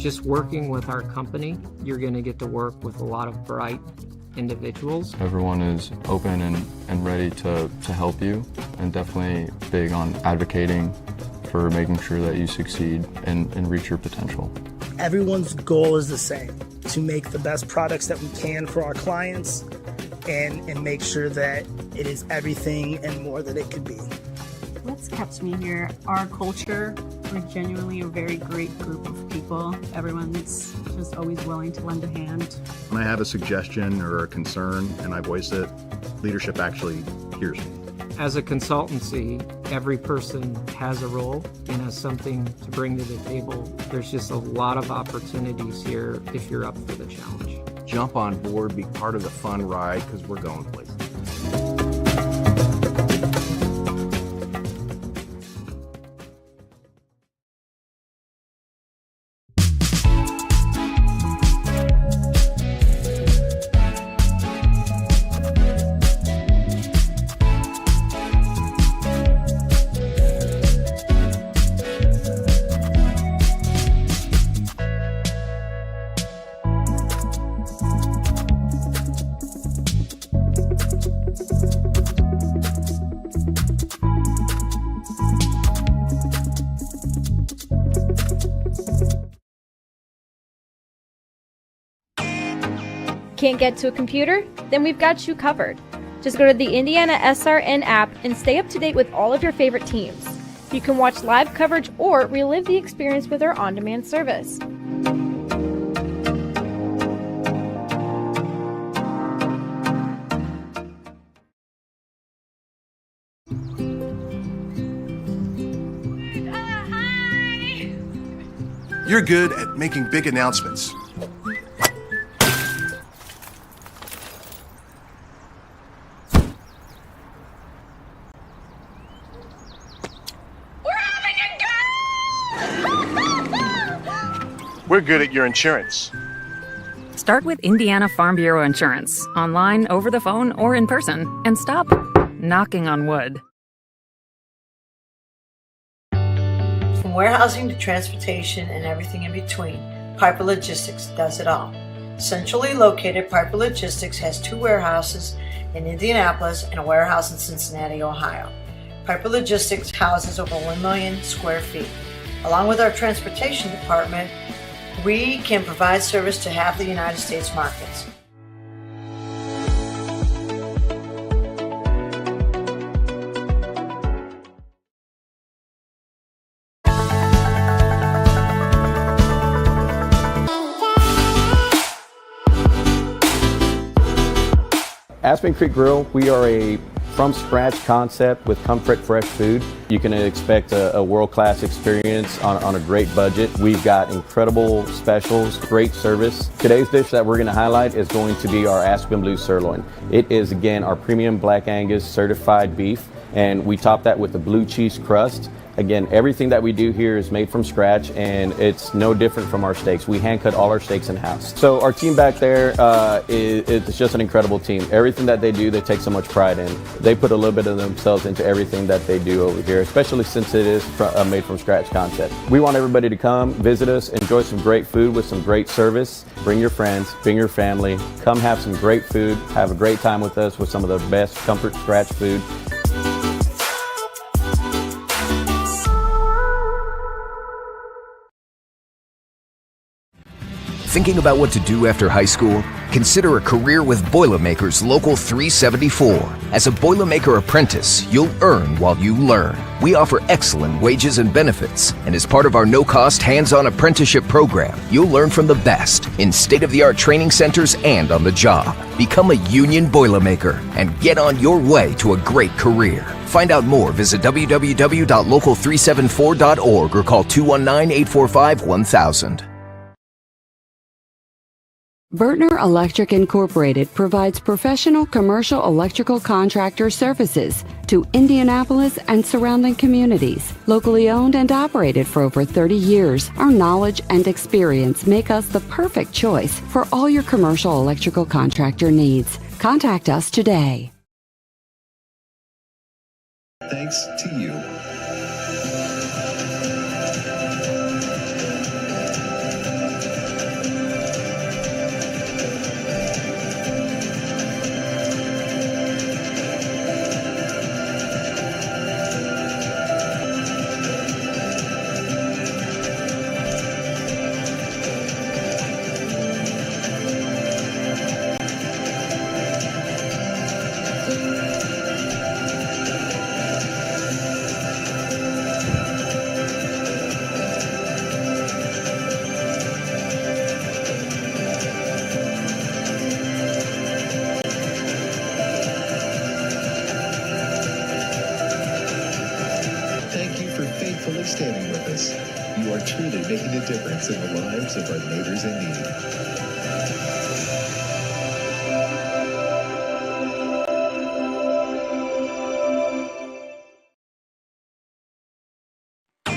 just working with our company, you're going to get to work with a lot of bright individuals. Everyone is open and ready to help you, and definitely big on advocating for making sure that you succeed and reach your potential. Everyone's goal is the same, to make the best products that we can for our clients and make sure that it is everything and more that it could be. What's kept me here? Our culture. We're genuinely a very great group of people. Everyone's just always willing to lend a hand. When I have a suggestion or a concern and I voice it, leadership actually hears me. As a consultancy, every person has a role and has something to bring to the table. There's just a lot of opportunities here if you're up for the challenge. Jump on board, be part of the fun ride, because we're going places. Can't get to a computer? Then we've got you covered. Just go to the IndianaSRN app and stay up to date with all of your favorite teams. You can watch live coverage or relive the experience with our on-demand service. You're good at making big announcements. We're good at your insurance. Start with Indiana Farm Bureau Insurance, online, over the phone, or in person, and stop knocking on wood. From warehousing to transportation and everything in between, Piper Logistics does it all. Centrally located, Piper Logistics has 2 warehouses in Indianapolis and a warehouse in Cincinnati, Ohio. Piper Logistics houses over 1 million square feet. Along with our transportation department, we can provide service to half the United States markets. Aspen Creek Grill, we are a from-scratch concept with comfort fresh food. You can expect a world-class experience on a great budget. We've got incredible specials, great service. Today's dish that we're going to highlight is going to be our Aspen Blue Sirloin. It is, again, our premium Black Angus certified beef, and we top that with a blue cheese crust. Again, everything that we do here is made from scratch, and it's no different from our steaks. We hand cut all our steaks in-house. So our team back there it's just an incredible team. Everything that they do, they take so much pride in. They put a little bit of themselves into everything that they do over here, especially since it is a made from scratch concept. We want everybody to come, visit us, enjoy some great food with some great service. Bring your friends, bring your family, come have some great food, have a great time with us with some of the best comfort scratch food. Thinking about what to do after high school? Consider a career with Boilermakers Local 374. As a Boilermaker apprentice, you'll earn while you learn. We offer excellent wages and benefits, and as part of our no-cost hands-on apprenticeship program, you'll learn from the best in state-of-the-art training centers and on the job. Become a union Boilermaker and get on your way to a great career. Find out more, visit www.local374.org or call 219-845-1000. Vertner Electric Incorporated provides professional commercial electrical contractor services to Indianapolis and surrounding communities. Locally owned and operated for over 30 years, our knowledge and experience make us the perfect choice for all your commercial electrical contractor needs. Contact us today. Thanks to you. standing with us. You are truly making a difference in the lives of our neighbors in need.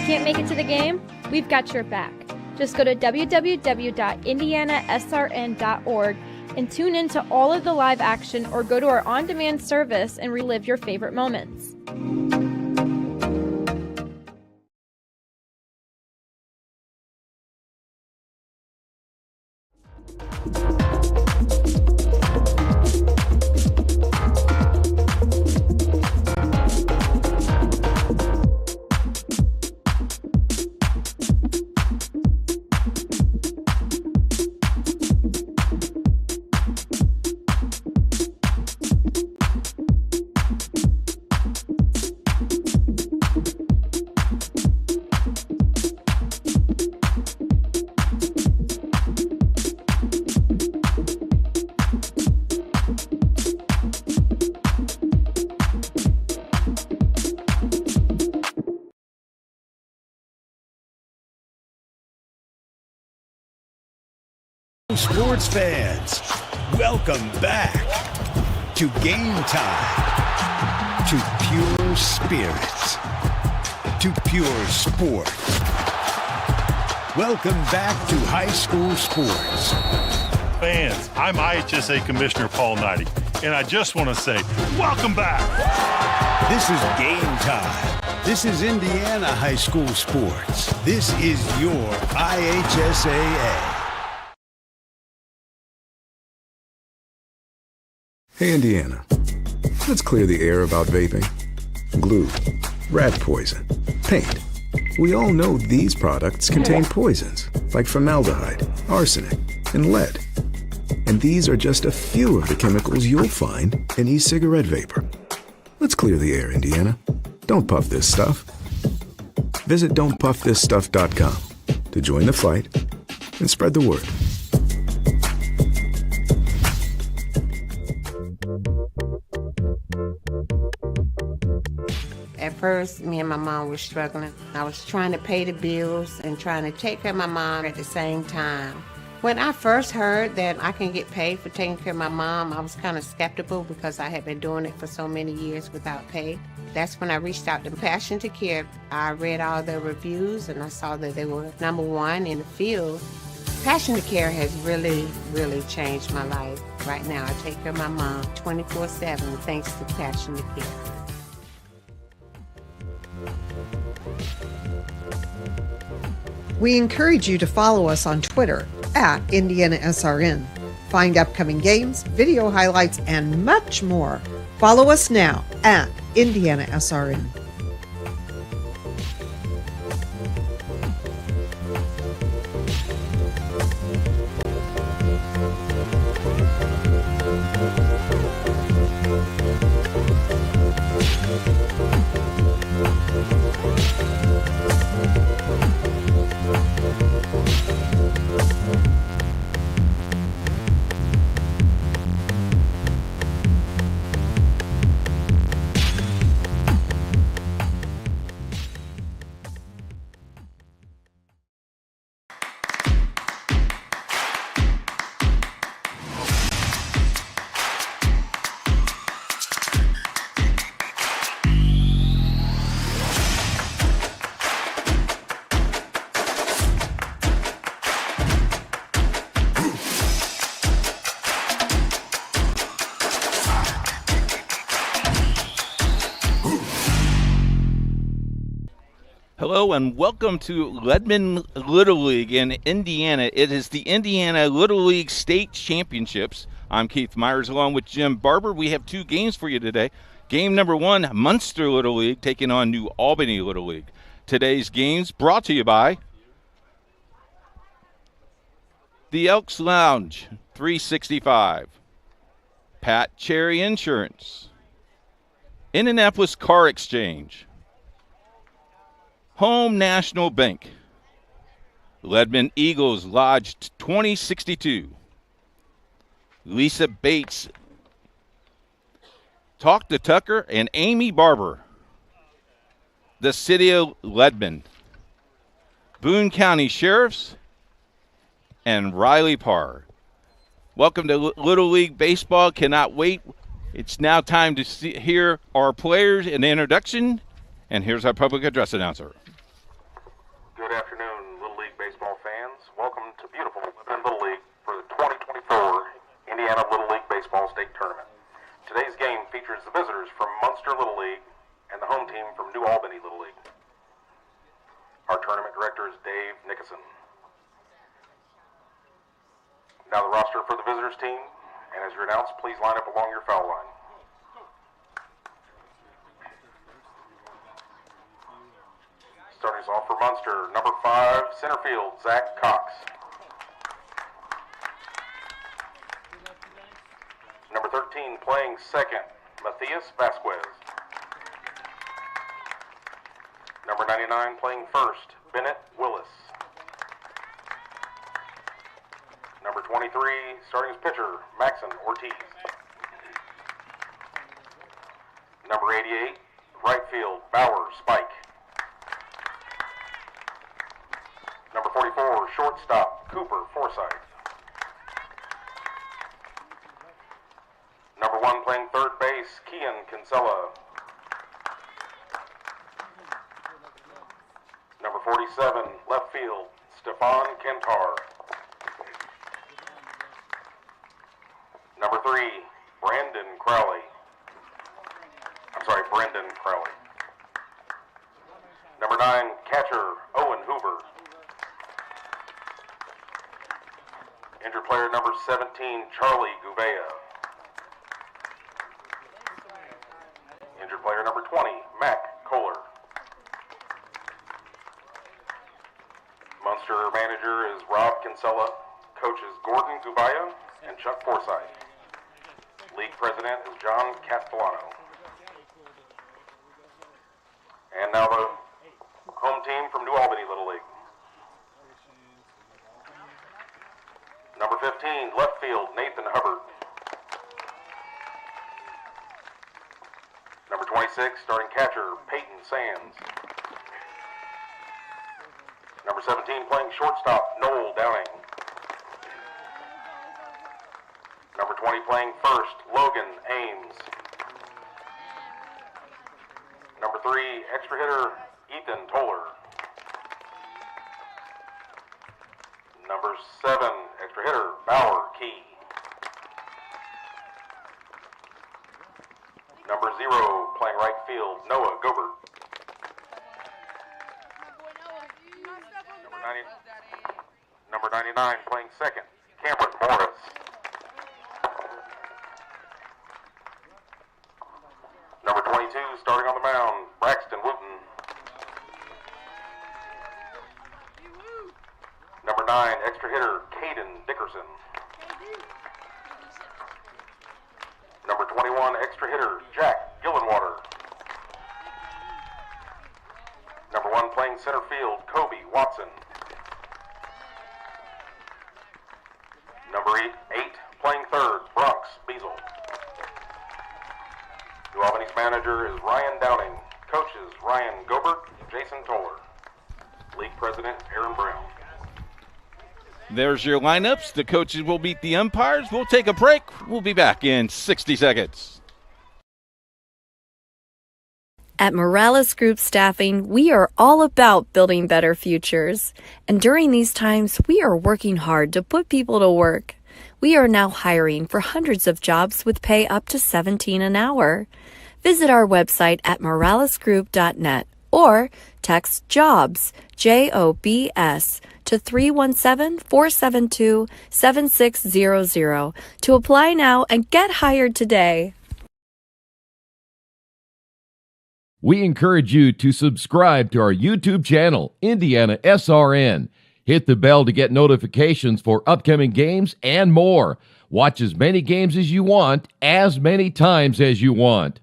Can't make it to the game? We've got your back. Just go to www.IndianaSRN.org and tune in to all of the live action or go to our on-demand service and relive your favorite moments. Sports fans, welcome back to Game Time, to pure spirits, to pure sport. Welcome back to high school sports. Fans, I'm IHSA Commissioner Paul Knighty, and I just want to say, welcome back. This is Game Time. This is Indiana high school sports. This is your IHSAA. Hey, Indiana, let's clear the air about vaping. Glue, rat poison, paint. We all know these products contain poisons like formaldehyde, arsenic, and lead. And these are just a few of the chemicals you'll find in e-cigarette vapor. Let's clear the air, Indiana. Don't puff this stuff. Visit don'tpuffthisstuff.com to join the fight and spread the word. At first, me and my mom were struggling. I was trying to pay the bills and trying to take care of my mom at the same time. When I first heard that I can get paid for taking care of my mom, I was kind of skeptical because I had been doing it for so many years without pay. That's when I reached out to Passion to Care. I read all the reviews and I saw that they were #1 in the field. Passion to Care has really, really changed my life. Right now, I take care of my mom 24/7 thanks to Passion to Care. We encourage you to follow us on Twitter at IndianaSRN. Find upcoming games, video highlights, and much more. Follow us now at IndianaSRN. Hello and welcome to Leadman Little League in Indiana. It is the Indiana Little League State Championships. I'm Keith Myers along with Jim Barber. We have two games for you today. Game number 1, Munster Little League taking on New Albany Little League. Today's games brought to you by the Elks Lounge 365, Pat Cherry Insurance, Indianapolis Car Exchange, Home National Bank, Leadman Eagles Lodge 2062, Lisa Bates, Talk to Tucker, and Amy Barber, the City of Leadman. Boone County Sheriffs, and Riley Parr. Welcome to Little League Baseball. Cannot wait. It's now time to hear our players in the introduction, and here's our public address announcer. Good afternoon, Little League Baseball fans. Welcome to beautiful Lebanon Little League for the 2024 Indiana Little League Baseball State Tournament. Today's game features the visitors from Munster Little League and the home team from New Albany Little League. Our tournament director is Dave Nickerson. Now the roster for the visitors team, and as you're announced, please line up along your foul line. Starting us off for Munster, number 5, center field, Zach Cox. Number 13, playing second, Matthias Vasquez. Number 99, playing first, Bennett Willis. Number 23, starting as pitcher, Maxon Ortiz. Number 88, right field, Bauer Spike. Number 44, shortstop, Cooper Forsythe. Number 1, playing third base, Kian Kinsella. Number 47, left field, Stefan Kantar. Number 3, Brendan Crowley. Number 9, catcher, Owen Hoover. Injured player number 17, Charlie Gouveia. Injured player number 20, Mac Kohler. Munster manager is Rob Kinsella. Coaches Gordon Gouveia and Chuck Forsythe. League president is John Castellano. And now the home team from New Albany Little League. Number 15, left field, Nathan Hubbard. Number 26, starting catcher, Peyton Sands. Number 17, playing shortstop, Noel Downing. Number 20, playing first, Logan Ames. Number 3, extra hitter, Ethan Toller. Number 7, extra hitter, Bauer Key. Number 0, playing right field, Noah Gobert. Number 99, playing second, Cameron Morris. Number 22, starting on the mound, Braxton Wooten. Number 9, extra hitter, Caden Dickerson. Number 21, extra hitter, Jack Gillenwater. Number 1, playing center field, Kobe Watson. Number 8, playing third, Bronx Beazle. New Albany's manager is Ryan Downing. Coaches Ryan Gobert, Jason Toller. League president Aaron Brown. There's your lineups. The coaches will beat the umpires. We'll take a break. We'll be back in 60 seconds. At Morales Group Staffing, we are all about building better futures. And during these times, we are working hard to put people to work. We are now hiring for hundreds of jobs with pay up to $17 an hour. Visit our website at moralesgroup.net or text JOBS, JOBS, to 317-472-7600 to apply now and get hired today. We encourage you to subscribe to our YouTube channel, IndianaSRN. Hit the bell to get notifications for upcoming games and more. Watch as many games as you want, as many times as you want.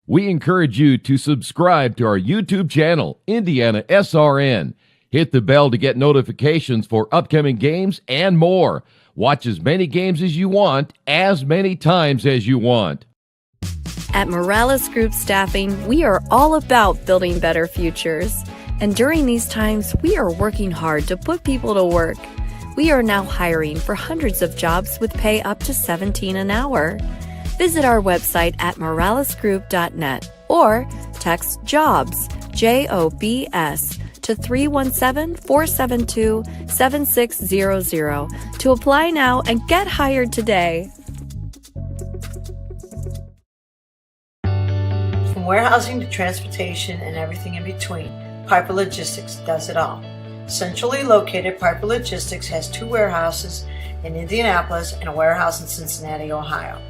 We encourage you to subscribe to our YouTube channel, IndianaSRN. Hit the bell to get notifications for upcoming games and more. Watch as many games as you want, as many times as you want. At Morales Group Staffing, we are all about building better futures. And during these times, we are working hard to put people to work. We are now hiring for hundreds of jobs with pay up to $17 an hour. Visit our website at moralesgroup.net or text JOBS, JOBS, to 317-472-7600 to apply now and get hired today. From warehousing to transportation and everything in between, Piper Logistics does it all. Centrally located, Piper Logistics has 2 warehouses in Indianapolis and a warehouse in Cincinnati, Ohio.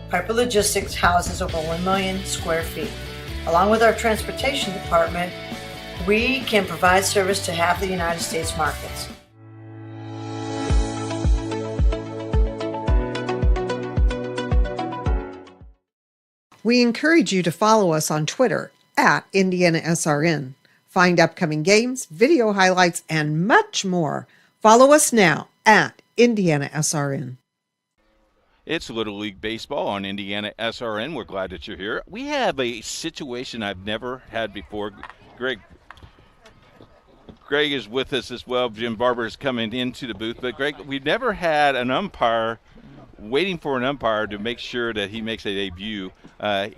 Piper Logistics houses over 1 million square feet. Along with our transportation department, we can provide service to half the United States markets. We encourage you to follow us on Twitter at IndianaSRN. Find upcoming games, video highlights, and much more. Follow us now at IndianaSRN. It's Little League Baseball on Indiana SRN. We're glad that you're here. We have a situation I've never had before. Greg is with us as well. Jim Barber is coming into the booth. But, Greg, we've never had an umpire waiting for an umpire to make sure that he makes a debut.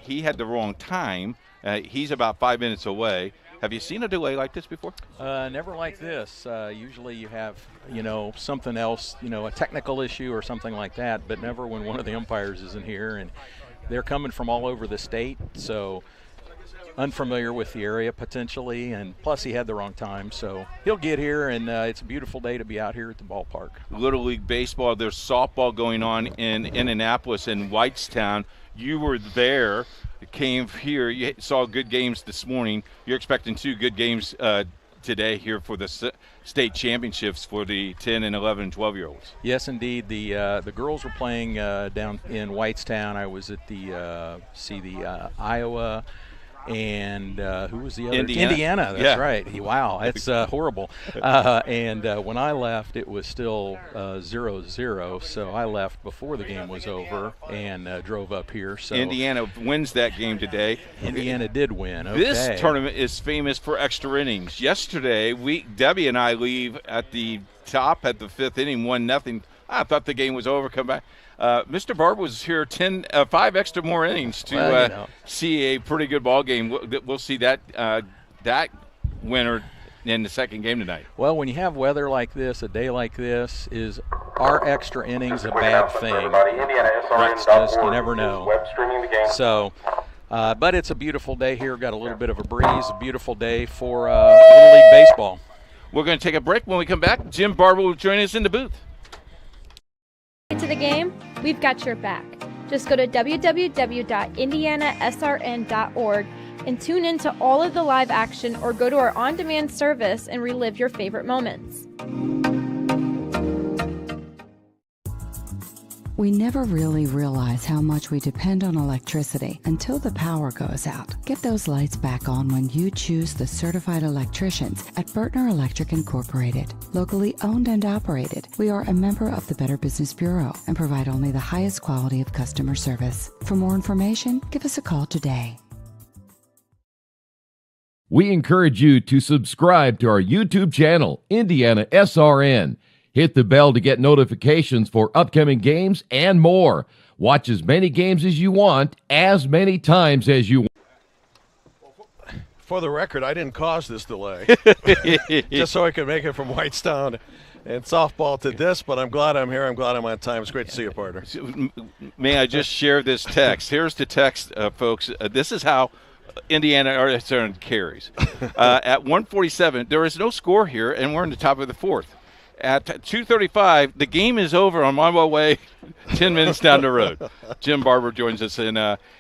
He had the wrong time. He's about 5 minutes away. Have you seen a delay like this before? Never like this. Usually you have, something else, a technical issue or something like that, but never when one of the umpires isn't here. And they're coming from all over the state, so unfamiliar with the area potentially, and plus he had the wrong time, so he'll get here, and it's a beautiful day to be out here at the ballpark. Little League Baseball, there's softball going on in Indianapolis and Whitestown. You were there, came here, you saw good games this morning. You're expecting 2 good games today here for the state championships for the 10 and 11 and 12-year-olds. Yes, indeed. The girls were playing down in Whitestown. I was at the Iowa and who was the other? Indiana, that's right. Wow, that's horrible. And when I left, it was still 0-0, so I left before the game was over and drove up here. So Indiana wins that game today. Indiana did win. Okay. This tournament is famous for extra innings. Yesterday, Debbie and I leave at the top at the 5th inning, 1-0. I thought the game was over. Come back. Mr. Barber was here 5 extra more innings to see a pretty good ball game. We'll see that winner in the second game tonight. Well, when you have weather like this, a day like this, is our extra innings a bad thing? You never know. So, but it's a beautiful day here. Got a little bit of a breeze. A beautiful day for Little League Baseball. We're going to take a break. When we come back, Jim Barber will join us in the booth. To the game, we've got your back. Just go to www.indianasrn.org and tune in to all of the live action, or go to our on-demand service and relive your favorite moments. We never really realize how much we depend on electricity until the power goes out. Get those lights back on when you choose the certified electricians at Bertner Electric Incorporated. Locally owned and operated, we are a member of the Better Business Bureau and provide only the highest quality of customer service. For more information, give us a call today. We encourage you to subscribe to our YouTube channel, Indiana SRN. Hit the bell to get notifications for upcoming games and more. Watch as many games as you want, as many times as you want. For the record, I didn't cause this delay. Just so I could make it from Whitestown and softball to this, but I'm glad I'm here. I'm glad I'm on time. It's great to see you, partner. May I just share this text? Here's the text, folks. This is how IndianaSRN carries. At 1:47, there is no score here, and we're in the top of the 4th. At 2:35, the game is over. I'm on my way 10 minutes down the road. Jim Barber joins us, and,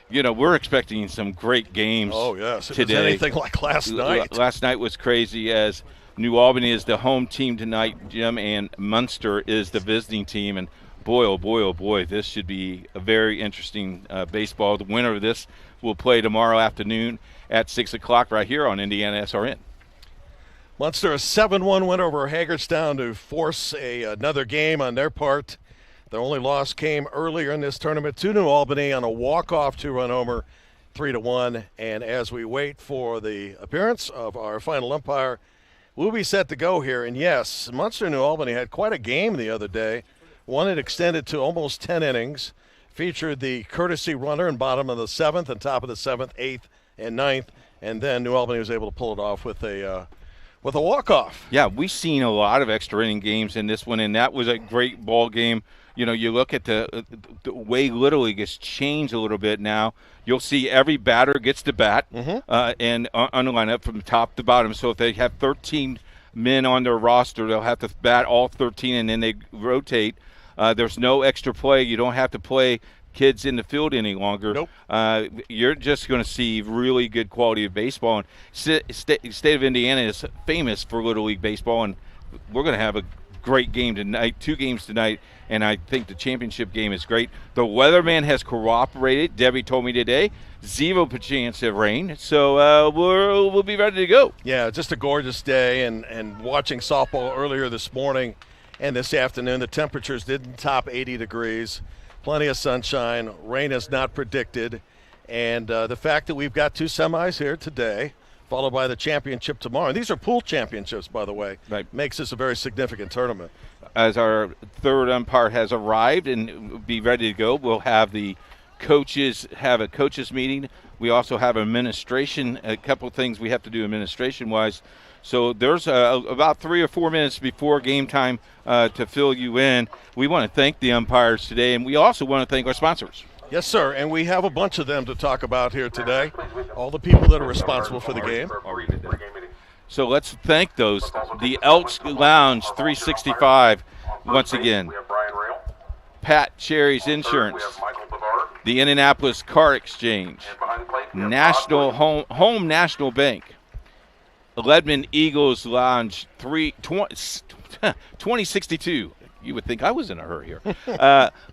we're expecting some great games today. Oh, yes. It was anything like last night. Last night was crazy, as New Albany is the home team tonight, Jim, and Munster is the visiting team. And boy, oh boy, this should be a very interesting baseball. The winner of this will play tomorrow afternoon at 6 o'clock right here on IndianaSRN. Munster a 7-1 win over Hagerstown to force another game on their part. Their only loss came earlier in this tournament to New Albany on a walk-off 2-run homer, 3-1. And as we wait for the appearance of our final umpire, we'll be set to go here. And yes, Munster New Albany had quite a game the other day. One that extended to almost 10 innings, featured the courtesy runner in bottom of the 7th and top of the 7th, 8th, and 9th. And then New Albany was able to pull it off with a walk-off. Yeah, we've seen a lot of extra inning games in this one, and that was a great ball game. You know, you look at the way Little League has changed a little bit now. You'll see every batter gets to bat and on the lineup from top to bottom. So if they have 13 men on their roster, they'll have to bat all 13, and then they rotate. There's no extra play. You don't have to play kids in the field any longer. Nope. You're just going to see really good quality of baseball. And state of Indiana is famous for Little League baseball, and we're going to have a great game tonight, 2 games tonight, and I think the championship game is great. The weatherman has cooperated. Debbie told me today, 0 chance of rain, so we'll be ready to go. Yeah, just a gorgeous day, and watching softball earlier this morning and this afternoon, the temperatures didn't top 80 degrees. Plenty of sunshine. Rain is not predicted. And the fact that we've got 2 semis here today, followed by the championship tomorrow. And these are pool championships, by the way. Right. Makes this a very significant tournament. As our third umpire has arrived and be ready to go, we'll have the coaches have a coaches meeting. We also have administration, a couple of things we have to do administration-wise. So there's about 3 or 4 minutes before game time to fill you in. We want to thank the umpires today, and we also want to thank our sponsors. Yes, sir, and we have a bunch of them to talk about here today, all the people that are responsible for the game. So let's thank those. The Elks Lounge 365, once again. Pat Cherry's Insurance. The Indianapolis Car Exchange. National Home National Bank. Ledman Eagles Lounge 2062. You would think I was in a hurry here.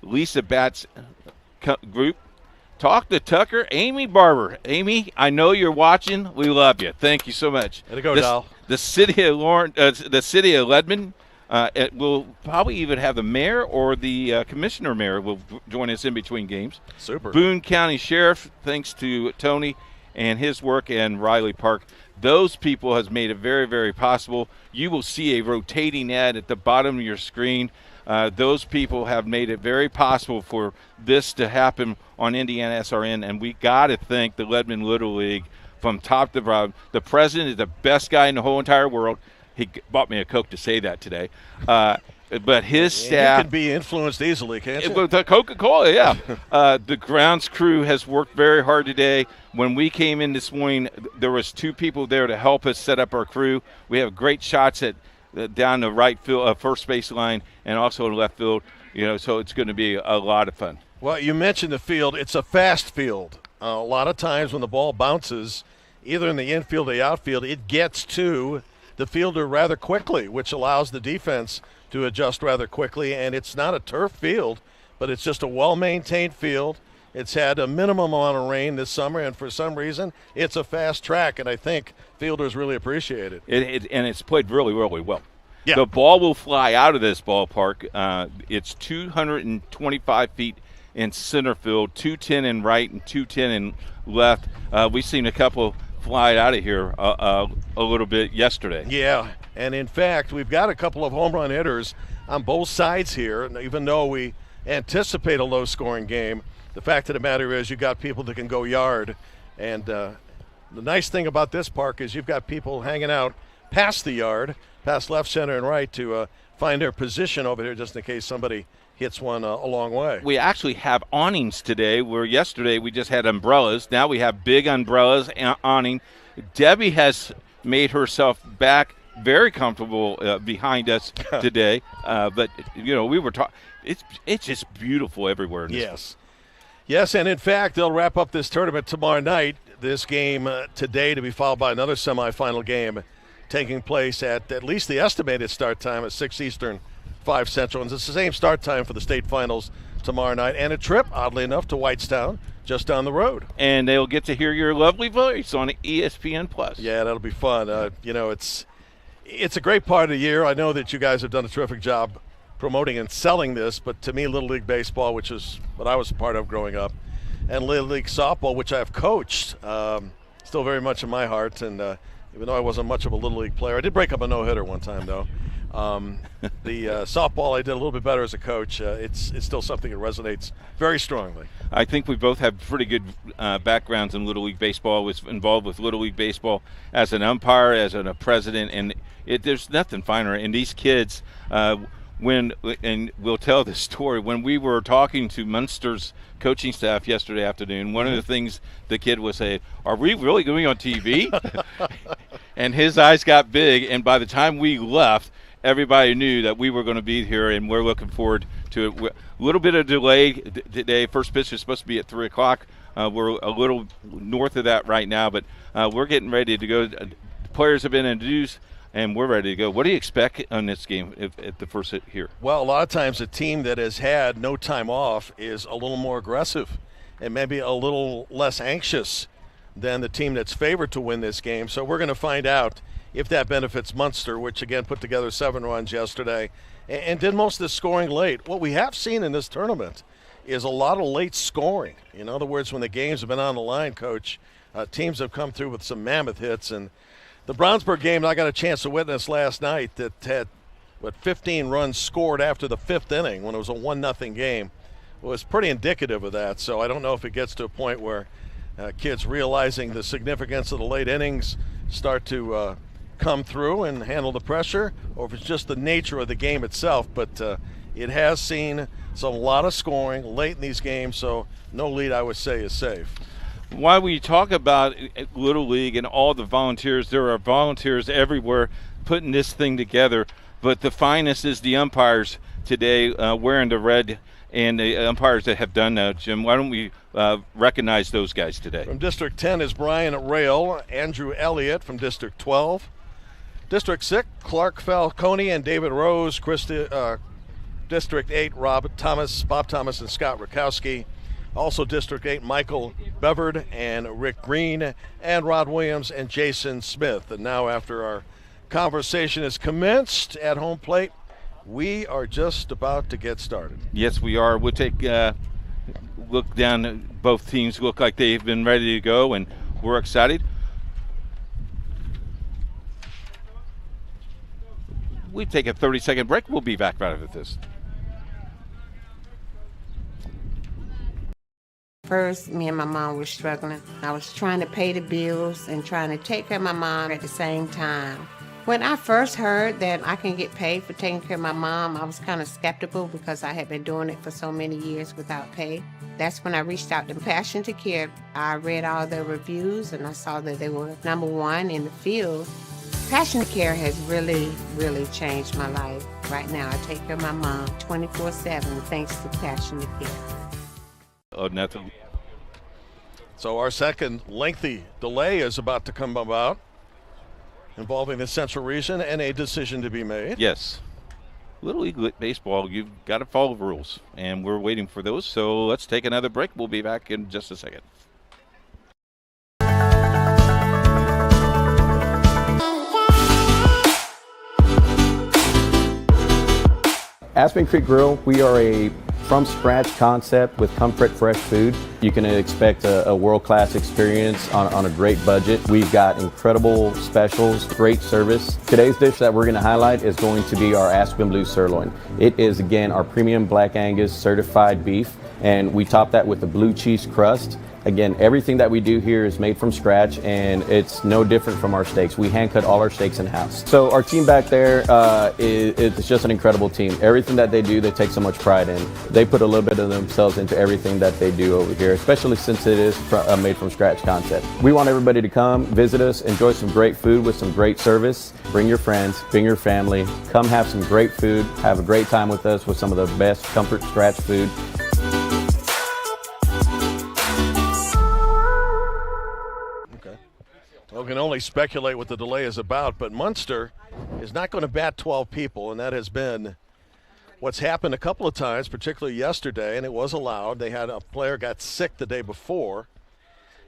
Lisa Batts Group. Talk to Tucker, Amy Barber. Amy, I know you're watching. We love you. Thank you so much. Way to go, doll. The city of Ledman. It will probably even have the mayor or the commissioner mayor will join us in between games. Super. Boone County Sheriff, thanks to Tony and his work, and Riley Park. Those people has made it very, very possible. You will see a rotating ad at the bottom of your screen. Those people have made it very possible for this to happen on IndianaSRN, and we got to thank the Ledman Little League from top to bottom. The president is the best guy in the whole entire world. He bought me a Coke to say that today. But his staff. You can be influenced easily, can't you? With the Coca-Cola, yeah. The grounds crew has worked very hard today. When we came in this morning, there was 2 people there to help us set up our crew. We have great shots at down the right field, first base line, and also in left field. You know, so it's going to be a lot of fun. Well, you mentioned the field. It's a fast field. A lot of times when the ball bounces, either in the infield or the outfield, it gets to the fielder rather quickly, which allows the defense to adjust rather quickly. And it's not a turf field, but it's just a well-maintained field. It's had a minimum amount of rain this summer, and for some reason, it's a fast track, and I think fielders really appreciate it. And it's played really, really well. Yeah. The ball will fly out of this ballpark. It's 225 feet in center field, 210 in right and 210 in left. We've seen a couple fly out of here a little bit yesterday. Yeah, and in fact, we've got a couple of home run hitters on both sides here, and even though we anticipate a low-scoring game, the fact of the matter is you got people that can go yard. And the nice thing about this park is you've got people hanging out past the yard, past left, center, and right to find their position over here just in case somebody hits one a long way. We actually have awnings today, where yesterday we just had umbrellas. Now we have big umbrellas and awning. Debbie has made herself back very comfortable behind us today. But, you know, we were talking. It's just beautiful everywhere. In this Yes, and in fact, they'll wrap up this tournament tomorrow night. This game today to be followed by another semifinal game taking place at least the estimated start time at 6 Eastern, 5 Central. And it's the same start time for the state finals tomorrow night. And a trip, oddly enough, to Whitestown, just down the road. And they'll get to hear your lovely voice on ESPN+. Yeah, that'll be fun. You know, It's a great part of the year. I know that you guys have done a terrific job promoting and selling this, but to me, Little League Baseball, which is what I was a part of growing up, and Little League Softball, which I've coached, still very much in my heart. And even though I wasn't much of a Little League player, I did break up a no-hitter one time, though. The softball, I did a little bit better as a coach. It's still something that resonates very strongly. I think we both have pretty good backgrounds in Little League Baseball. Was involved with Little League Baseball as an umpire, as a president, and there's nothing finer. And these kids, and we'll tell this story, when we were talking to Munster's coaching staff yesterday afternoon, one of the things the kid was saying, "Are we really going on TV?" And his eyes got big, and by the time we left, everybody knew that we were going to be here, and we're looking forward to it. A little bit of delay today. First pitch is supposed to be at 3 o'clock. We're a little north of that right now, but we're getting ready to go. The players have been introduced, and we're ready to go. What do you expect on this game at the first hit here? Well, a lot of times a team that has had no time off is a little more aggressive and maybe a little less anxious than the team that's favored to win this game. So we're going to find out if that benefits Munster, which again put together 7 runs yesterday and did most of the scoring late. What we have seen in this tournament is a lot of late scoring. In other words, when the games have been on the line, Coach, teams have come through with some mammoth hits. And the Brownsburg game I got a chance to witness last night that had, 15 runs scored after the 5th inning when it was a 1-0 game was pretty indicative of that. So I don't know if it gets to a point where kids realizing the significance of the late innings start to come through and handle the pressure, or if it's just the nature of the game itself. But it has seen a lot of scoring late in these games, so no lead, I would say, is safe. While we talk about Little League and all the volunteers, there are volunteers everywhere putting this thing together, but the finest is the umpires today wearing the red, and the umpires that have done that. Jim, why don't we recognize those guys today? From District 10 is Brian Rail, Andrew Elliott from District 12. District 6, Clark Falcone and David Rose. District 8, Bob Thomas and Scott Rakowski. Also District 8, Michael Bevard and Rick Green, and Rod Williams and Jason Smith. And now, after our conversation is commenced at home plate, we are just about to get started. Yes, we are. We'll take look down. Both teams look like they've been ready to go, and we're excited. We take a 30-second break. We'll be back right after this. First, me and my mom were struggling. I was trying to pay the bills and trying to take care of my mom at the same time. When I first heard that I can get paid for taking care of my mom, I was kind of skeptical because I had been doing it for so many years without pay. That's when I reached out to Passion to Care. I read all their reviews and I saw that they were #1 in the field. Passion to Care has really, really changed my life. Right now, I take care of my mom 24/7 thanks to Passion to Care. Oh, nothing. So our second lengthy delay is about to come about, involving the Central Region and a decision to be made. Yes. Little League Baseball, you've got to follow the rules, and we're waiting for those. So let's take another break. We'll be back in just a second. Aspen Creek Grill, we are a from-scratch concept with comfort fresh food. You can expect a world-class experience on a great budget. We've got incredible specials, great service. Today's dish that we're going to highlight is going to be our Aspen Blue Sirloin. It is, again, our premium Black Angus certified beef, and we top that with a blue cheese crust. Again, everything that we do here is made from scratch, and it's no different from our steaks. We hand cut all our steaks in-house. So our team back there it's just an incredible team. Everything that they do, they take so much pride in. They put a little bit of themselves into everything that they do over here, especially since it is a made from scratch concept. We want everybody to come, visit us, enjoy some great food with some great service. Bring your friends, bring your family, come have some great food, have a great time with us with some of the best comfort scratch food. We can only speculate what the delay is about, but Munster is not going to bat 12 people, and that has been what's happened a couple of times, particularly yesterday, and it was allowed. They had a player got sick the day before,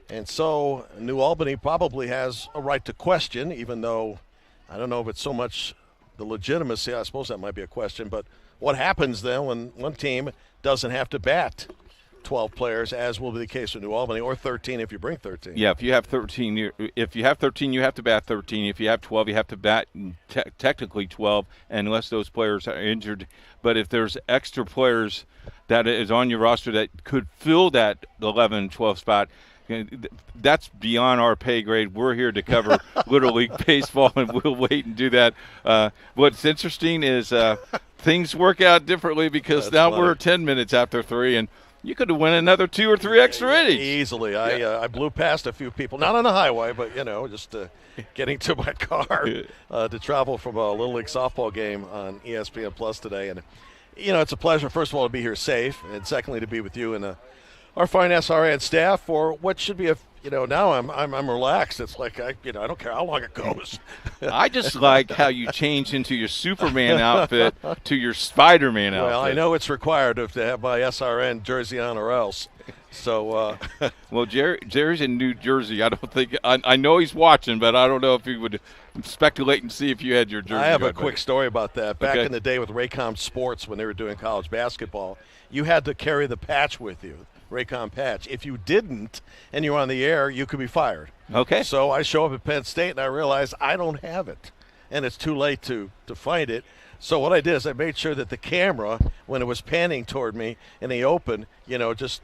and so New Albany probably has a right to question, even though I don't know if it's so much the legitimacy. I suppose that might be a question. But what happens then when one team doesn't have to bat 12 players, as will be the case with New Albany, or 13 if you bring 13? Yeah, if you have 13, you have to bat 13. If you have 12, you have to bat technically 12, unless those players are injured. But if there's extra players that is on your roster that could fill that 11, 12 spot, that's beyond our pay grade. We're here to cover Little League Baseball, and we'll wait and do that. What's interesting is things work out differently because now we're 10 minutes after 3, and you could win another 2 or 3 extra innings. Easily. Yeah. I blew past a few people, not on the highway, but, just getting to my car to travel from a Little League softball game on ESPN Plus today. And, it's a pleasure, first of all, to be here safe, and secondly, to be with you and our fine SRN staff for what should be now I'm relaxed. It's like I don't care how long it goes. I just like how you change into your Superman outfit to your Spider-Man outfit. Well, I know it's required to have my SRN jersey on or else. So, well, Jerry's in New Jersey. I don't think I know he's watching, but I don't know if he would speculate and see if you had your jersey. I have a quick story about that. Back in the day with Raycom Sports, when they were doing college basketball, you had to carry the patch with you. Raycom patch. If you didn't and you were on the air, you could be fired. Okay. So I show up at Penn State and I realize I don't have it, and it's too late to find it. So what I did is I made sure that the camera, when it was panning toward me in the open, just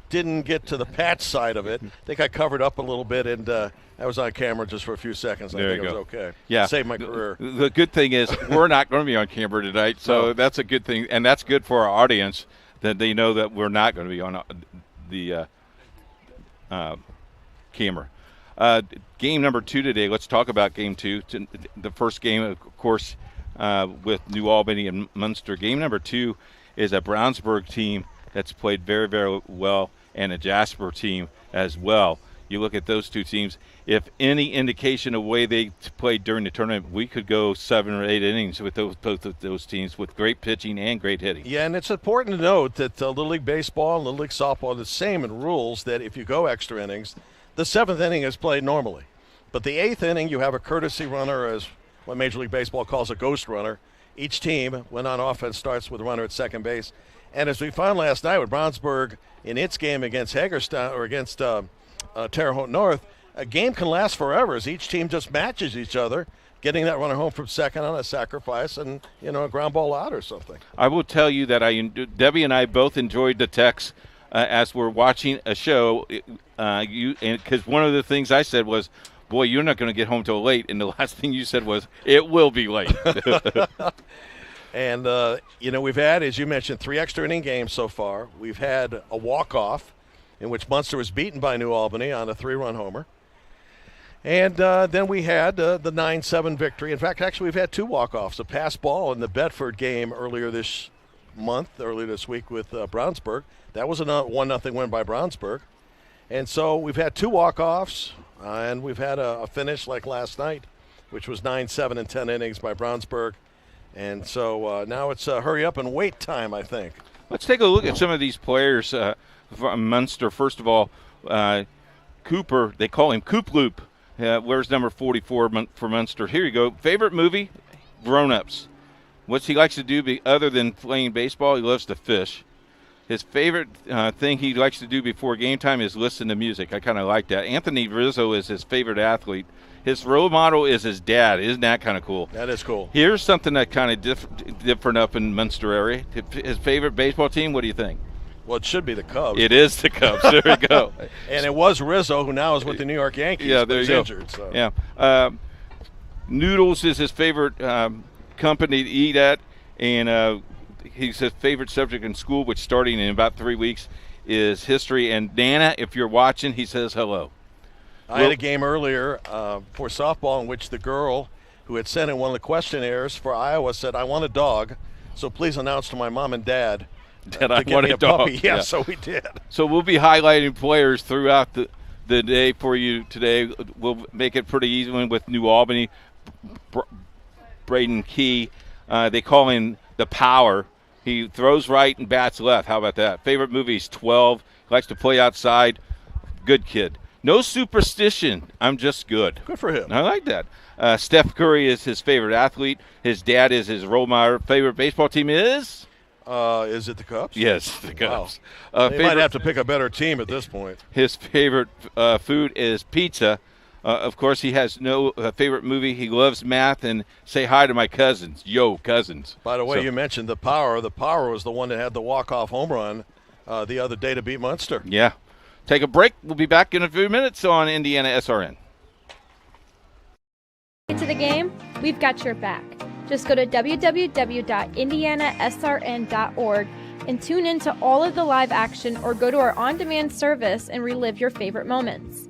didn't get to the patch side of it. I think I covered up a little bit, and I was on camera just for a few seconds. I think it was okay. Yeah. Saved my career. The good thing is we're not going to be on camera tonight, so that's a good thing, and that's good for our audience, that they know that we're not going to be on the camera. Game number 2 today. Let's talk about game 2. The first game, of course, with New Albany and Munster. Game number 2 is a Brownsburg team that's played very, very well, and a Jasper team as well. You look at those two teams, if any indication of the way they played during the tournament, we could go 7 or 8 innings with both of those teams with great pitching and great hitting. Yeah, and it's important to note that Little League Baseball and Little League Softball are the same in rules, that if you go extra innings, the 7th inning is played normally. But the 8th inning, you have a courtesy runner, as what Major League Baseball calls a ghost runner. Each team, when on offense, starts with a runner at second base. And as we found last night with Brownsburg in its game against Hagerstown, or against Terre Haute North, a game can last forever as each team just matches each other, getting that runner home from second on a sacrifice and, a ground ball out or something. I will tell you that Debbie and I both enjoyed the text as we're watching a show, because one of the things I said was, boy, you're not going to get home till late, and the last thing you said was, it will be late. And, we've had, as you mentioned, 3 extra inning games so far. We've had a walk-off in which Munster was beaten by New Albany on a 3-run homer. And then we had the 9-7 victory. In fact, actually, we've had 2 walk-offs, a pass ball in the Bedford game earlier this week with Brownsburg. That was a 1-0 win by Brownsburg. And so we've had 2 walk-offs, and we've had a finish like last night, which was 9-7 in 10 innings by Brownsburg. And so now it's hurry up and wait time, I think. Let's take a look at some of these players from Munster. First of all, Cooper, they call him Coop Loop. Where's number 44 for Munster? Here you go. Favorite movie? Grown Ups. What he likes to do other than playing baseball, he loves to fish. His favorite thing he likes to do before game time is listen to music. I kind of like that. Anthony Rizzo is his favorite athlete. His role model is his dad. Isn't that kind of cool? That is cool. Here's something that kind of different up in Munster area. His favorite baseball team, what do you think? Well, it should be the Cubs. It is the Cubs. There we go. And it was Rizzo, who now is with the New York Yankees. Yeah, there you go. Injured, so. Yeah. Noodles is his favorite company to eat at, and he's his favorite subject in school, which starting in about 3 weeks is history. And Nana, if you're watching, he says hello. I had a game earlier for softball in which the girl who had sent in one of the questionnaires for Iowa said, I want a dog, so please announce to my mom and dad that I want a dog. Puppy. Yeah, so we did. So we'll be highlighting players throughout the day for you today. We'll make it pretty easy with New Albany. Braden Key, they call him the Power. He throws right and bats left. How about that? Favorite movies, 12. Likes to play outside. Good kid. No superstition. I'm just good. Good for him. I like that. Steph Curry is his favorite athlete. His dad is his role model. Favorite baseball team is? Is it the Cubs? Yes, the Cubs. Wow. They might have to pick a better team at this point. His favorite food is pizza. Of course, he has no favorite movie. He loves math, and say hi to my cousins. Yo, cousins. By the way, you mentioned the Power. The Power was the one that had the walk-off home run the other day to beat Munster. Yeah. Take a break. We'll be back in a few minutes on IndianaSRN. To the game, we've got your back. Just go to www.IndianaSRN.org and tune in to all of the live action, or go to our on-demand service and relive your favorite moments.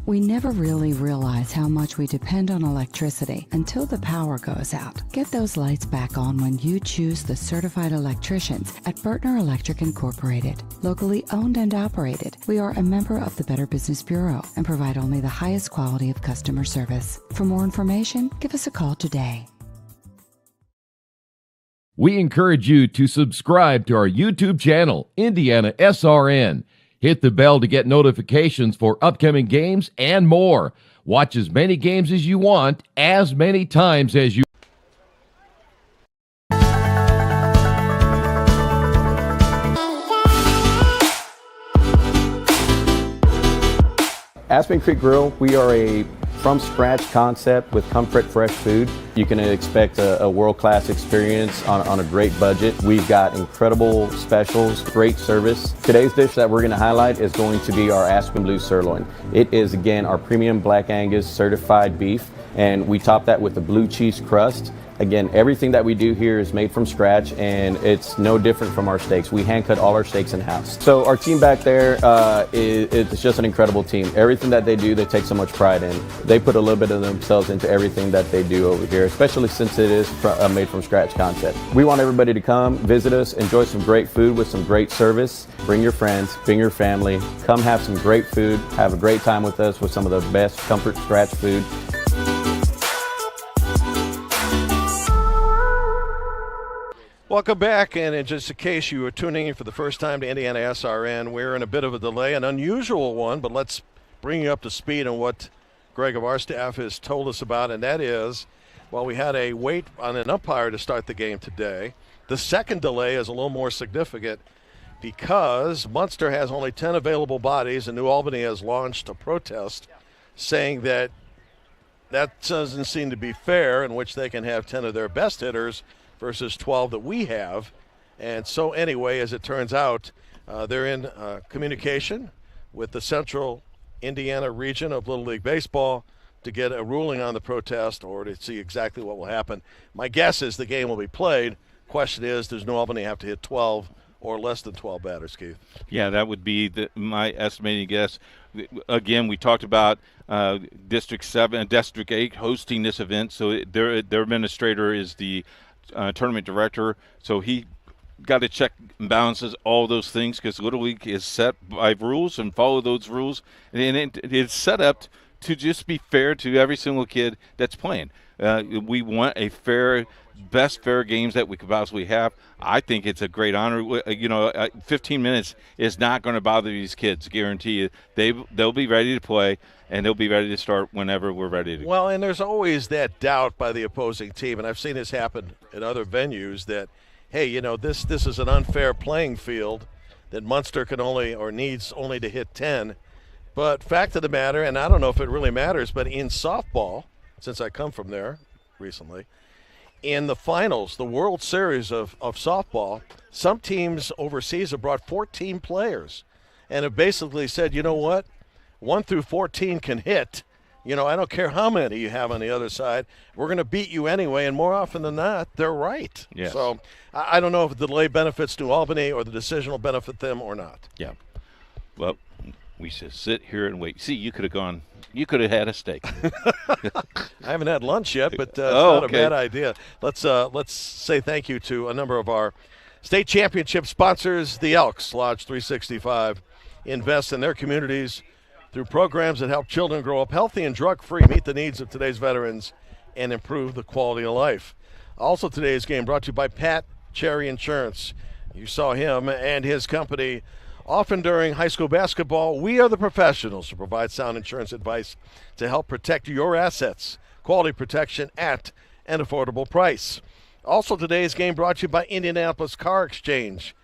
We never really realize how much we depend on electricity until the power goes out. Get those lights back on when you choose the certified electricians at Bertner Electric Incorporated. Locally owned and operated, we are a member of the Better Business Bureau and provide only the highest quality of customer service. For more information, give us a call today. We encourage you to subscribe to our YouTube channel, IndianaSRN. Hit the bell to get notifications for upcoming games and more. Watch as many games as you want, as many times as you Aspen Creek Grill, we are a from-scratch concept with comfort fresh food. You can expect a world-class experience on a great budget. We've got incredible specials, great service. Today's dish that we're going to highlight is going to be our Aspen Blue Sirloin. It is, again, our premium Black Angus certified beef, and we top that with a blue cheese crust. Again, everything that we do here is made from scratch, and it's no different from our steaks. We hand cut all our steaks in-house. So our team back there, it's just an incredible team. Everything that they do, they take so much pride in. They put a little bit of themselves into everything that they do over here, especially since it is a made from scratch concept. We want everybody to come, visit us, enjoy some great food with some great service. Bring your friends, bring your family, come have some great food, have a great time with us with some of the best comfort scratch food. Welcome back, and in just in case you were tuning in for the first time to IndianaSRN, we're in a bit of a delay, an unusual one, but let's bring you up to speed on what Greg of our staff has told us about, and that is, while we had a wait on an umpire to start the game today, the second delay is a little more significant because Munster has only 10 available bodies, and New Albany has launched a protest saying that doesn't seem to be fair, in which they can have 10 of their best hitters versus 12 that we have. And so anyway, as it turns out, they're in communication with the Central Indiana region of Little League Baseball to get a ruling on the protest or to see exactly what will happen. My guess is the game will be played. Question is, does New Albany have to hit 12 or less than 12 batters, Keith? Yeah, that would be my estimating guess. Again, we talked about District 7 and District 8 hosting this event, so their administrator is the tournament director, so he got to check and balances all those things because Little League is set by rules and follow those rules, and it's set up to just be fair to every single kid that's playing. We want a best fair games that we could possibly have. I think it's a great honor. 15 minutes is not going to bother these kids, guarantee you. They'll be ready to play, and they'll be ready to start whenever we're ready to. Well, and there's always that doubt by the opposing team, and I've seen this happen in other venues that, hey, this is an unfair playing field that Munster can only or needs only to hit 10. But fact of the matter, and I don't know if it really matters, but in softball, since I come from there recently, in the finals, the World Series of softball, some teams overseas have brought 14 players and have basically said, you know what, 1 through 14 can hit. I don't care how many you have on the other side. We're going to beat you anyway, and more often than not, they're right. Yes. So I don't know if the delay benefits New Albany or the decision will benefit them or not. Yeah. Well, we should sit here and wait. See, you could have gone. You could have had a steak. I haven't had lunch yet, but it's not a bad idea. Let's say thank you to a number of our state championship sponsors. The Elks, Lodge 365, invest in their communities through programs that help children grow up healthy and drug-free, meet the needs of today's veterans, and improve the quality of life. Also today's game brought to you by Pat Cherry Insurance. You saw him and his company Often during high school basketball, we are the professionals who provide sound insurance advice to help protect your assets. Quality protection at an affordable price. Also, today's game brought to you by Indianapolis Car Exchange.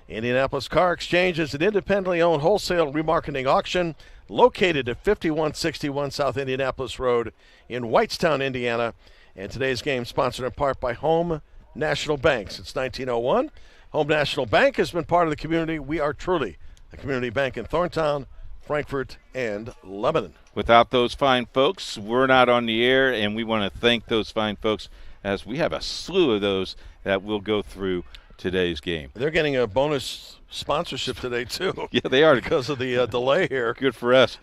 Indianapolis Car Exchange is an independently owned wholesale remarketing auction located at 5161 South Indianapolis Road in Whitestown, Indiana. And today's game sponsored in part by Home National Bank. Since 1901, Home National Bank has been part of the community. We are truly a community bank in Thorntown, Frankfort, and Lebanon. Without those fine folks, we're not on the air, and we want to thank those fine folks as we have a slew of those that will go through today's game. They're getting a bonus sponsorship today, too. Yeah, they are. Because of the delay here. Good for us.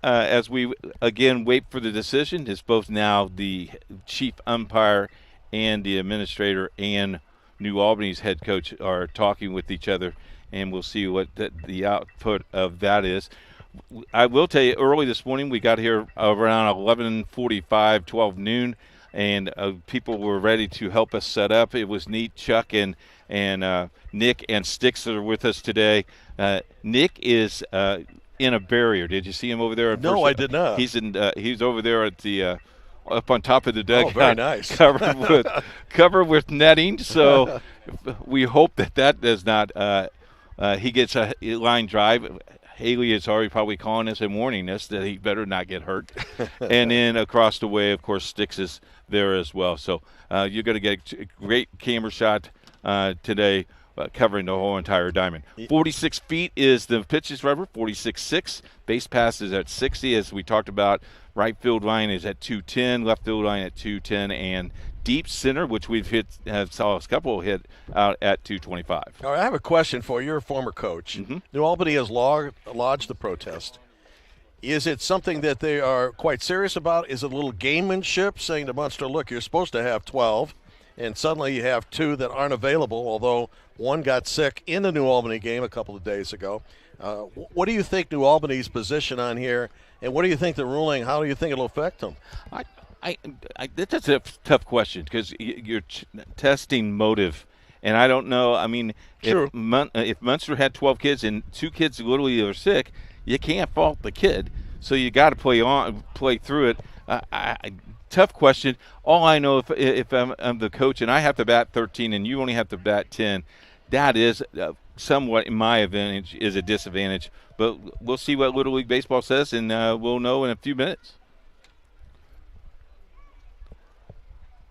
As we, again, wait for the decision, it's both now the chief umpire and the administrator and New Albany's head coach are talking with each other, and we'll see what the output of that is. I will tell you, early this morning, we got here around 11:45, 12 noon, and people were ready to help us set up. It was neat. Chuck and Nick and Sticks are with us today. Nick is in a barrier. Did you see him over there? No, I did not. He's over there at the up on top of the deck. Oh, very nice. covered with netting. So we hope that does not. He gets a line drive. Haley is already probably calling us and warning us that he better not get hurt. And then across the way, of course, Sticks is there as well. So you're going to get a great camera shot today covering the whole entire diamond. 46 feet is the pitches rubber, 46.6. Base pass is at 60, as we talked about. Right field line is at 210, left field line at 210, and deep center, which we've saw a couple hit out at 225. All right, I have a question for you. You're a former coach. Mm-hmm. New Albany has lodged the protest. Is it something that they are quite serious about? Is it a little gamemanship, saying to Munster, look, you're supposed to have 12, and suddenly you have 2 that aren't available, although one got sick in the New Albany game a couple of days ago. What do you think New Albany's position on here, and what do you think the ruling, how do you think it'll affect them? That's a tough question because you're testing motive, and I don't know. I mean, if Munster had 12 kids and 2 kids literally are sick, you can't fault the kid. So you got to play through it. Tough question. All I know, if I'm the coach and I have to bat 13 and you only have to bat 10, that is somewhat, in my advantage, is a disadvantage. But we'll see what Little League Baseball says, and we'll know in a few minutes.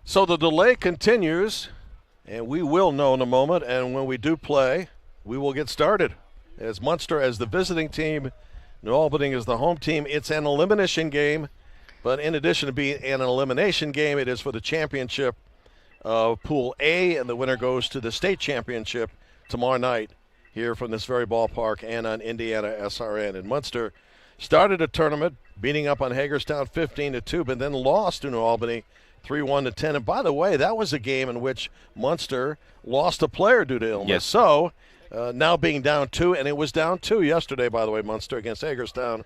So the delay continues, and we will know in a moment. And when we do play, we will get started. As Munster as the visiting team, New Albany is the home team. It's an elimination game, but in addition to being an elimination game, it is for the championship of Pool A, and the winner goes to the state championship tomorrow night here from this very ballpark and on IndianaSRN. And Munster started a tournament beating up on Hagerstown 15-2, but then lost to New Albany 3-1-10. And by the way, that was a game in which Munster lost a player due to illness. Yes. So now being down 2, and it was down 2 yesterday, by the way, Munster against Hagerstown,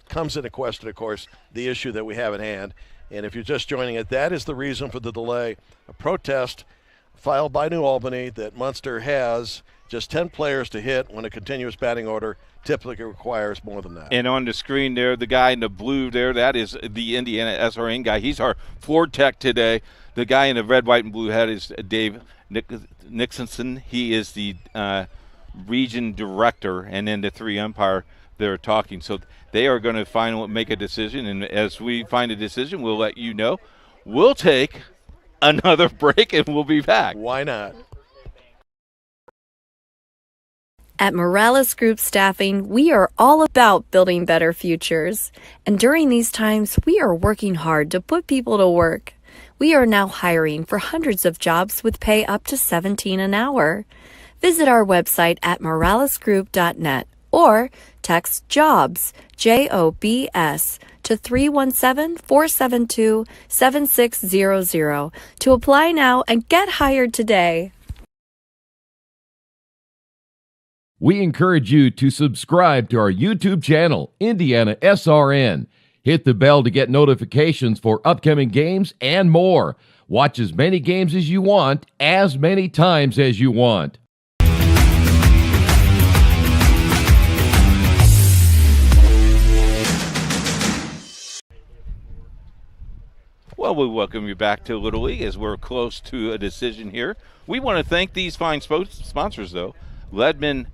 comes into question, of course, the issue that we have at hand. And if you're just joining it, that is the reason for the delay. A protest filed by New Albany that Munster has just 10 players to hit when a continuous batting order typically requires more than that. And on the screen there, the guy in the blue there, that is the IndianaSRN guy. He's our floor tech today. The guy in the red, white, and blue hat is Dave Nixonson. He is the region director, and then the 3 umpire they're talking. So they are going to make a decision, and as we find a decision, we'll let you know. We'll take another break, and we'll be back. Why not? At Morales Group Staffing, we are all about building better futures. And during these times, we are working hard to put people to work. We are now hiring for hundreds of jobs with pay up to $17 an hour. Visit our website at moralesgroup.net or text JOBS, JOBS, to 317-472-7600 to apply now and get hired today. We encourage you to subscribe to our YouTube channel, IndianaSRN. Hit the bell to get notifications for upcoming games and more. Watch as many games as you want, as many times as you want. Well, we welcome you back to Little League as we're close to a decision here. We want to thank these fine sponsors, though. Ledman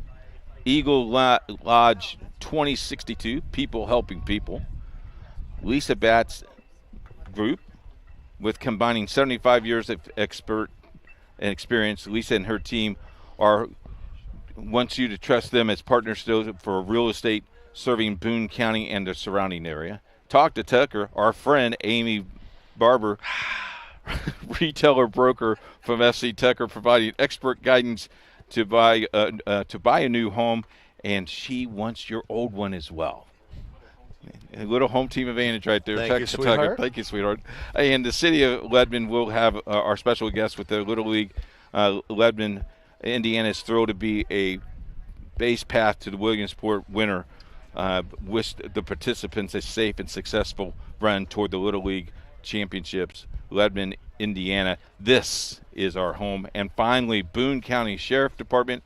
Eagle Lodge 2062, People Helping People. Lisa Batts Group, with combining 75 years of expert and experience. Lisa and her team wants you to trust them as partners for real estate serving Boone County and the surrounding area. Talk to Tucker, our friend Amy Barber, retailer broker from FC Tucker, providing expert guidance to buy a new home, and she wants your old one as well. A little home team advantage right there. Thank you, sweetheart. Thank you, sweetheart. And the city of Ledman will have our special guest with the Little League. Ledman, Indiana is thrilled to be a base path to the Williamsport winter. Wish the participants a safe and successful run toward the Little League championships. Ledman, Indiana, this is our home. And finally, Boone County Sheriff Department,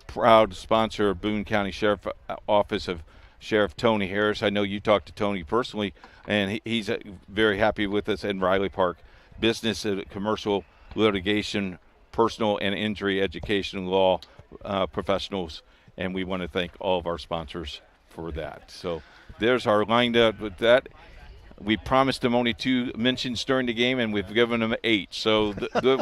proud sponsor of Boone County Sheriff Office of Sheriff Tony Harris. I know you talked to Tony personally, and he's very happy with us in Riley Park. Business, commercial, litigation, personal and injury education, law professionals, and we want to thank all of our sponsors for that. So there's our lineup with that. We promised them only 2 mentions during the game, and we've given them 8. So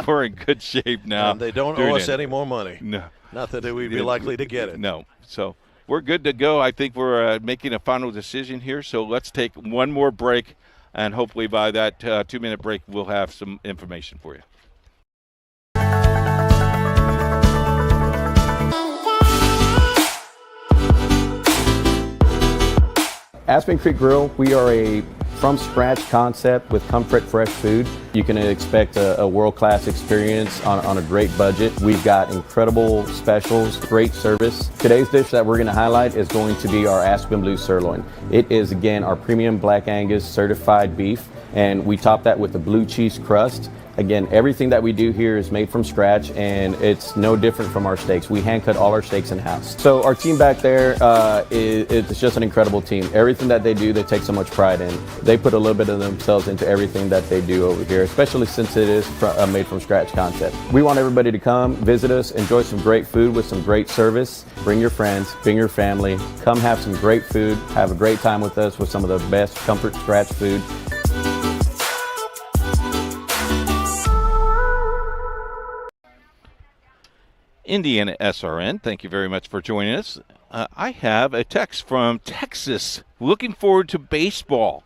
we're in good shape now. And they don't owe us any more money. No. Not that we'd be likely to get it. No. So we're good to go. I think we're making a final decision here. So let's take one more break, and hopefully by that 2-minute break, we'll have some information for you. Aspen Creek Grill, we are a from-scratch concept with comfort fresh food. You can expect a world-class experience on a great budget. We've got incredible specials, great service. Today's dish that we're going to highlight is going to be our Aspen Blue Sirloin. It is, again, our premium Black Angus certified beef, and we top that with a blue cheese crust. Again, everything that we do here is made from scratch, and it's no different from our steaks. We hand cut all our steaks in-house. So our team back there, it's just an incredible team. Everything that they do, they take so much pride in. They put a little bit of themselves into everything that they do over here, especially since it is a made from scratch concept. We want everybody to come, visit us, enjoy some great food with some great service. Bring your friends, bring your family, come have some great food, have a great time with us with some of the best comfort scratch food. IndianaSRN, thank you very much for joining us. I have a text from Texas. Looking forward to baseball.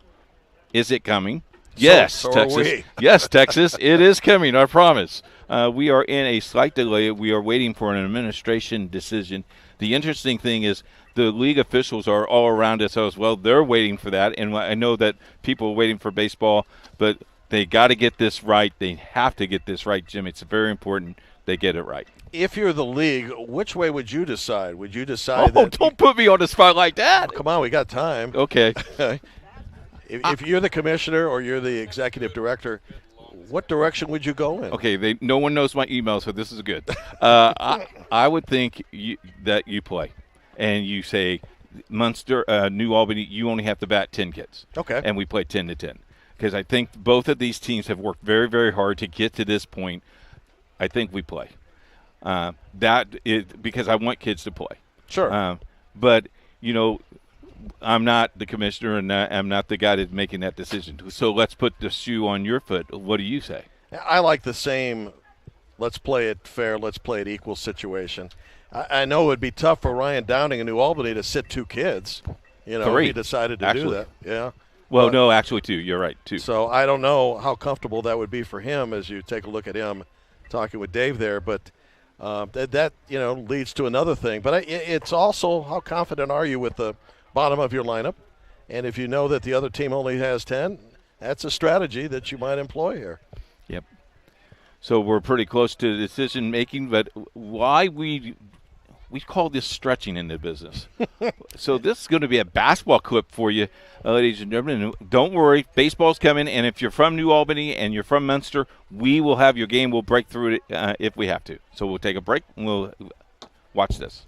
Is it coming? Yes, so Texas. Yes, Texas. It is coming, I promise. We are in a slight delay. We are waiting for an administration decision. The interesting thing is the league officials are all around us as well. They're waiting for that, and I know that people are waiting for baseball, but they got to get this right. They have to get this right, Jim. It's very important they get it right. If you're the league, which way would you decide? Would you decide that... don't put me on the spot like that. Oh, come on, we got time. Okay. If you're the commissioner or you're the executive director, what direction would you go in? Okay, no one knows my email, so this is good. I would think that you play, and you say, Munster, New Albany, you only have to bat 10 kids. Okay. And we play 10 to 10. Because I think both of these teams have worked very, very hard to get to this point. I think we play. Because I want kids to play. Sure. But, I'm not the commissioner, and I'm not the guy that's making that decision. So let's put the shoe on your foot. What do you say? I like the same, let's play it fair, let's play it equal situation. I know it would be tough for Ryan Downing in New Albany to sit 2 kids. 3. If he decided to do that. Yeah. Well, no, actually 2. You're right, 2. So I don't know how comfortable that would be for him as you take a look at him talking with Dave there, but that leads to another thing. But it's also how confident are you with the bottom of your lineup, and if you know that the other team only has 10, that's a strategy that you might employ here. Yep. So we're pretty close to decision making, but why we call this stretching in the business. So this is going to be a basketball clip for you, ladies and gentlemen. And don't worry, baseball's coming, and if you're from New Albany and you're from Munster, we will have your game. We'll break through it if we have to. So we'll take a break, and we'll watch this.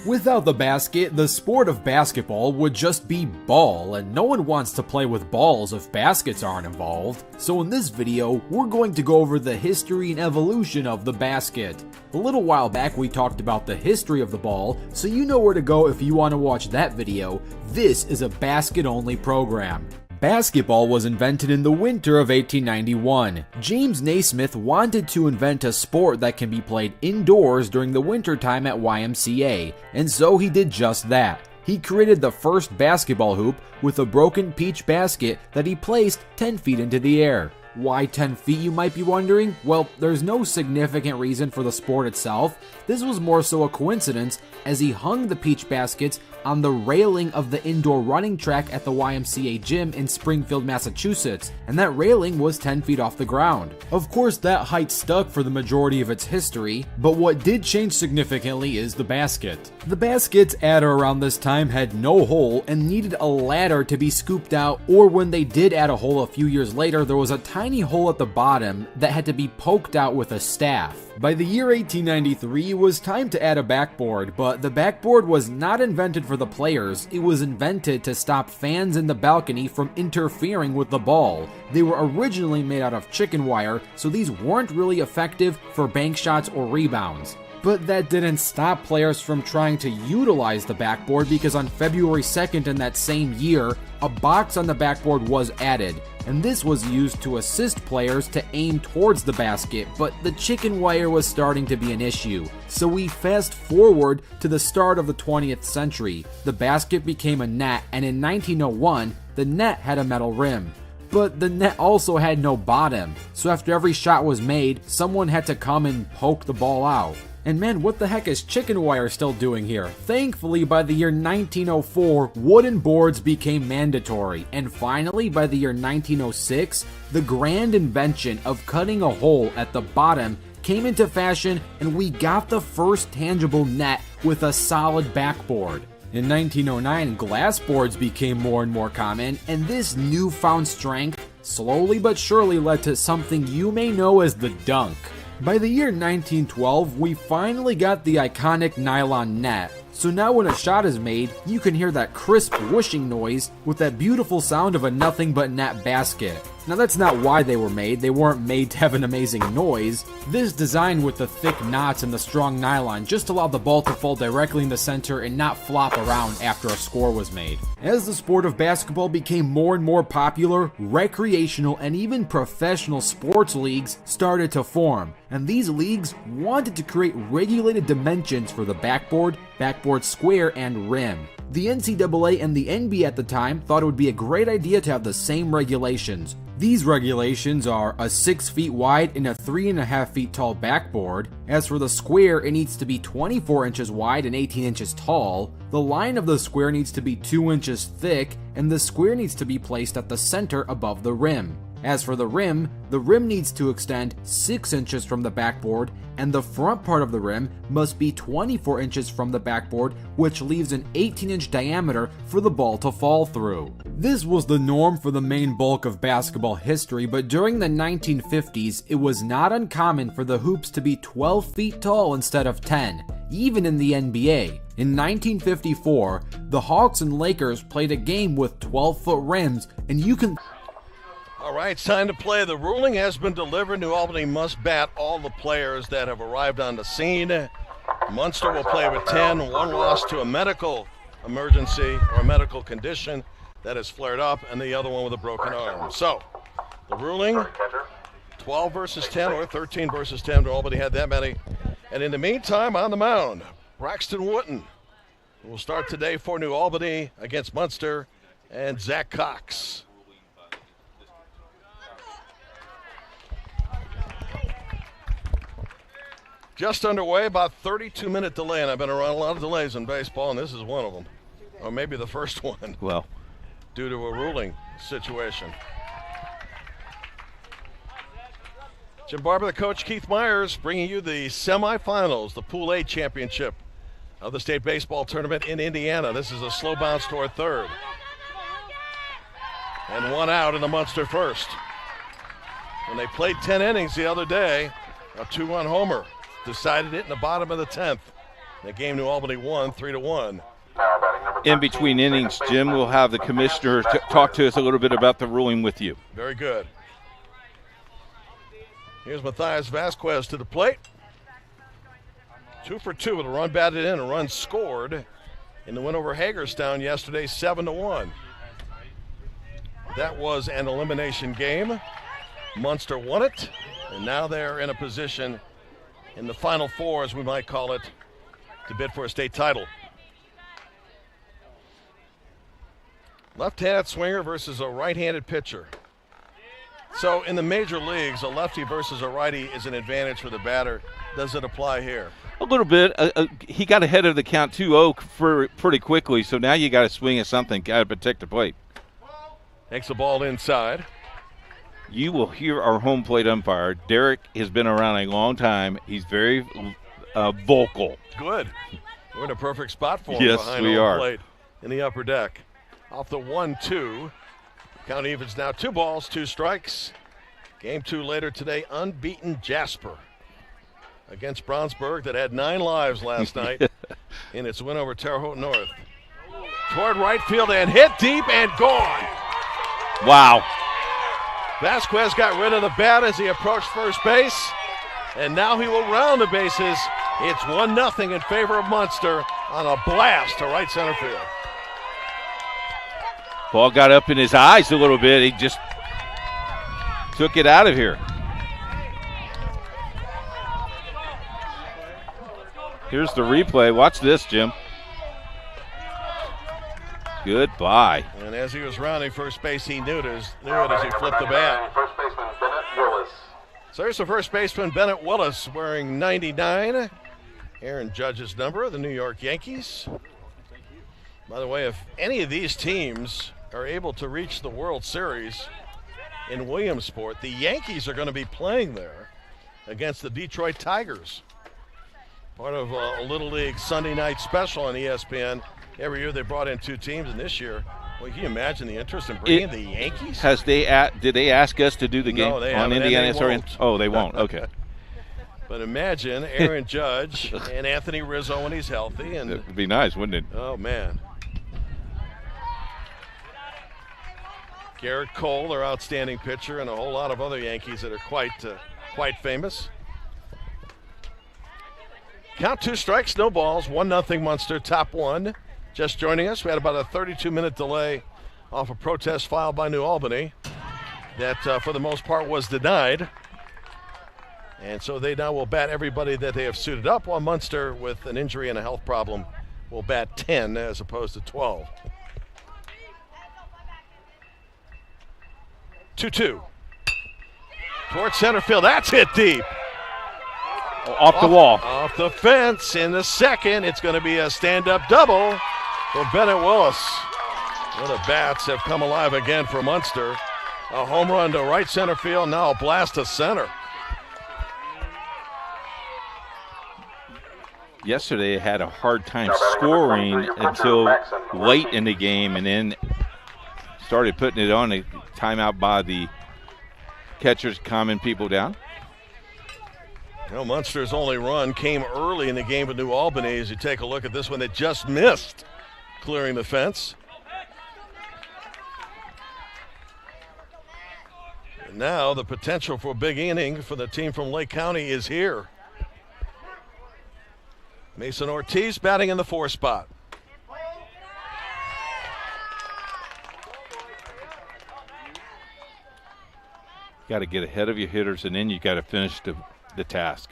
Without the basket, the sport of basketball would just be ball, and no one wants to play with balls if baskets aren't involved. So in this video, we're going to go over the history and evolution of the basket. A little while back we talked about the history of the ball, so you know where to go if you want to watch that video. This is a basket-only program. Basketball was invented in the winter of 1891. James Naismith wanted to invent a sport that can be played indoors during the winter time at YMCA, and so he did just that. He created the first basketball hoop with a broken peach basket that he placed 10 feet into the air. Why 10 feet, you might be wondering? Well, there's no significant reason for the sport itself. This was more so a coincidence, as he hung the peach baskets on the railing of the indoor running track at the YMCA gym in Springfield, Massachusetts, and that railing was 10 feet off the ground. Of course, that height stuck for the majority of its history, but what did change significantly is the basket. The baskets at or around this time had no hole and needed a ladder to be scooped out, or when they did add a hole a few years later, there was a tiny hole at the bottom that had to be poked out with a staff. By the year 1893, it was time to add a backboard, but the backboard was not invented for the players. It was invented to stop fans in the balcony from interfering with the ball. They were originally made out of chicken wire, so these weren't really effective for bank shots or rebounds. But that didn't stop players from trying to utilize the backboard, because on February 2nd in that same year, a box on the backboard was added, and this was used to assist players to aim towards the basket, but the chicken wire was starting to be an issue. So we fast forward to the start of the 20th century. The basket became a net, and in 1901, the net had a metal rim. But the net also had no bottom, so after every shot was made, someone had to come and poke the ball out. And man, what the heck is chicken wire still doing here? Thankfully, by the year 1904, wooden boards became mandatory. And finally, by the year 1906, the grand invention of cutting a hole at the bottom came into fashion, and we got the first tangible net with a solid backboard. In 1909, glass boards became more and more common, and this newfound strength slowly but surely led to something you may know as the dunk. By the year 1912, we finally got the iconic nylon net. So now when a shot is made, you can hear that crisp whooshing noise with that beautiful sound of a nothing but net basket. Now that's not why they were made. They weren't made to have an amazing noise. This design with the thick knots and the strong nylon just allowed the ball to fall directly in the center and not flop around after a score was made. As the sport of basketball became more and more popular, recreational and even professional sports leagues started to form. And these leagues wanted to create regulated dimensions for the backboard, backboard square, and rim. The NCAA and the NBA at the time thought it would be a great idea to have the same regulations. These regulations are a 6 feet wide and a 3.5 feet tall backboard. As for the square, it needs to be 24 inches wide and 18 inches tall. The line of the square needs to be 2 inches thick, and the square needs to be placed at the center above the rim. As for the rim needs to extend 6 inches from the backboard, and the front part of the rim must be 24 inches from the backboard, which leaves an 18-inch diameter for the ball to fall through. This was the norm for the main bulk of basketball history, but during the 1950s, it was not uncommon for the hoops to be 12 feet tall instead of 10, even in the NBA. In 1954, the Hawks and Lakers played a game with 12-foot rims, and you can... All right, it's time to play. The ruling has been delivered. New Albany must bat all the players that have arrived on the scene. Munster will play with 10, one loss to a medical emergency or a medical condition that has flared up, and the other one with a broken arm. So, the ruling, 12 versus 10 or 13 versus 10. New Albany had that many. And in the meantime, on the mound, Braxton Wooten will start today for New Albany against Munster, and Zach Cox. Just underway, about 32-minute delay, and I've been around a lot of delays in baseball, and this is one of them, or maybe the first one. Well, due to a ruling situation. Jim Barber, the coach, Keith Myers, bringing you the semifinals, the Pool A championship of the state baseball tournament in Indiana. This is a slow bounce toward third, and one out in the Munster first. When they played 10 innings the other day, a 2-run homer decided it in the bottom of the 10th. The game New Albany won 3-1. In between innings, Jim will have the commissioner talk to us a little bit about the ruling with you. Very good. Here's Matthias Vasquez to the plate. 2 for 2 with a run batted in, a run scored in the win over Hagerstown yesterday, 7-1. That was an elimination game. Munster won it, and now they're in a position in the Final Four, as we might call it, to bid for a state title. Left-handed swinger versus a right-handed pitcher. So in the major leagues, a lefty versus a righty is an advantage for the batter. Does it apply here? A little bit. He got ahead of the count 2-0 for pretty quickly, so now you got to swing at something, got to protect the plate. Takes the ball inside. You will hear our home plate umpire. Derek has been around a long time. He's very vocal. Good. We're in a perfect spot for him behind home plate in the upper deck. Off the 1-2. Count evens now 2 balls, 2 strikes. Game 2 later today, unbeaten Jasper against Brownsburg that had 9 lives last night in its win over Terre Haute North. Toward right field and hit deep and gone. Wow. Vasquez got rid of the bat as he approached first base, and now he will round the bases. It's 1-0 in favor of Munster on a blast to right center field. Ball got up in his eyes a little bit. He just took it out of here. Here's the replay. Watch this, Jim. Goodbye. And as he was rounding first base, he knew it as he flipped the bat. First baseman Bennett Willis. So here's the first baseman, Bennett Willis, wearing 99. Aaron Judge's number, the New York Yankees. By the way, if any of these teams are able to reach the World Series in Williamsport, the Yankees are going to be playing there against the Detroit Tigers. Part of a Little League Sunday night special on ESPN. Every year they brought in 2 teams, and this year, well, can you imagine the interest in bringing the Yankees? Did they ask us to do the game on IndianaSRN? Oh, they won't. Okay. But imagine Aaron Judge and Anthony Rizzo when he's healthy. And it would be nice, wouldn't it? Oh, man. Garrett Cole, their outstanding pitcher, and a whole lot of other Yankees that are quite famous. Count 2 strikes, no balls, 1-0 Munster, top 1. Just joining us, we had about a 32-minute delay off a protest filed by New Albany that for the most part was denied. And so they now will bat everybody that they have suited up, while Munster, with an injury and a health problem, will bat 10 as opposed to 12. 2-2. Towards center field. That's hit deep. Off the wall. Off the fence in the second. It's going to be a stand-up double for Bennett Willis. Well, the bats have come alive again for Munster. A home run to right center field. Now a blast to center. Yesterday had a hard time scoring until late in the game, and then started putting it on a timeout by the catchers, calming people down. You know, Munster's only run came early in the game with New Albany. As you take a look at this one, they just missed clearing the fence. And now the potential for a big inning for the team from Lake County is here. Mason Ortiz batting in the 4 spot. Got to get ahead of your hitters, and then you got to finish the task.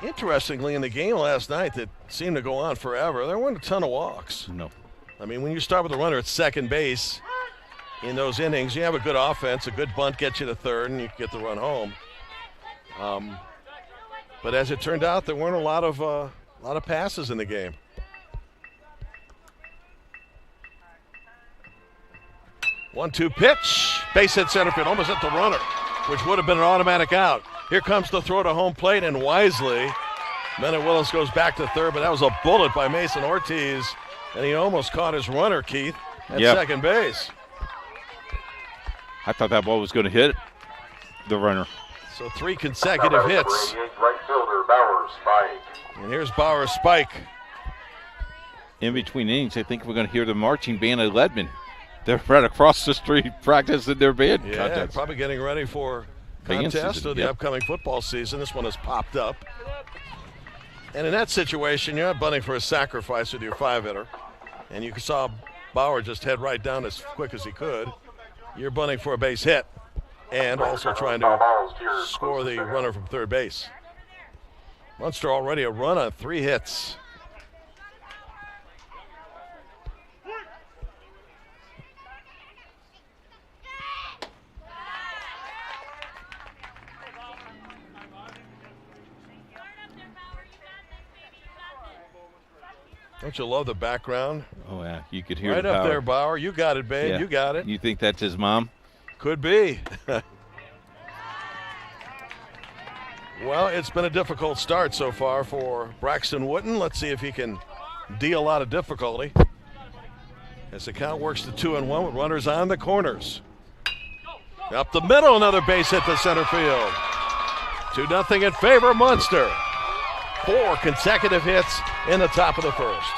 Interestingly, in the game last night that seemed to go on forever, there weren't a ton of walks. No. I mean, when you start with a runner at second base in those innings, you have a good offense, a good bunt gets you to third, and you get the run home. But as it turned out, there weren't a lot of passes in the game. One-two pitch, base hit center field, almost hit the runner, which would have been an automatic out. Here comes the throw to home plate, and wisely, Bennett Willis goes back to third, but that was a bullet by Mason Ortiz, and he almost caught his runner, Keith, at second base. I thought that ball was going to hit the runner. So 3 consecutive hits. Right fielder, Bauer, spike. And here's Bauer's spike. In between innings, I think we're going to hear the marching band of Leadman. They're right across the street practicing their band contest. Probably getting ready for contest of the upcoming football season. This one has popped up. And in that situation, you're not bunting for a sacrifice with your 5-hitter. And you saw Bauer just head right down as quick as he could. You're bunting for a base hit and also trying to score the runner from third base. Munster already a run on 3 hits. Don't you love the background? Oh, yeah. You could hear right up there, Bauer. You got it, babe. Yeah. You got it. You think that's his mom? Could be. Well, it's been a difficult start so far for Braxton Wooten. Let's see if he can deal out of difficulty. As the count works to 2-1 with runners on the corners. Up the middle, another base hit to center field. 2-0 in favor of Munster. 4 consecutive hits in the top of the first.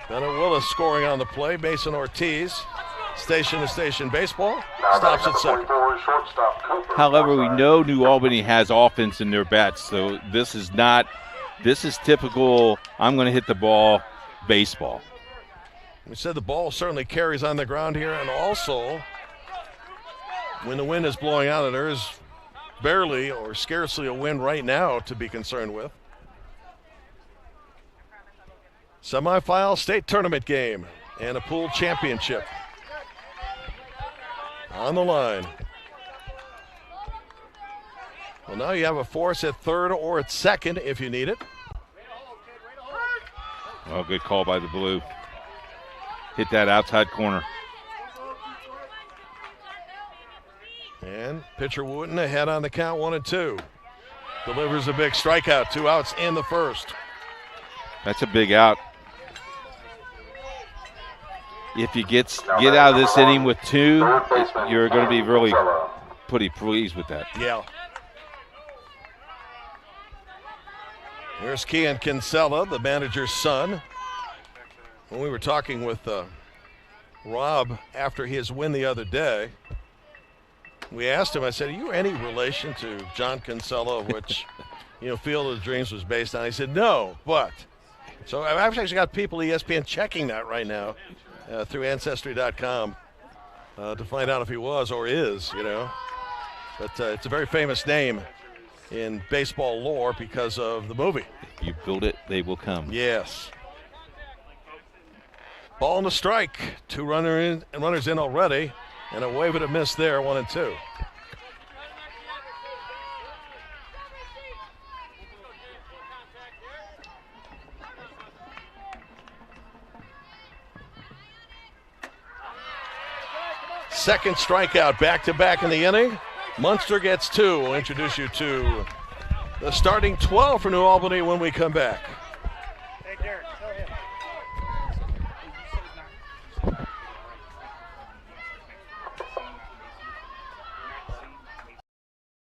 Bennett Willis scoring on the play. Mason Ortiz, station-to-station baseball, stops at second. However, we know New Albany has offense in their bats, so this is typical, I'm going to hit the ball baseball. We said the ball certainly carries on the ground here, and also when the wind is blowing out, and there is barely or scarcely a wind right now to be concerned with. Semifinal state tournament game and a pool championship on the line. Well, now you have a force at third or at second if you need it. Oh, good call by the blue. Hit that outside corner. And pitcher Wooten ahead on the count, 1-2. Delivers a big strikeout, 2 outs in the first. That's a big out. If you get out of this inning with 2, you're going to be really pretty pleased with that. Yeah. Here's Kian Kinsella, the manager's son. When we were talking with Rob after his win the other day, we asked him, I said, are you any relation to John Kinsella, which, Field of Dreams was based on? He said, no, but. So I've actually got people at ESPN checking that right now through Ancestry.com to find out if he was or is, But it's a very famous name in baseball lore because of the movie. If you build it, they will come. Yes. Ball and a strike. 2 runners in already. And a wave and a miss there, 1-2. Second strikeout, back-to-back in the inning. Munster gets 2. We'll introduce you to the starting 12 for New Albany when we come back.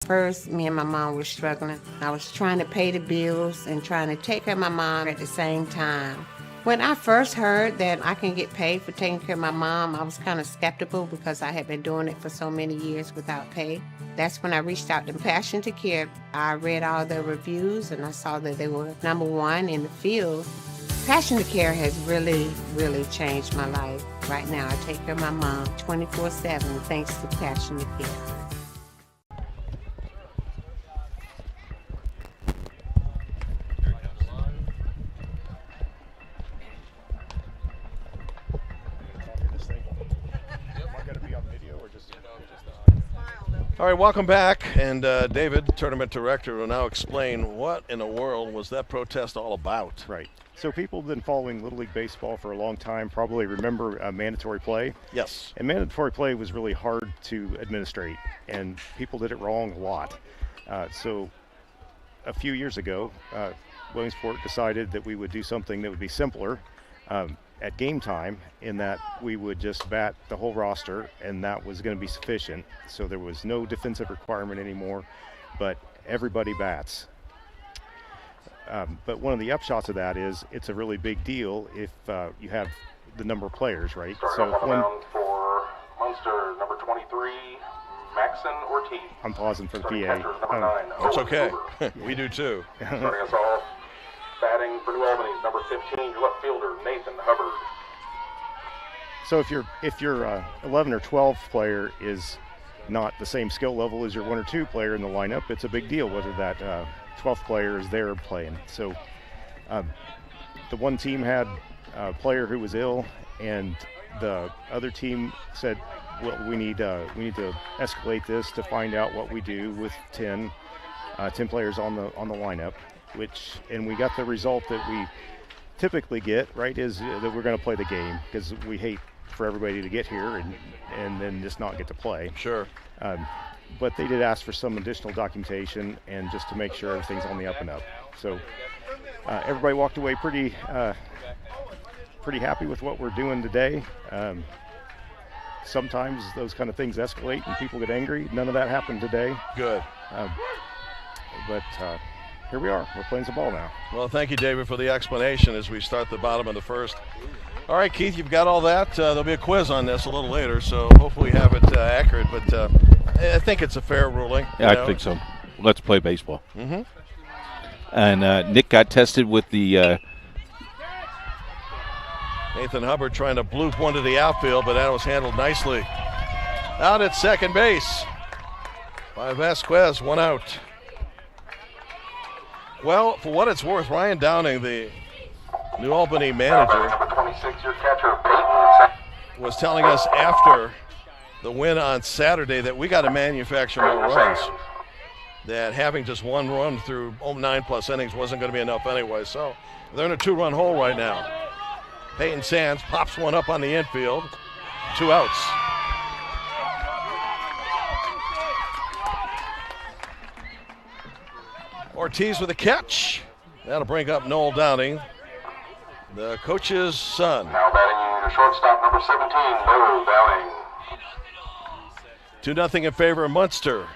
First, me and my mom were struggling. I was trying to pay the bills and trying to take care of my mom at the same time. When I first heard that I can get paid for taking care of my mom, I was kind of skeptical because I had been doing it for so many years without pay. That's when I reached out to Passion to Care. I read all the reviews and I saw that they were #1 in the field. Passion to Care has really, really changed my life. Right now, I take care of my mom 24/7 thanks to Passion to Care. All right, welcome back. And David, tournament director, will now explain what in the world was that protest all about. Right. So people have been following Little League Baseball for a long time, probably remember mandatory play. Yes. And mandatory play was really hard to administrate, and people did it wrong a lot. So a few years ago, Williamsport decided that we would do something that would be simpler. at game time, in that we would just bat the whole roster, and that was going to be sufficient. So there was no defensive requirement anymore, but everybody bats. But one of the upshots of that is it's a really big deal if you have the number of players, right? So if one for Munster, number 23, Maxon Ortiz. I'm pausing for the Catcher, PA. number 9, That's Owen okay. Hoover. We do too. Starting us off, batting for New Albany, number 15, your left fielder, Nathan Hubbard. So if your 11 or 12 player is not the same skill level as your 1 or 2 player in the lineup, it's a big deal whether that 12th player is there playing. So the one team had a player who was ill, and the other team said, well, we need to escalate this to find out what we do with 10 players on the lineup, and we got the result that we typically get, right, is that we're going to play the game, because we hate for everybody to get here and then just not get to play. Sure. But they did ask for some additional documentation, and just to make sure everything's on the up and up. So everybody walked away pretty happy with what we're doing today. Sometimes those kind of things escalate and people get angry. None of that happened today. Good. But here we are. We're playing some ball now. Well, thank you, David, for the explanation as we start the bottom of the first. All right, Keith, you've got all that. There'll be a quiz on this a little later, so hopefully we have it accurate. But I think it's a fair ruling. Yeah, I think so. Let's play baseball. Mm-hmm. And Nick got tested with the Nathan Hubbard trying to bloop one to the outfield, but that was handled nicely. Out at second base by Vasquez, 1 out. Well, for what it's worth, Ryan Downing, the New Albany manager, Number 26, your catcher, Peyton. was telling us after the win on Saturday that we got to manufacture more runs. That having just 1 run through 9+ innings wasn't going to be enough anyway. So they're in a 2-run hole right now. Peyton Sands pops one up on the infield. 2 outs. Ortiz with a catch. That'll bring up Noel Downing, the coach's son. Now batting the shortstop, number 17, Noel Downing. 2-0 in favor of Munster.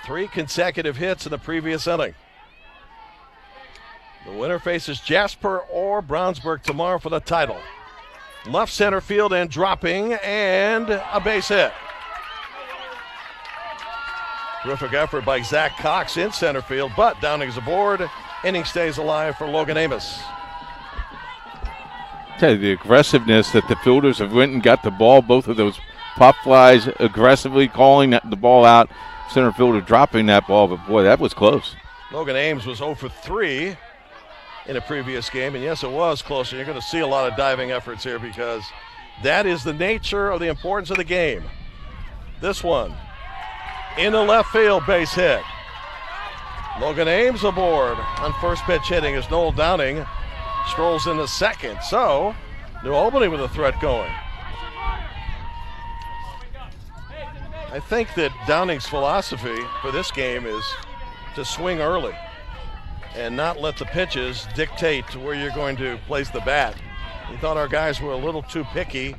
3 consecutive hits in the previous inning. The winner faces Jasper or Brownsburg tomorrow for the title. Left center field and dropping, and a base hit. Terrific effort by Zach Cox in center field, but Downing is aboard. Inning stays alive for Logan Amos. Tell you, the aggressiveness that the fielders have went and got the ball, both of those pop flies, aggressively calling the ball out, center fielder dropping that ball, but boy, that was close. Logan Ames was 0 for 3 in a previous game, and yes, it was close, and you're going to see a lot of diving efforts here because that is the nature of the importance of the game. This one, in the left field, base hit. Logan Ames aboard on first pitch hitting as Noel Downing strolls into second. So, New Albany with a threat going. I think that Downing's philosophy for this game is to swing early and not let the pitches dictate where you're going to place the bat. He thought our guys were a little too picky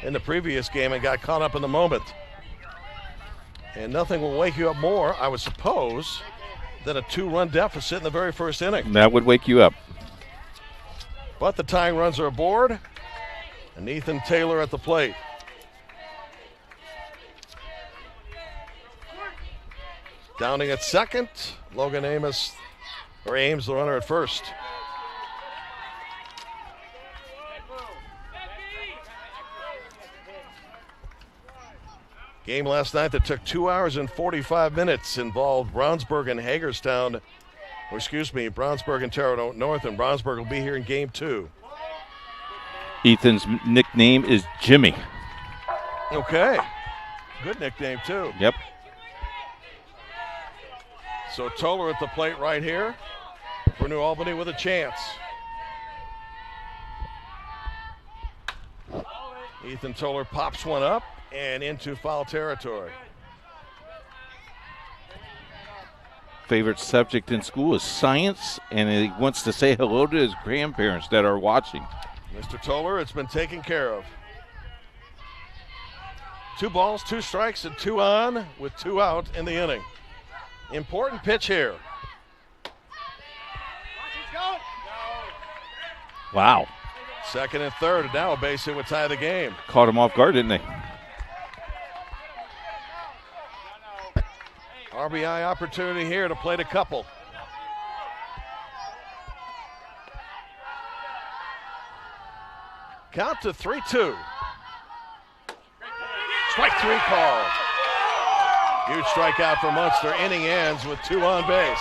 in the previous game and got caught up in the moment. And nothing will wake you up more, I would suppose, than a 2-run deficit in the very first inning. That would wake you up. But the tying runs are aboard, and Ethan Taylor at the plate. Downing at second, Logan Ames, the runner at first. Game last night that took 2 hours and 45 minutes involved Brownsburg and Hagerstown. Brownsburg and Terre North, and Brownsburg will be here in game 2. Ethan's nickname is Jimmy. Okay. Good nickname, too. Yep. So Toller at the plate right here for New Albany with a chance. Ethan Toller pops one up and into foul territory. favorite subject in school is science, and he wants to say hello to his grandparents that are watching. Mr. Toller, it's been taken care of. 2 balls, 2 strikes, and 2 on with 2 out in the inning. Important pitch here. Wow. Second and third, and now a base hit would tie the game. Caught him off guard, didn't they? RBI opportunity here to plate a couple. Count to 3-2. Strike 3 call. Huge strikeout for Munster. Inning ends with 2 on base.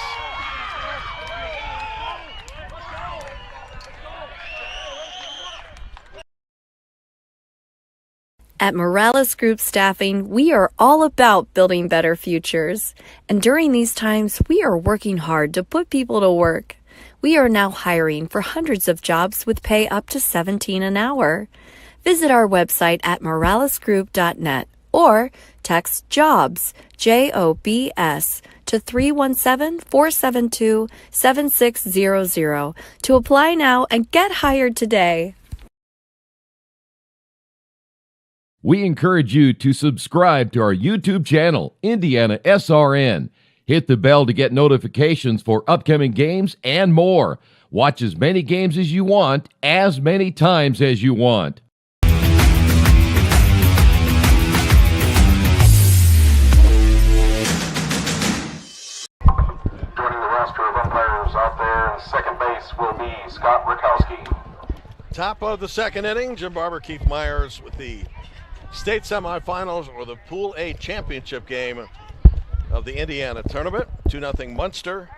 At Morales Group Staffing, we are all about building better futures. And during these times, we are working hard to put people to work. We are now hiring for hundreds of jobs with pay up to $17 an hour. Visit our website at moralesgroup.net or text JOBS, JOBS, to 317-472-7600 to apply now and get hired today. We encourage you to subscribe to our YouTube channel, IndianaSRN. Hit the bell to get notifications for upcoming games and more. Watch as many games as you want, as many times as you want. Joining the roster of umpires out there in second base will be Scott Rikowski. Top of the second inning, Jim Barber, Keith Myers with the state semifinals or the Pool A championship game of the Indiana tournament. 2-0 Munster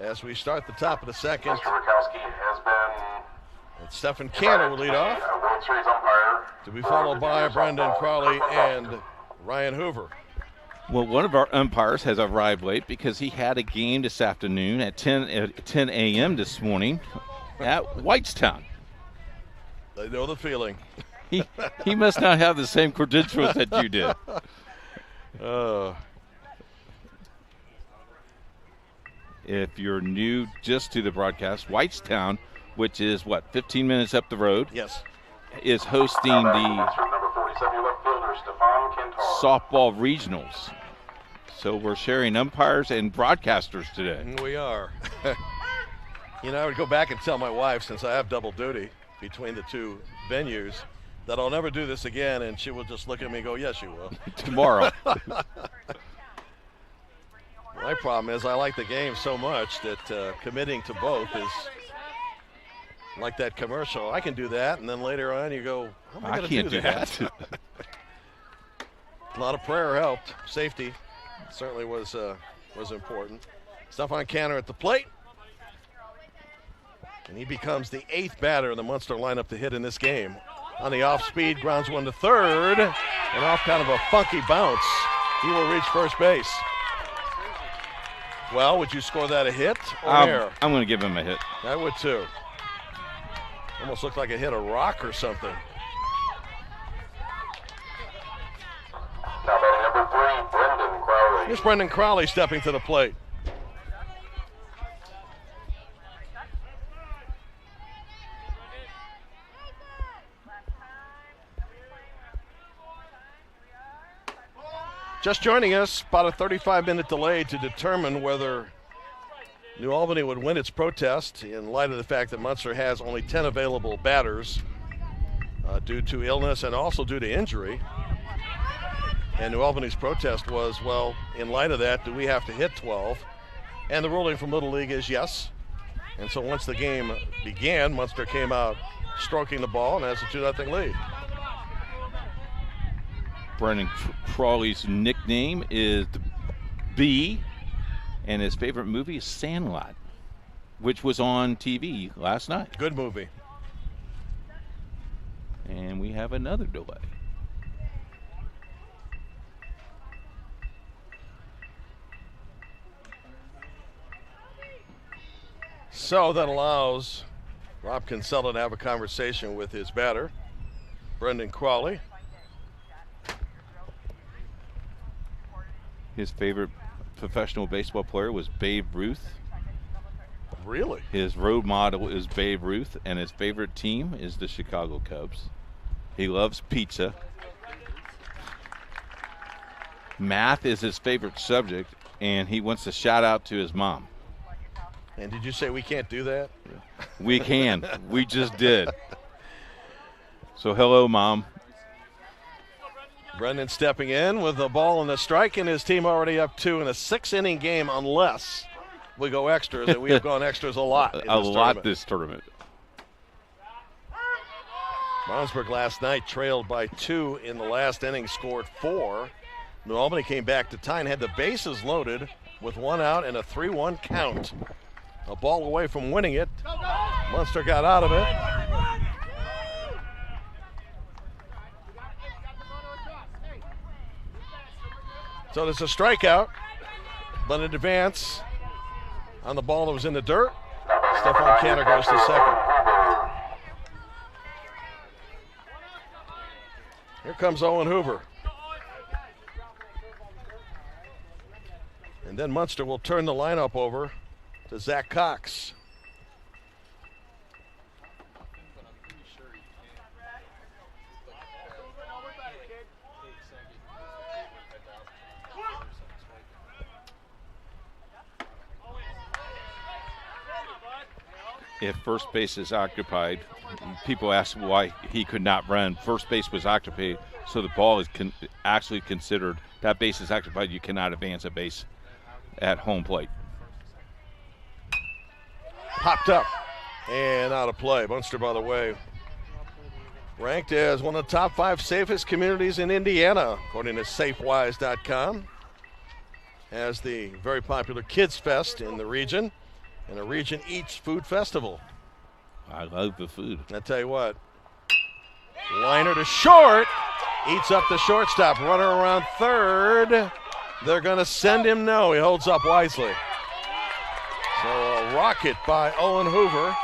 as we start the top of the second. Mr. Rikowski has been And Stephen Canner will lead off, World Series umpire, to be followed by Brendan Crawley and Ryan Hoover. Well, one of our umpires has arrived late because he had a game this afternoon at 10 a.m. this morning at Whitestown. They know the feeling. He must not have the same credentials that you did. If you're new just to the broadcast, Whitestown, which is, 15 minutes up the road? Yes. Is hosting the softball regionals. So we're sharing umpires and broadcasters today. We are. I would go back and tell my wife, since I have double duty between the two venues, that I'll never do this again, and she will just look at me and go, yes, you will. Tomorrow. My problem is I like the game so much that committing to both is like that commercial. I can do that, and then later on you go, how am I going to do that? A lot of prayer helped. Safety certainly was important. Stefan Canner at the plate. And he becomes the 8th batter in the Munster lineup to hit in this game. On the off speed, grounds one to third, and off kind of a funky bounce, he will reach first base. Well, would you score that a hit or error? I'm going to give him a hit. I would too. Almost looked like it hit a rock or something. Now batting number 3, Brendan Crowley. Here's Brendan Crowley stepping to the plate. Just joining us, about a 35-minute delay to determine whether New Albany would win its protest in light of the fact that Munster has only 10 available batters due to illness and also due to injury. And New Albany's protest was, well, in light of that, do we have to hit 12? And the ruling from Little League is yes. And so once the game began, Munster came out stroking the ball and has a 2-0 lead. Brendan Crawley's nickname is B, and his favorite movie is Sandlot, which was on TV last night. Good movie. And we have another delay. So that allows Rob Kinsella to have a conversation with his batter, Brendan Crawley. His favorite professional baseball player was Babe Ruth. Really? His role model is Babe Ruth, and his favorite team is the Chicago Cubs. He loves pizza. Math is his favorite subject, and he wants to shout out to his mom. And did you say we can't do that? We can. We just did. So hello, Mom. Brendan stepping in with the ball and the strike, and his team already up 2 in a 6-inning game unless we go extras, and we have gone extras a lot. This tournament. Brownsburg last night trailed by 2 in the last inning, scored 4. New Albany came back to tie and had the bases loaded with 1 out and a 3-1 count. A ball away from winning it. Munster got out of it. So there's a strikeout, but an advance on the ball that was in the dirt. Stefan Cantor goes to second. Here comes Owen Hoover. And then Munster will turn the lineup over to Zach Cox. If first base is occupied, people ask why he could not run. First base was occupied, so the ball is actually considered that base is occupied. You cannot advance a base at home plate. Popped up and out of play. Munster, by the way, ranked as one of the top 5 safest communities in Indiana, according to SafeWise.com. Has the very popular Kids Fest in the region and a Region Eats Food Festival. I love the food. I tell you what, liner to short, eats up the shortstop, runner around third. They're going to send him no. He holds up wisely. So a rocket by Owen Hoover.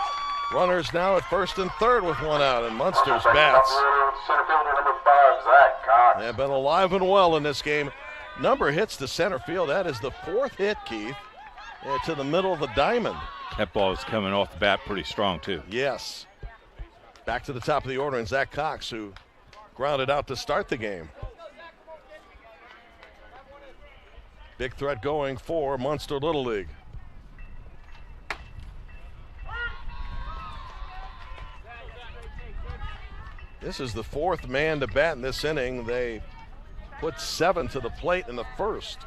Runners now at first and third with 1 out, and Munster's bats Center fielder number 5, Zach Cox. have been alive and well in this game. Number hits to center field. That is the 4th hit, Keith, to the middle of the diamond. That ball is coming off the bat pretty strong, too. Yes. Back to the top of the order, and Zach Cox, who grounded out to start the game. Big threat going for Munster Little League. This is the 4th man to bat in this inning. They put 7 to the plate in the first.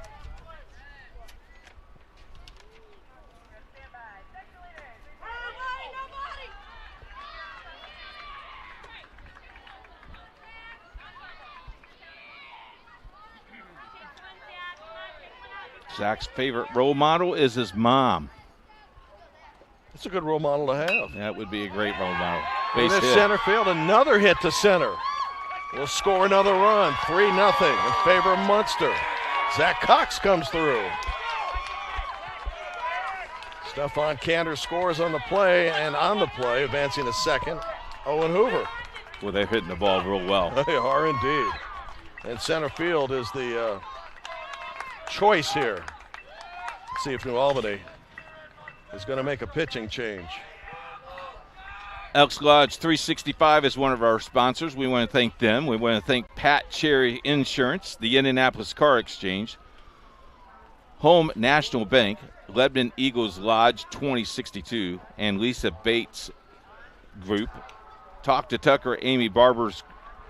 Zach's favorite role model is his mom. That's a good role model to have. That would be a great role model. In Base hit. center field, another hit to center. Will score another run, 3-0 in favor of Munster. Zach Cox comes through. Stefan Cantor scores on the play, and on the play, advancing to second, Owen Hoover. Well, they're hitting the ball real well. They are indeed. And center field is the choice here. Let's see if New Albany is going to make a pitching change. Elks Lodge 365 is one of our sponsors. We want to thank them. We want to thank Pat Cherry Insurance, the Indianapolis Car Exchange, Home National Bank, Lebanon Eagles Lodge 2062, and Lisa Bates Group. Talk to Tucker, Amy Barber's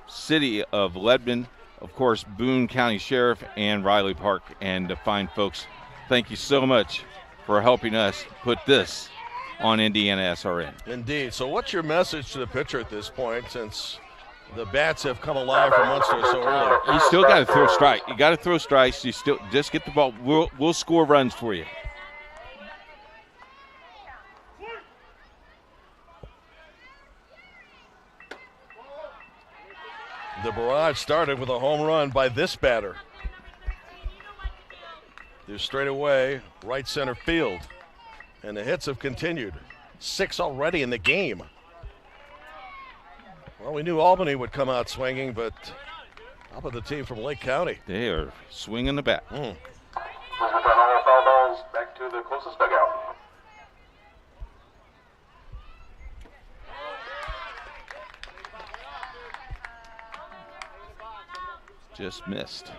City of Lebanon, of course, Boone County Sheriff, and Riley Park. And the fine folks, thank you so much for helping us put this on IndianaSRN. Indeed. So what's your message to the pitcher at this point, since the bats have come alive for Munster so early? You still got to throw strike. You got to throw strikes. You still just get the ball. We'll score runs for you. The barrage started with a home run by this batter. They're straight away, right center field. And the hits have continued. 6 already in the game. Well, we knew Albany would come out swinging, but how about the team from Lake County? They are swinging the bat. This is an the closest dugout. Just missed.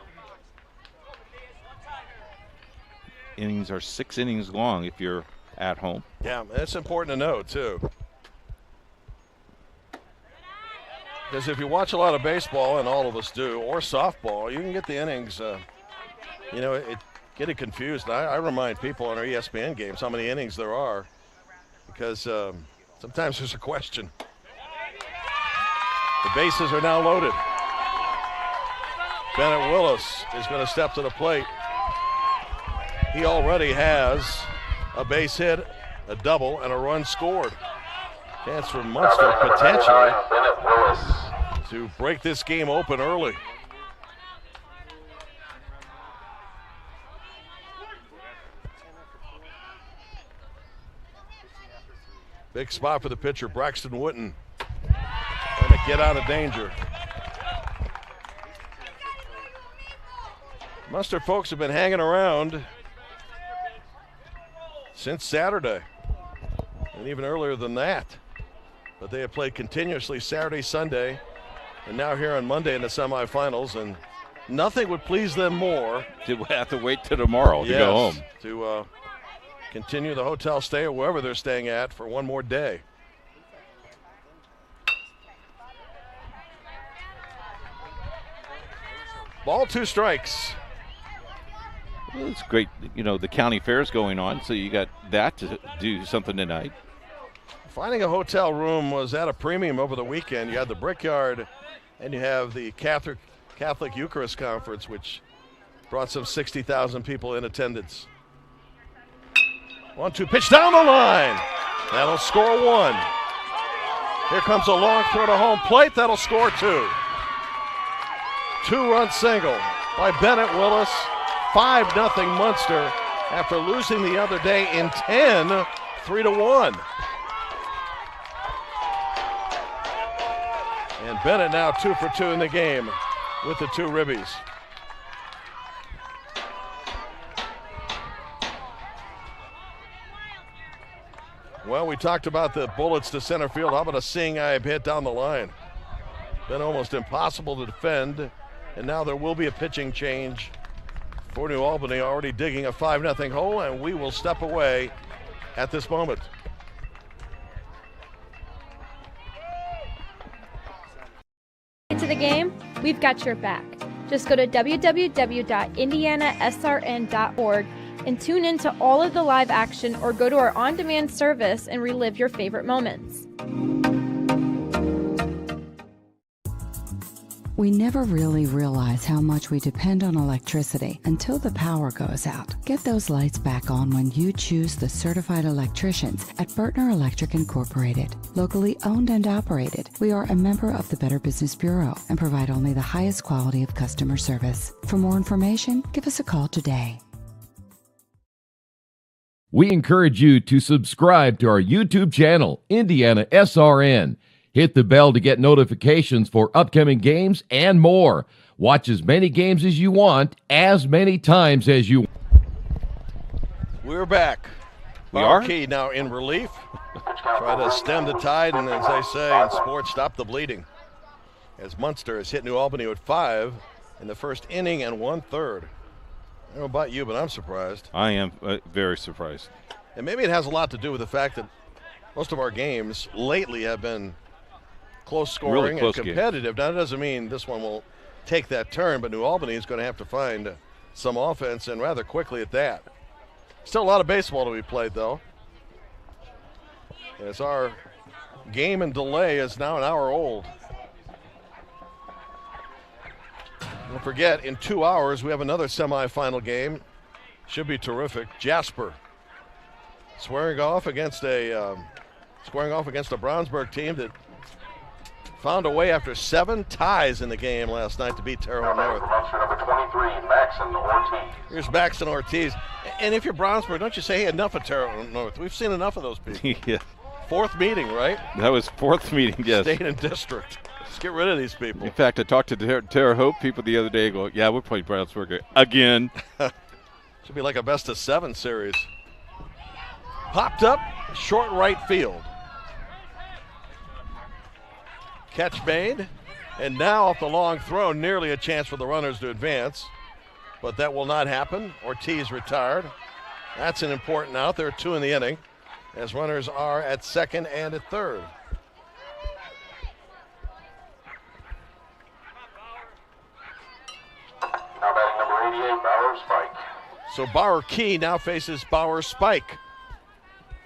Innings are 6 innings long if you're at home. Yeah, that's important to know, too. Because if you watch a lot of baseball, and all of us do, or softball, you can get the innings, get it confused. And I remind people on our ESPN games how many innings there are, because sometimes there's a question. The bases are now loaded. Bennett Willis is going to step to the plate. He already has a base hit, a double, and a run scored. Chance for Munster potentially to break this game open early. Big spot for the pitcher, Braxton Wooten, trying to get out of danger. Munster folks have been hanging around since Saturday, and even earlier than that. But they have played continuously Saturday, Sunday, and now here on Monday in the semifinals, and nothing would please them more. To have to wait till tomorrow to go home. To continue the hotel stay or wherever they're staying at for one more day. Ball, 2 strikes. Well, it's great, the county fair's going on, so you got that to do something tonight. Finding a hotel room was at a premium over the weekend. You had the Brickyard, and you have the Catholic Eucharist Conference, which brought some 60,000 people in attendance. 1-2 pitch down the line. That'll score 1. Here comes a long throw to home plate. That'll score 2. 2-run single by Bennett Willis. 5-0 Munster after losing the other day in 10, 3-1. And Bennett now 2 for 2 in the game with the 2 ribbies. Well, we talked about the bullets to center field. How about a seeing eye hit down the line? Been almost impossible to defend, and now there will be a pitching change for New Albany, already digging a 5-0 hole, and we will step away at this moment. To the game, we've got your back. Just go to www.IndianaSRN.org and tune in to all of the live action, or go to our on-demand service and relive your favorite moments. We never really realize how much we depend on electricity until the power goes out. Get those lights back on when you choose the certified electricians at Bertner Electric Incorporated. Locally owned and operated, we are a member of the Better Business Bureau and provide only the highest quality of customer service. For more information, give us a call today. We encourage you to subscribe to our YouTube channel, IndianaSRN. Hit the bell to get notifications for upcoming games and more. Watch as many games as you want, as many times as you want. We're back. We are? Key now in relief. Try to stem the tide, and as they say in sports, stop the bleeding. As Munster has hit New Albany with 5 in the first inning and 1/3. I don't know about you, but I'm surprised. I am very surprised. And maybe it has a lot to do with the fact that most of our games lately have been close scoring, really close and competitive. Now, that doesn't mean this one will take that turn, but New Albany is going to have to find some offense, and rather quickly at that. Still a lot of baseball to be played, though, as our game and delay is now an hour old. Don't forget, in 2 hours, we have another semifinal game. Should be terrific. Jasper squaring off against a Brownsburg team that found a way after 7 ties in the game last night to beat Terre Haute North. Number 23, Maxon Ortiz. Here's Maxon Ortiz. And if you're Brownsburg, don't you say, hey, enough of Terre Haute North. We've seen enough of those people. Yeah. 4th meeting, right? That was 4th meeting, yes. State and district. Let's get rid of these people. In fact, I talked to Terre Haute people the other day. Go, yeah, we're playing Brownsburg again. Should be like a best-of-7 series. Popped up, short right field. Catch made, and now off the long throw, nearly a chance for the runners to advance. But that will not happen. Ortiz retired. That's an important out. There are 2 in the inning, as runners are at second and at third. Now batting number 88, Bauer Spike. So Bauer Key now faces Bauer Spike.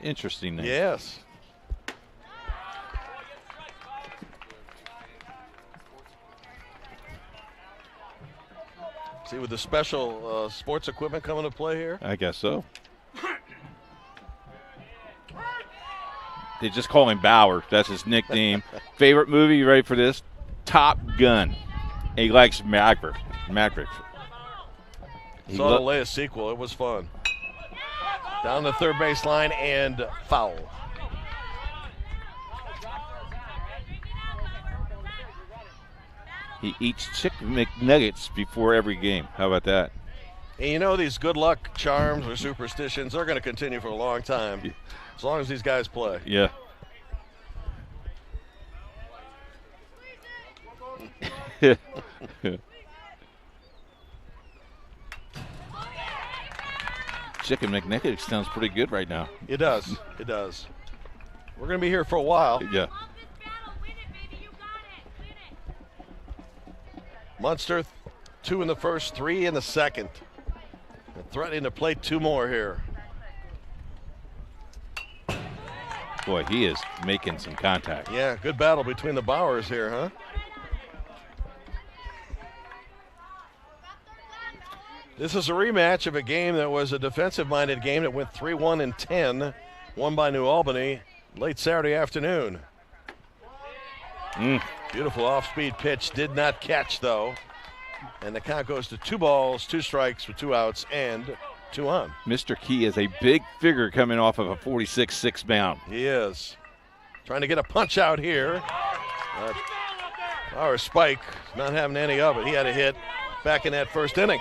Interesting name. Yes. See, with the special sports equipment coming to play here? I guess so. They just call him Bauer. That's his nickname. Favorite movie, you ready for this? Top Gun. He likes Maverick. Saw the latest sequel. It was fun. Down the third baseline and foul. He eats chicken McNuggets before every game. How about that? And you know, these good luck charms or superstitions are going to continue for a long time, as long as these guys play. Yeah. Chicken McNuggets sounds pretty good right now. It does. It does. We're going to be here for a while. Yeah. Munster, 2 in the first, 3 in the second. And threatening to play 2 more here. Boy, he is making some contact. Yeah, good battle between the Bauers here, huh? This is a rematch of a game that was a defensive-minded game that went 3-1 and 10, won by New Albany late Saturday afternoon. Beautiful off-speed pitch, did not catch though. And the count goes to 2 balls, 2 strikes with 2 outs and 2 on. Mr. Key is a big figure coming off of a 46-6 mound. He is. Trying to get a punch out here. Our Spike not having any of it. He had a hit back in that first inning.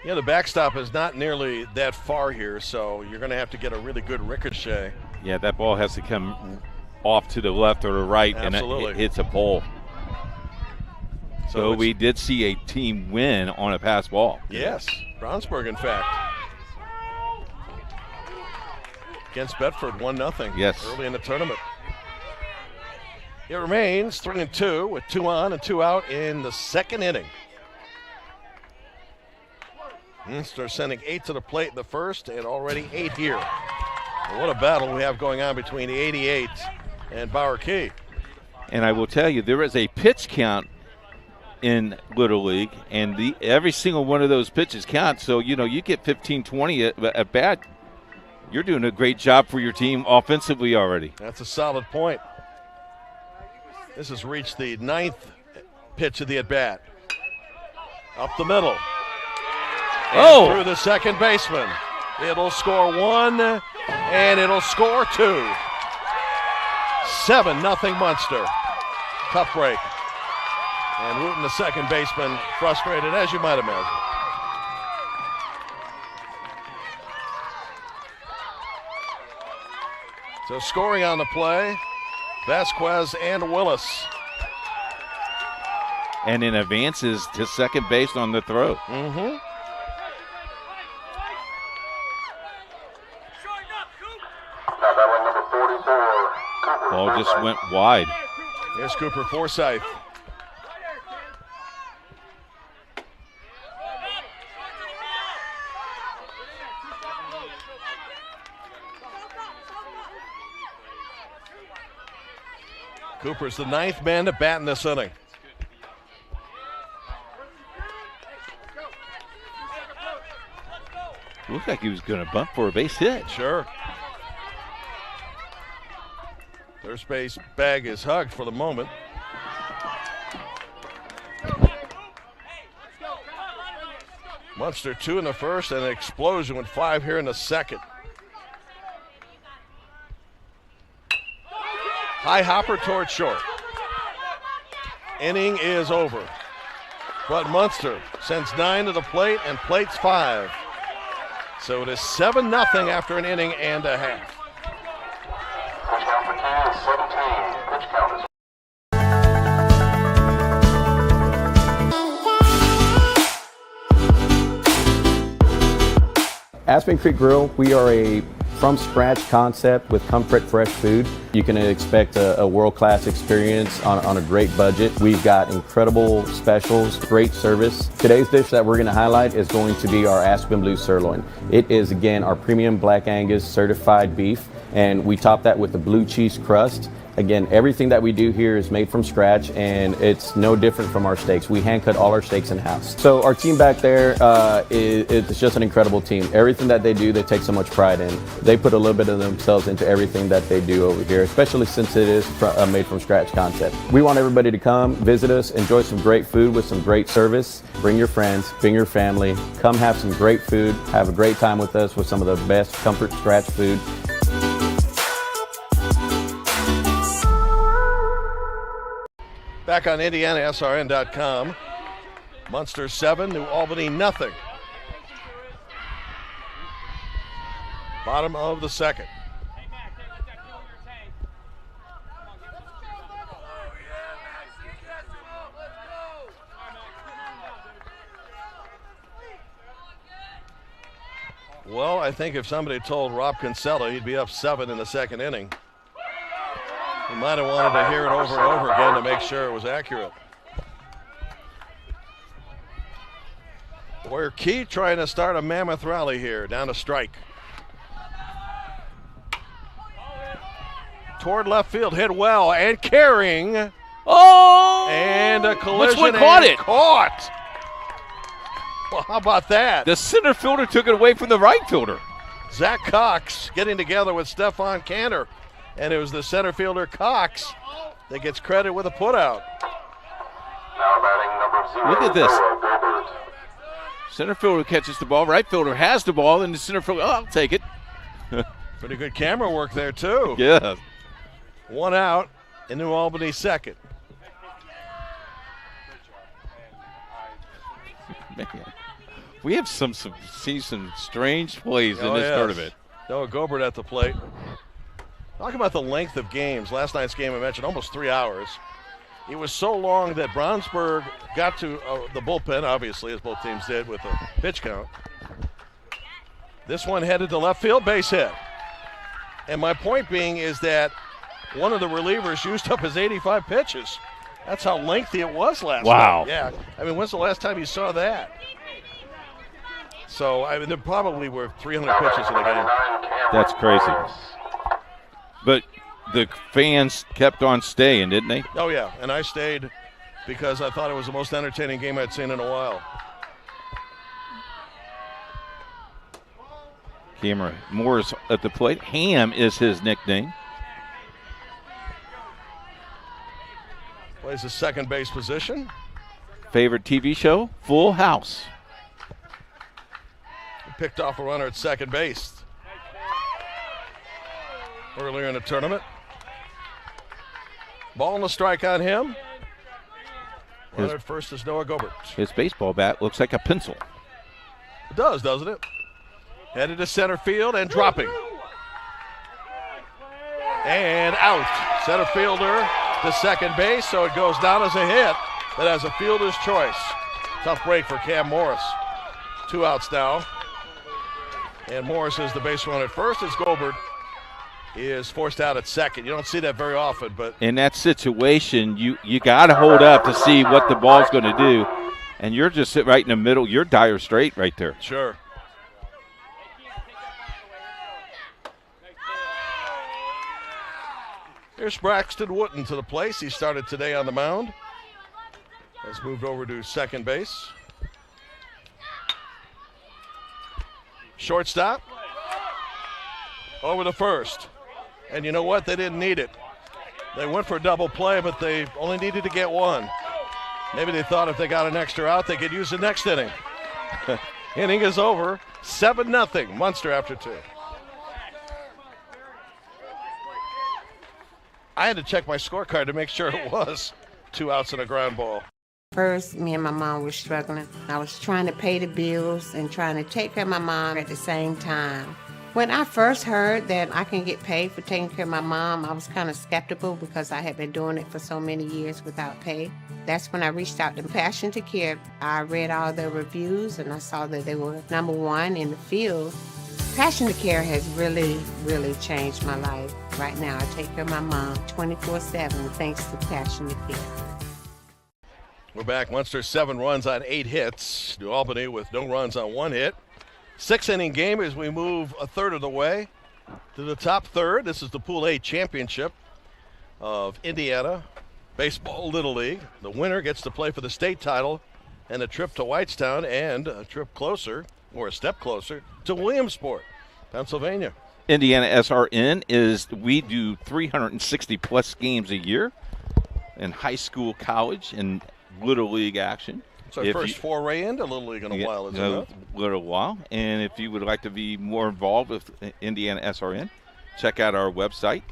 Yeah, the backstop is not nearly that far here, so you're going to have to get a really good ricochet. Yeah, that ball has to come off to the left or the right, Absolutely. And it hits a pole. So we did see a team win on a pass ball. Yes, Brownsburg, in fact. Against Bedford, 1-0. Yes. Early in the tournament. It remains 3-2 with 2 on and 2 out in the second inning. Munster sending 8 to the plate in the first and already 8 here. And what a battle we have going on between the 88 and Bauer Key. And I will tell you, there is a pitch count in Little League, and every single one of those pitches count. So, you get 15, 20 at bat. You're doing a great job for your team offensively already. That's a solid point. This has reached the 9th pitch of the at-bat. Up the middle. And through the second baseman. It'll score 1, and it'll score 2. 7-0 Munster. Tough break. And Wooten, the second baseman, frustrated, as you might imagine. So scoring on the play, Vasquez and Willis. And in advances to second base on the throw. Mm-hmm. Ball just went wide. Here's Cooper Forsyth. Cooper's the 9th man to bat in this inning. Looked like he was going to bunt for a base hit. Sure. First base bag is hugged for the moment. Munster 2 in the first and an explosion with 5 here in the second. High hopper toward short. Inning is over. But Munster sends 9 to the plate and plates 5. So it is 7-0 after an inning and a half. Pitch count for Ken is 17. Pitch count is Aspen Creek Grill, we are a from-scratch concept with comfort fresh food. You can expect a world-class experience on a great budget. We've got incredible specials, great service. Today's dish that we're going to highlight is going to be our Aspen Blue Sirloin. It is, again, our premium Black Angus certified beef, and we top that with a blue cheese crust. Again, everything that we do here is made from scratch, and it's no different from our steaks. We hand cut all our steaks in-house. So our team back there it's just an incredible team. Everything that they do, they take so much pride in. They put a little bit of themselves into everything that they do over here, especially since it is a made from scratch concept. We want everybody to come, visit us, enjoy some great food with some great service. Bring your friends, bring your family, come have some great food, have a great time with us with some of the best comfort scratch food. Back on IndianaSRN.com. Munster 7, New Albany nothing. Bottom of the second. Well, I think if somebody told Rob Kinsella he'd be up 7 in the second inning, he might have wanted to hear it over and over again to make sure it was accurate. Boyer Key trying to start a mammoth rally here, down a strike. Toward left field, hit well, and carrying. Oh! And a collision. Which one caught it? Caught. Well, how about that? The center fielder took it away from the right fielder. Zach Cox getting together with Stefan Cantor. And it was the center fielder, Cox, that gets credit with a putout. now batting number 0. Look at this. Gilbert. Center fielder catches the ball. Right fielder has the ball. And the center fielder, I'll take it. Pretty good camera work there, too. Yeah. 1 out in New Albany second. Man, we have some strange plays in this tournament. Noah Gobert at the plate. Talk about the length of games. Last night's game I mentioned, almost 3 hours. It was so long that Brownsburg got to the bullpen, obviously, as both teams did with a pitch count. This one headed to left field, base hit. And my point being is that one of the relievers used up his 85 pitches. That's how lengthy it was last night. Yeah. I mean, when's the last time you saw that? So, I mean, there probably were 300 pitches in the game. That's crazy. But the fans kept on staying, didn't they? Oh, yeah. And I stayed because I thought it was the most entertaining game I'd seen in a while. Cameron Moore's at the plate. Ham is his nickname. Plays the second base position. Favorite TV show? Full House. He picked off a runner at second base earlier in the tournament. Ball and a strike on him. Runner at first is Noah Gobert. His baseball bat looks like a pencil. It does, doesn't it? Headed to center field and dropping. And out. Center fielder to second base, so it goes down as a hit, but as a fielder's choice. Tough break for Cam Morris. 2 outs now. And Morris is the base runner at first as Gobert is forced out at second. You don't see that very often, but in that situation, you got to hold up to see what the ball's going to do, and you're just sitting right in the middle. You're dire straight right there. Sure. Here's Braxton Wooten to the place. He started today on the mound. Has moved over to second base. Shortstop. Over to first. And you know what? They didn't need it. They went for a double play, but they only needed to get one. Maybe they thought if they got an extra out, they could use the next inning. Inning is over. 7-0. Munster after 2. I had to check my scorecard to make sure it was 2 outs and a ground ball. First, me and my mom were struggling. I was trying to pay the bills and trying to take care of my mom at the same time. When I first heard that I can get paid for taking care of my mom, I was kind of skeptical because I had been doing it for so many years without pay. That's when I reached out to Passion to Care. I read all the reviews and I saw that they were #1 in the field. Passion to Care has really, really changed my life. Right now, I take care of my mom 24/7 thanks to Passion to Care. We're back. Munster 7 runs on 8 hits. New Albany with no runs on 1 hit. 6-inning game as we move a third of the way to the top third. This is the Pool A championship of Indiana Baseball Little League. The winner gets to play for the state title and a trip to Whitestown and a trip closer, or a step closer, to Williamsport, Pennsylvania. IndianaSRN we do 360 plus games a year in high school, college, and Little League action. It's our first foray into Little League in a while, isn't it? A little while. And if you would like to be more involved with IndianaSRN, check out our website,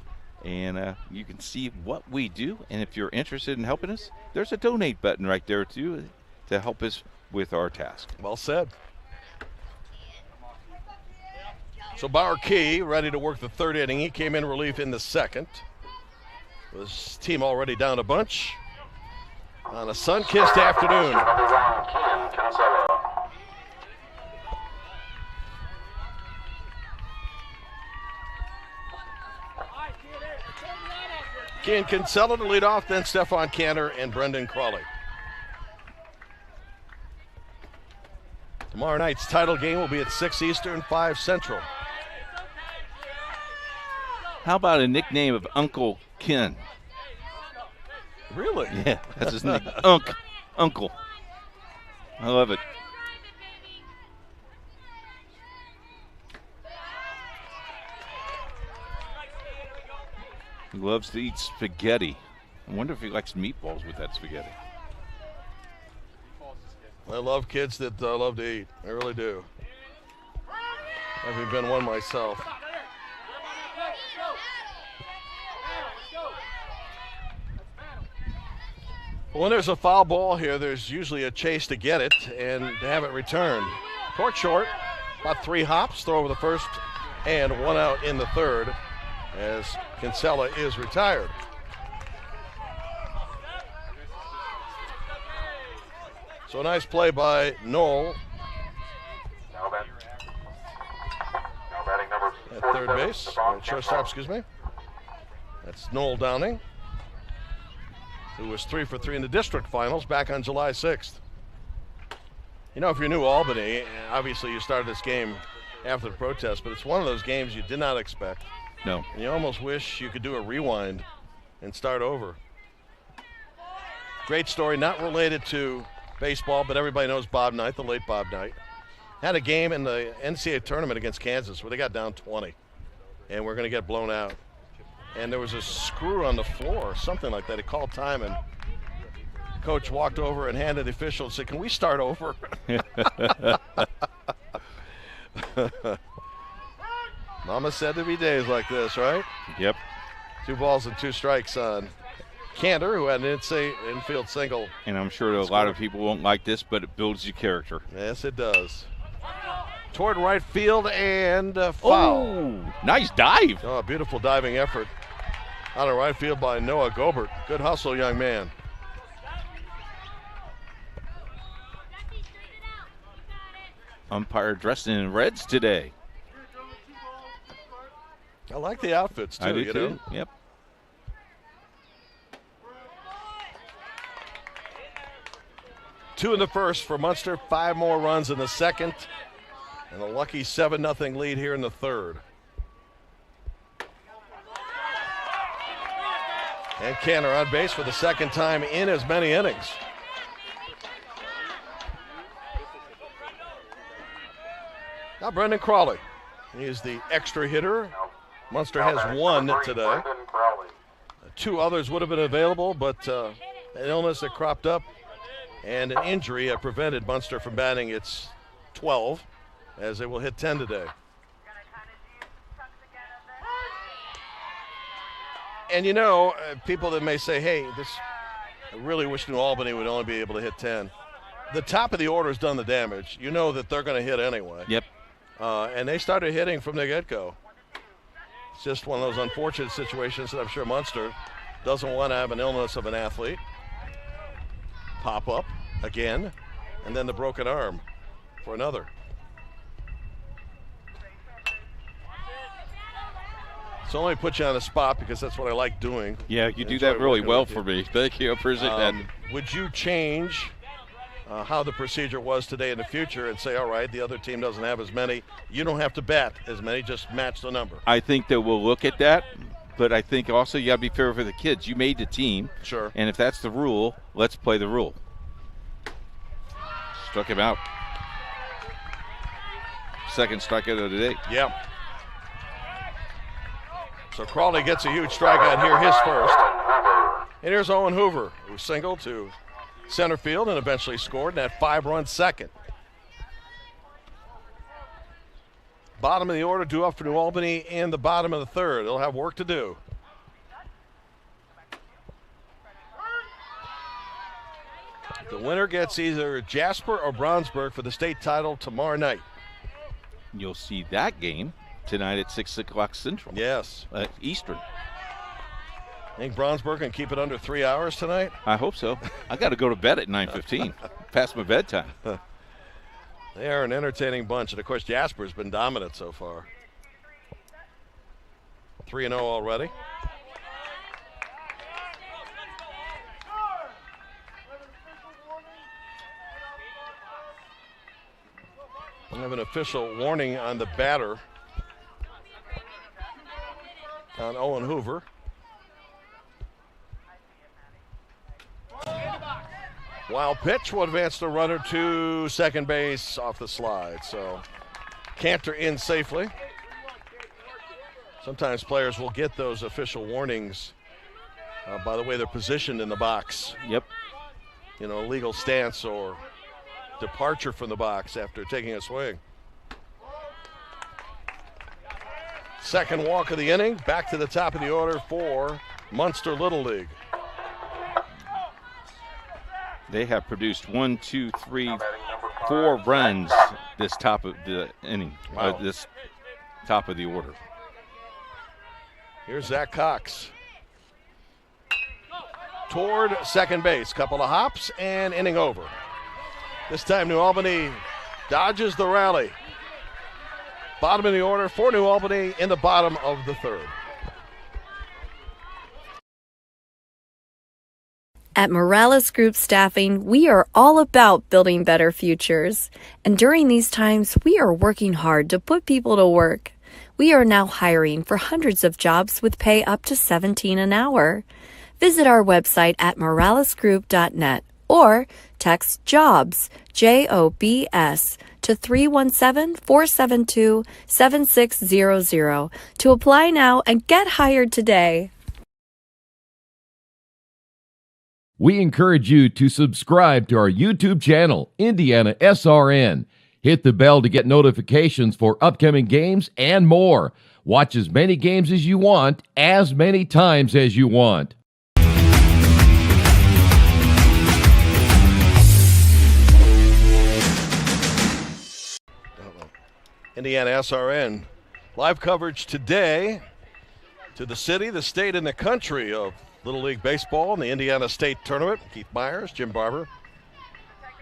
and you can see what we do. And if you're interested in helping us, there's a donate button right there, too, to help us with our task. Well said. So Bauer Key ready to work the 3rd inning. He came in relief in the 2nd. His team already down a bunch on a sun-kissed afternoon. Key and Kinsella to lead off, then Stefan Cantor and Brendan Crawley. Tomorrow night's title game will be at 6 Eastern, 5 Central. How about a nickname of Uncle Ken? Really? Yeah, that's his name. Uncle. I love it. He loves to eat spaghetti. I wonder if he likes meatballs with that spaghetti. I love kids that love to eat. I really do. Having been one myself. When there's a foul ball here, there's usually a chase to get it and to have it returned. Court short, about 3 hops, throw over the first, and 1 out in the 3rd as Kinsella is retired. So a nice play by Knoll at third base, or shortstop, excuse me. That's Knoll Downing, who was 3 for 3 in the district finals back on July 6th. You know, if you're New Albany, obviously you started this game after the protest, but it's one of those games you did not expect. No. And you almost wish you could do a rewind and start over. Great story, not related to baseball, but everybody knows Bob Knight, the late Bob Knight. Had a game in the NCAA tournament against Kansas where they got down 20 and we're going to get blown out. And there was a screw on the floor or something like that. He called time and coach walked over and handed the official and said, "Can we start over?" Mama said there'd be days like this, right? Yep. 2 balls and 2 strikes on Cantor, who had an infield single. And I'm sure a lot of people won't like this, but it builds your character. Yes, it does. Toward right field and foul. Oh, nice dive. Oh, a beautiful diving effort out of right field by Noah Gobert. Good hustle, young man. Umpire dressed in reds today. I like the outfits, too. I do, you too. know? Yep. Two in the first for Munster, 5 more runs in the second, and a lucky 7-0 lead here in the third. And Cantor on base for the second time in as many innings. Now Brendan Crawley. He is the extra hitter. Munster has 1 today. 2 others would have been available, but an illness that cropped up and an injury prevented Munster from batting its 12 as they will hit 10 today. And people that may say, hey, I really wish New Albany would only be able to hit 10. The top of the order has done the damage. You know that they're going to hit anyway. Yep. And they started hitting from the get-go. It's just one of those unfortunate situations that I'm sure Munster doesn't want to have an illness of an athlete pop up again, and then the broken arm for another. So let me put you on the spot because that's what I like doing. Yeah, you do that really well for me. Thank you. I appreciate that. Would you change how the procedure was today in the future and say, all right, the other team doesn't have as many. You don't have to bet as many, just match the number. I think that we'll look at that, but I think also you got to be fair for the kids. You made the team. Sure. And if that's the rule, let's play the rule. Struck him out. Second strikeout of the day. Yep. So Crawley gets a huge strikeout here, his first. And here's Owen Hoover, who singled to center field and eventually scored in that 5-run second. Bottom of the order due up for New Albany in the bottom of the third. They'll have work to do. The winner gets either Jasper or Brownsburg for the state title tomorrow night. You'll see that game tonight at 6 o'clock Central. Yes. Eastern. Think Brownsburg can keep it under 3 hours tonight? I hope so. I got to go to bed at 9:15, past my bedtime. They are an entertaining bunch, and of course Jasper's been dominant so far. 3-0 already. I have an official warning on the batter, on Owen Hoover. Wild pitch will advance the runner to second base off the slide. So Cantor in safely. Sometimes players will get those official warnings by the way they're positioned in the box. Yep. Legal stance or departure from the box after taking a swing. Second walk of the inning. Back to the top of the order for Munster Little League. They have produced 1, 2, 3, 4 runs this top of the inning. Wow. This top of the order. Here's Zach Cox. Toward second base. Couple of hops and inning over. This time New Albany dodges the rally. Bottom of the order for New Albany in the bottom of the third. At Morales Group Staffing, we are all about building better futures. And during these times, we are working hard to put people to work. We are now hiring for hundreds of jobs with pay up to $17 an hour. Visit our website at moralesgroup.net or text JOBS, JOBS, to 317-472-7600 to apply now and get hired today. We encourage you to subscribe to our YouTube channel, IndianaSRN. Hit the bell to get notifications for upcoming games and more. Watch as many games as you want, as many times as you want. IndianaSRN live coverage today to the city, the state, and the country of Little League Baseball in the Indiana State Tournament. Keith Myers, Jim Barber.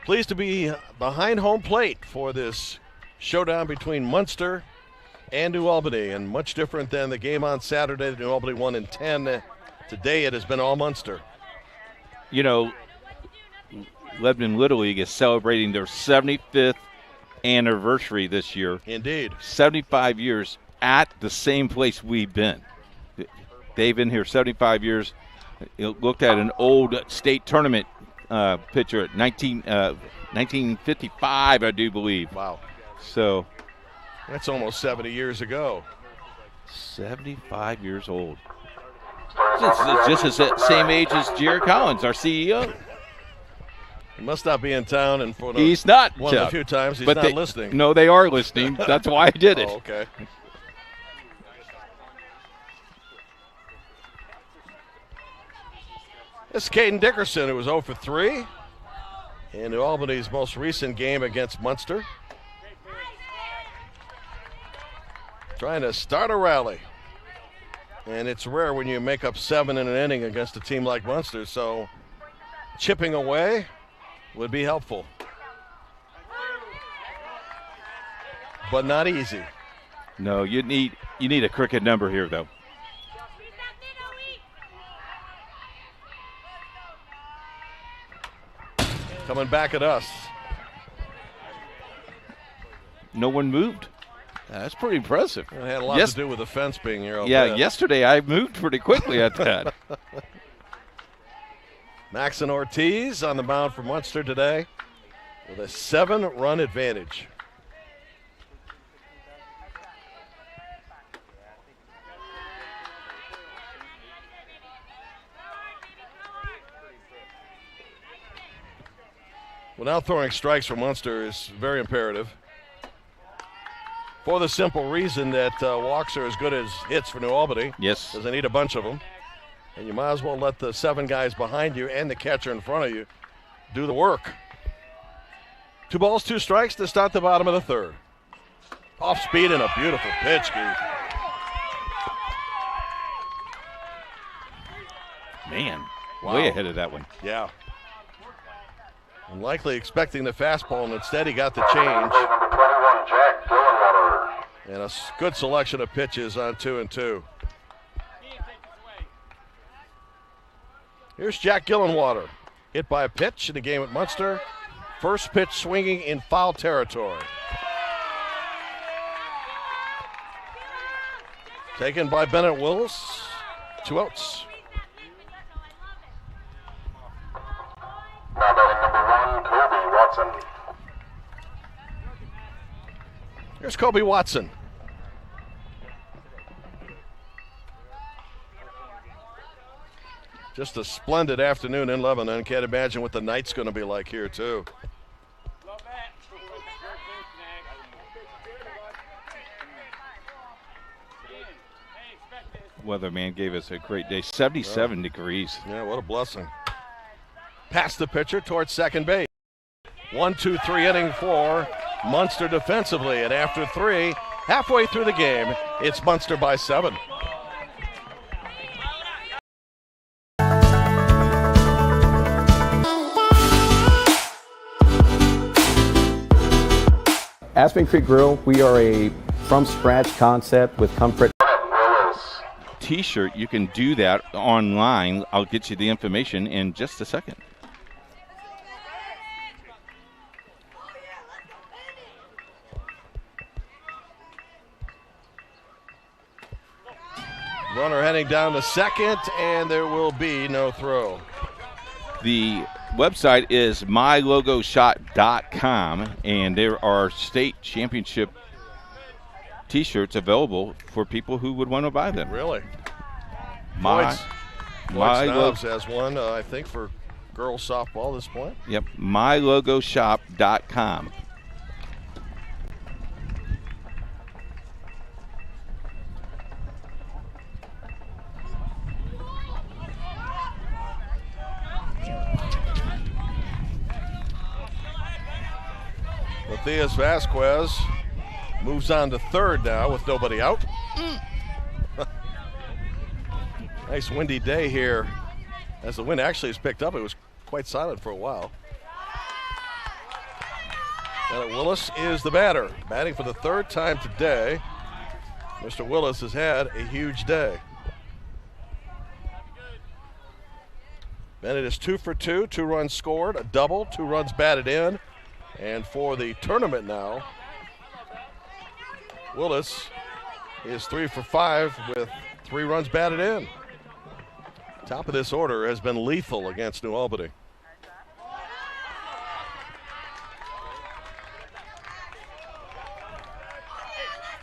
Pleased to be behind home plate for this showdown between Munster and New Albany, and much different than the game on Saturday that New Albany won in 10. Today it has been all Munster. Lebanon Little League is celebrating their 75th anniversary this year. Indeed. 75 years at the same place we've been. They've been here 75 years. Looked at an old state tournament picture at 1955, I do believe. Wow. So that's almost 70 years ago. 75 years old. It's just the same age as Jerry Collins, our CEO. He must not be in town, and for he's not. One of the few times he's but not listening. No, they are listening. That's why I did it. Oh, okay. This is Caden Dickerson, who was 0 for 3 in New Albany's most recent game against Munster. Trying to start a rally. And it's rare when you make up 7 in an inning against a team like Munster, so chipping away would be helpful. But not easy. No, you need a crooked number here, though. Coming back at us. No one moved. That's pretty impressive. It had a lot to do with the fence being here. Yeah, yesterday I moved pretty quickly at that. Maxon Ortiz on the mound for Munster today with a 7-run advantage. Well, now throwing strikes for Munster is very imperative. For the simple reason that walks are as good as hits for New Albany. Yes. Because they need a bunch of them. And you might as well let the 7 guys behind you and the catcher in front of you do the work. 2 balls, 2 strikes to start the bottom of the 3rd. Off speed and a beautiful pitch, Keith. Man, wow. Way ahead of that one. Yeah. Unlikely expecting the fastball, and instead he got the change. Number 21, Jack Gillenwater. And a good selection of pitches on 2 and 2. Here's Jack Gillenwater, hit by a pitch in the game at Munster. First pitch swinging in foul territory. Taken by Bennett Willis. 2 outs. Now batting number 1, Kobe Watson. Here's Kobe Watson. Just a splendid afternoon in Lebanon. Can't imagine what the night's going to be like here, too. Weatherman gave us a great day. 77 degrees. Yeah, what a blessing. Past the pitcher towards second base. 1-2-3 inning for Munster defensively. And after 3, halfway through the game, it's Munster by 7. Aspen Creek Grill, we are a from-scratch concept with comfort. T-shirt, you can do that online. I'll get you the information in just a second. Runner heading down to second, and there will be no throw. The website is mylogoshop.com, and there are state championship T-shirts available for people who would want to buy them. Really? My Snobs has one, I think, for girls softball at this point. Yep, mylogoshop.com. Matthias Vasquez moves on to third now with nobody out. Nice windy day here. As the wind actually has picked up, it was quite silent for a while. Bennett Willis is the batter, batting for the 3rd time today. Mr. Willis has had a huge day. Bennett is 2 for 2, 2 runs scored, a double, 2 runs batted in. And for the tournament now, Willis is 3 for 5 with 3 runs batted in. Top of this order has been lethal against New Albany.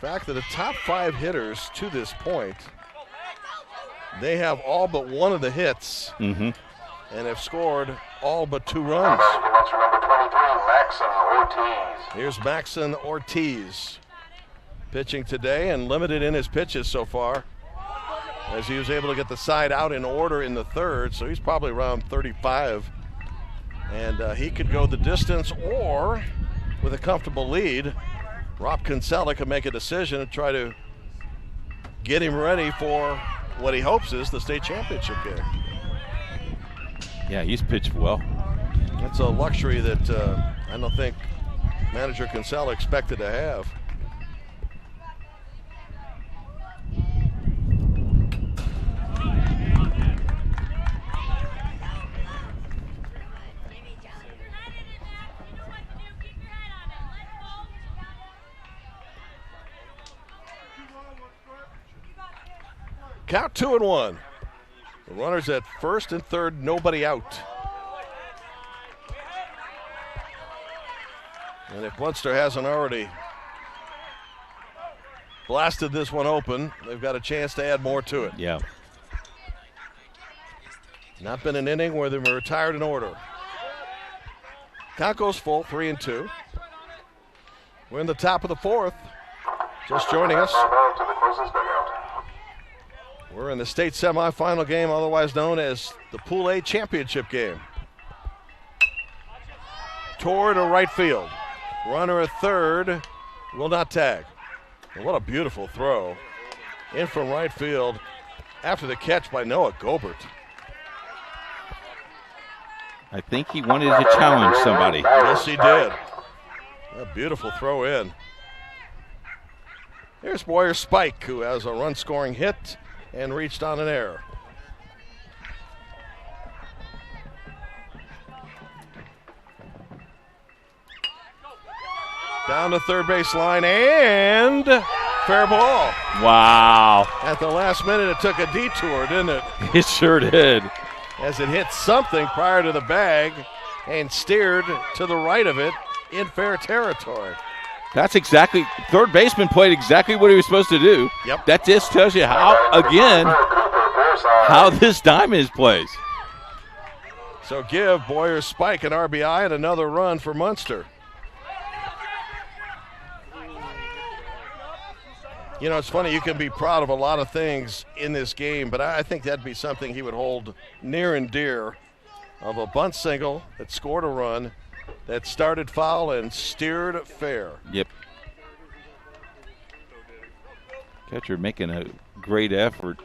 The fact that the top 5 hitters to this point, they have all but one of the hits and have scored all but 2 runs. Bouncer number 23, Maxon Ortiz. Here's Maxon Ortiz pitching today and limited in his pitches so far, as he was able to get the side out in order in the third, so he's probably around 35. And he could go the distance, or with a comfortable lead, Rob Kinsella could make a decision and try to get him ready for what he hopes is the state championship game. Yeah, he's pitched well. That's a luxury that I don't think manager Kinsella expected to have. Count 2-1. The runners at first and third, nobody out. And if Munster hasn't already blasted this one open, they've got a chance to add more to it. Yeah. Not been an inning where they've retired in order. Count goes full, 3-2. We're in the top of the fourth. Just joining us. To the closest dugout. We're in the state semifinal game, otherwise known as the Pool A championship game. Toward a right field. Runner at third will not tag. And what a beautiful throw. In from right field after the catch by Noah Gobert. I think he wanted to challenge somebody. Yes, he did. A beautiful throw in. Here's Boyer Spike, who has a run-scoring hit and reached on an error. Down the third base line and fair ball. Wow. At the last minute, it took a detour, didn't it? It sure did. As it hit something prior to the bag and steered to the right of it in fair territory. That's exactly, third baseman played exactly what he was supposed to do. Yep. That just tells you how, again, how this diamond plays. So give Boyer Spike an RBI and another run for Munster. You know, it's funny, you can be proud of a lot of things in this game, but I think that'd be something he would hold near and dear, of a bunt single that scored a run, that started foul and steered fair. Yep. Catcher making a great effort,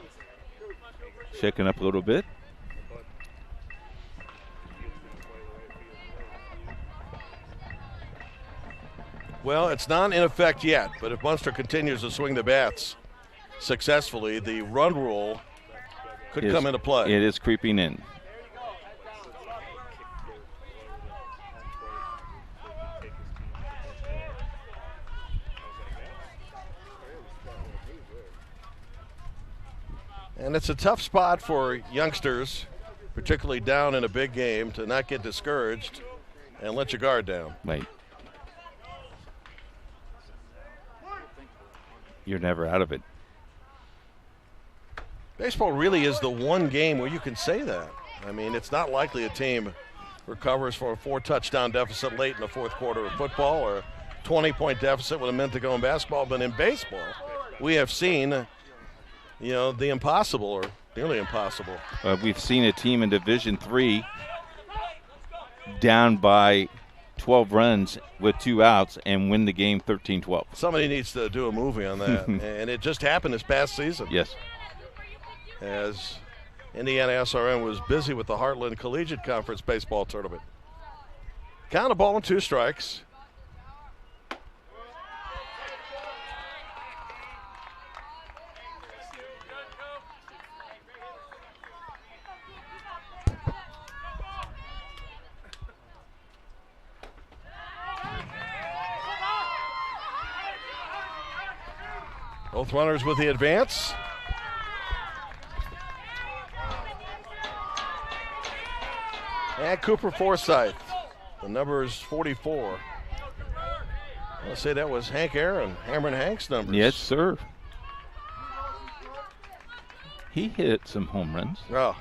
shaking up a little bit. Well, it's not in effect yet, but if Munster continues to swing the bats successfully, the run rule could come into play. It is creeping in. And it's a tough spot for youngsters, particularly down in a big game, to not get discouraged and let your guard down. Right. You're never out of it. Baseball really is the one game where you can say that. I mean, it's not likely a team recovers from a 4-touchdown deficit late in the fourth quarter of football, or a 20-point deficit with a minute to go in basketball. But in baseball, we have seen, you know, the impossible, or nearly impossible. We've seen a team in Division III down by 12 runs with 2 outs and win the game 13-12. Somebody needs to do a movie on that. And it just happened this past season. Yes. As IndianaSRN was busy with the Heartland Collegiate Conference baseball tournament. Count a ball and 2 strikes. Both runners with the advance. And Cooper Forsyth, the number is 44. I'll say that was Hank Aaron, Hammer and Hank's numbers. Yes, sir. He hit some home runs. Oh.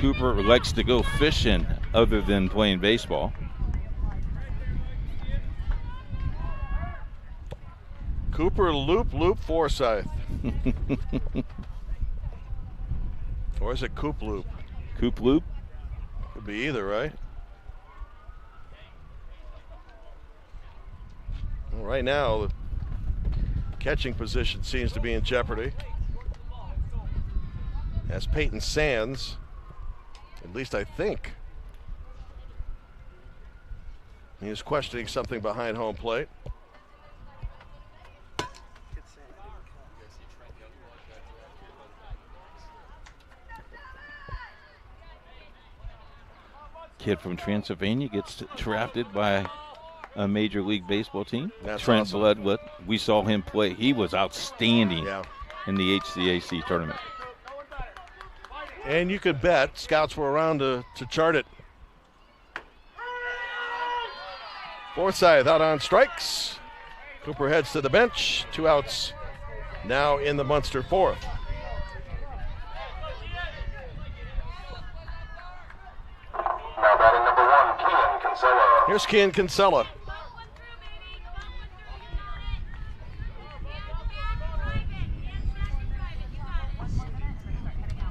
Cooper likes to go fishing other than playing baseball. Cooper loop Forsyth. Or is it Coop loop? Coop loop? Could be either, right? Well, right now, the catching position seems to be in jeopardy. As Peyton Sands, at least I think, he is questioning something behind home plate. Kid from Transylvania gets drafted by a Major League Baseball team. That's Trent awesome. Bloodwood. We saw him play. He was outstanding in the HCAC tournament. And you could bet scouts were around to chart it. Forsyth out on strikes. Cooper heads to the bench. 2 outs now in the Munster fourth. Now batting number 1, Kean Kinsella. Here's Kean Kinsella.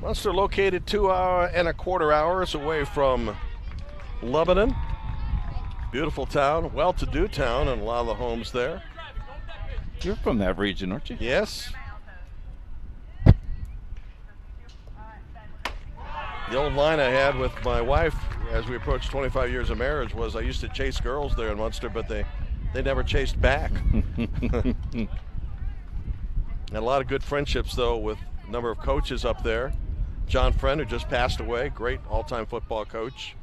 Munster located 2.25 hours away from Lebanon. Beautiful town, well-to-do town, and a lot of the homes there. You're from that region, aren't you? Yes. The old line I had with my wife as we approached 25 years of marriage was I used to chase girls there in Munster, but they never chased back. And a lot of good friendships, though, with a number of coaches up there. John Friend, who just passed away, great all-time football coach.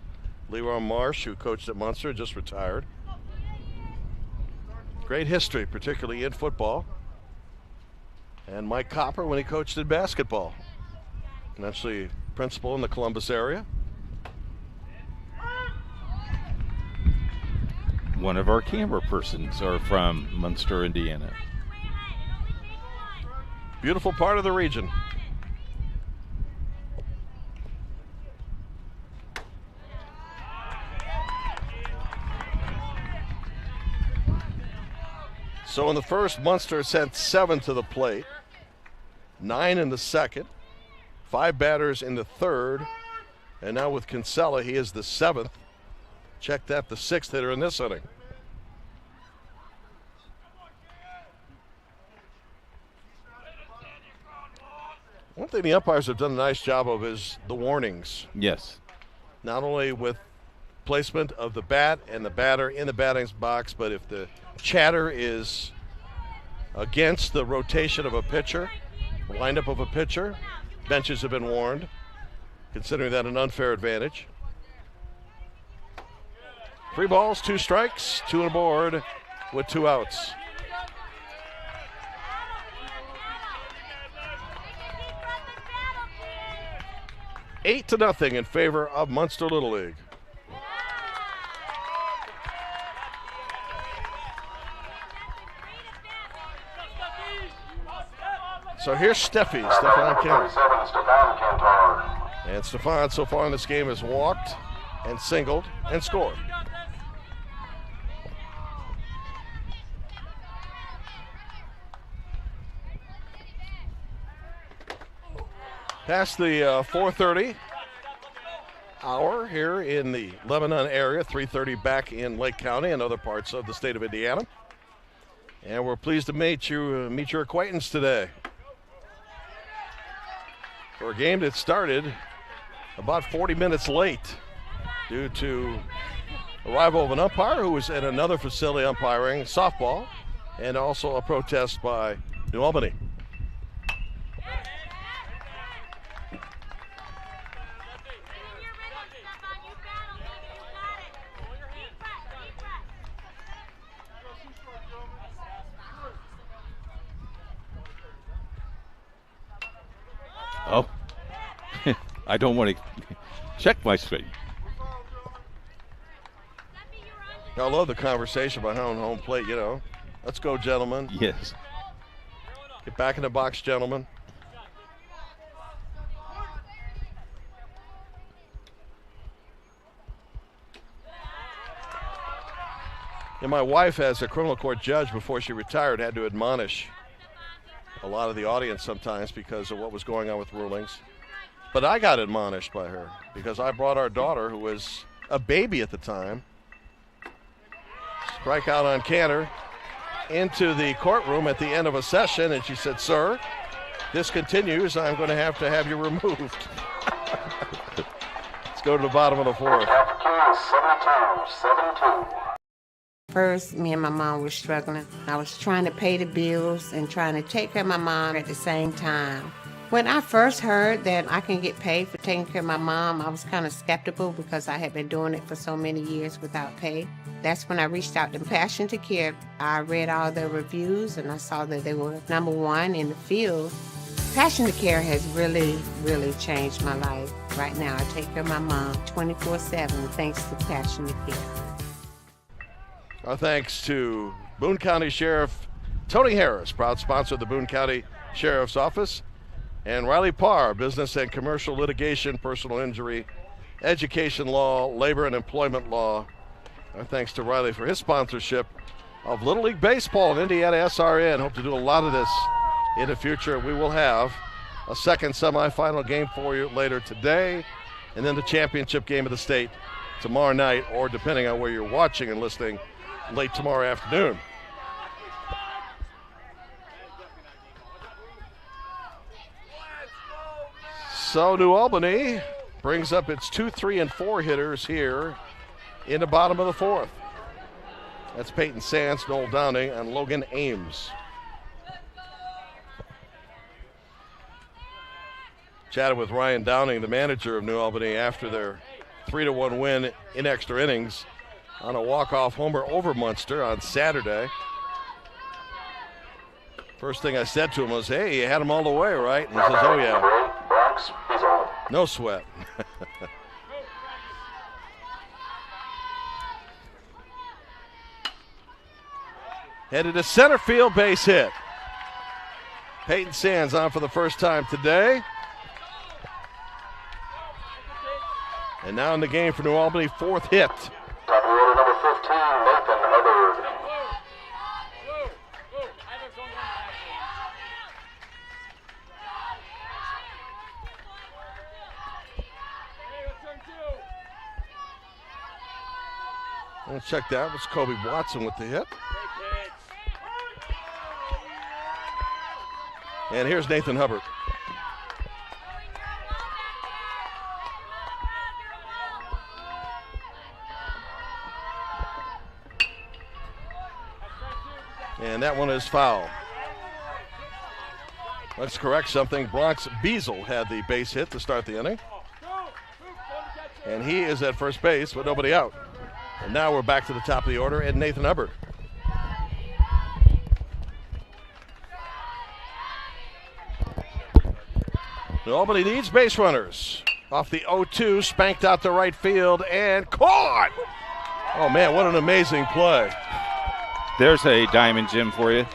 Leroy Marsh, who coached at Munster, just retired. Great history, particularly in football. And Mike Copper when he coached in basketball. And actually principal in the Columbus area. One of our camera persons are from Munster, Indiana. Beautiful part of the region. So in the first, Munster sent 7 to the plate, 9 in the second, 5 batters in the third, and now with Kinsella, he is the 7th. Check that, the 6th hitter in this inning. One thing the umpires have done a nice job of is the warnings. Yes. Not only with placement of the bat and the batter in the batting box, but if the chatter is against the rotation of a pitcher, windup of a pitcher, benches have been warned, considering that an unfair advantage. 3 balls, 2 strikes, 2 on board with 2 outs. Eight to nothing in favor of Munster Little League. So here's Stefan Cantor. And Stefan so far in this game has walked and singled and scored. Past the 4:30 hour here in the Lebanon area, 3:30 back in Lake County and other parts of the state of Indiana. And we're pleased to meet your acquaintance today for a game that started about 40 minutes late due to arrival of an umpire who was at another facility umpiring softball, and also a protest by New Albany. Oh, I don't want to check my screen. I love the conversation behind home plate, you know. Let's go, gentlemen. Yes. Get back in the box, gentlemen. And my wife, as a criminal court judge before she retired, had to admonish a lot of the audience sometimes because of what was going on with rulings. But I got admonished by her because I brought our daughter, who was a baby at the time, strike out on Cantor, into the courtroom at the end of a session, and she said, "Sir, this continues. I'm going to have you removed." Let's go to the bottom of the fourth. 7-2. First, me and my mom were struggling. I was trying to pay the bills and trying to take care of my mom at the same time. When I first heard that I can get paid for taking care of my mom, I was kind of skeptical because I had been doing it for so many years without pay. That's when I reached out to Passion to Care. I read all the reviews and I saw that they were #1 in the field. Passion to Care has really, really changed my life. Right now, I take care of my mom 24/7 thanks to Passion to Care. Our thanks to Boone County Sheriff Tony Harris, proud sponsor of the Boone County Sheriff's Office, and Riley Parr, business and commercial litigation, personal injury, education law, labor and employment law. Our thanks to Riley for his sponsorship of Little League Baseball and IndianaSRN. Hope to do a lot of this in the future. We will have a second semifinal game for you later today, and then the championship game of the state tomorrow night, or depending on where you're watching and listening, late tomorrow afternoon. So New Albany brings up its 2, 3, and 4 hitters here in the bottom of the fourth. That's Peyton Sands, Noel Downing, and Logan Ames. Chatted with Ryan Downing, the manager of New Albany, after their 3-1 win in extra innings on a walk-off homer over Munster on Saturday. First thing I said to him was, "Hey, you had them all the way, right?" And he says, "Oh, yeah. No sweat." Headed to center field, base hit. Peyton Sands on for the first time today. And now in the game for New Albany, 4th hit. Top of the order, number 15, Nathan Hubbard. Let's check that. It's Kobe Watson with the hit. And here's Nathan Hubbard. And that one is foul. Let's correct something. Bronx Beazle had the base hit to start the inning. And he is at first base with nobody out. And now we're back to the top of the order and Nathan Hubbard. Nobody needs base runners. Off the 0-2, spanked out to right field and caught. Oh man, what an amazing play. There's a diamond gem for you.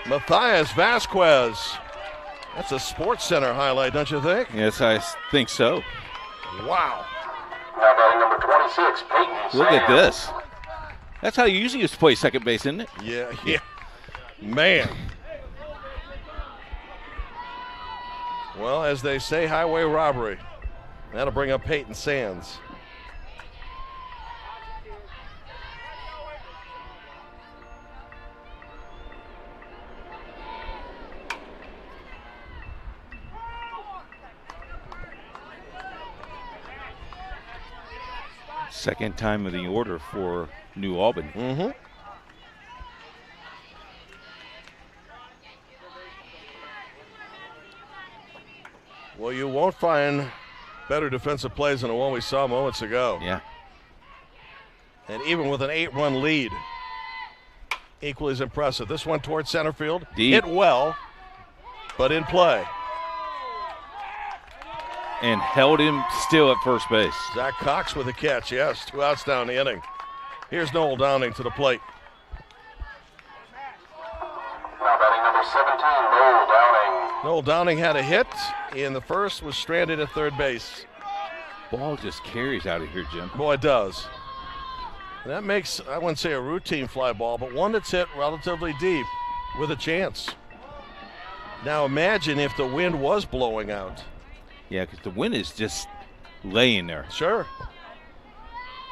Matthias Vasquez. That's a Sports Center highlight, don't you think? Yes, I think so. Wow. Now batting number 26, Peyton Look Sands. at this. That's how you usually used to play second base, isn't it? Yeah. Man. Well, as they say, highway robbery. That'll bring up Peyton Sands. Second time of the order for New Albany. Mm-hmm. Well, you won't find better defensive plays than the one we saw moments ago. Yeah. And even with an 8-run lead, equally as impressive. This one towards center field. Deep. Hit well, but in play. And held him still at first base. Zach Cox with a catch, yes. 2 outs down the inning. Here's Noel Downing to the plate. Now batting number 17, Noel Downing. Noel Downing had a hit in the first, was stranded at third base. Ball just carries out of here, Jim. Boy, it does. And that makes, I wouldn't say a routine fly ball, but one that's hit relatively deep with a chance. Now imagine if the wind was blowing out. Yeah, because the wind is just laying there. Sure.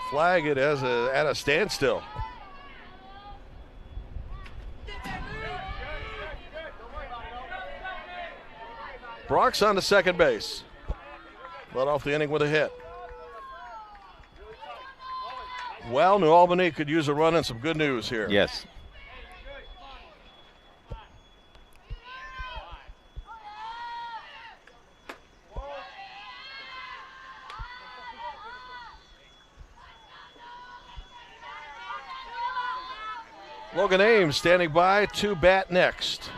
Flag it as at a standstill. Brock's on to second base. Led off the inning with a hit. Well, New Albany could use a run and some good news here. Yes. Logan Ames standing by to bat next.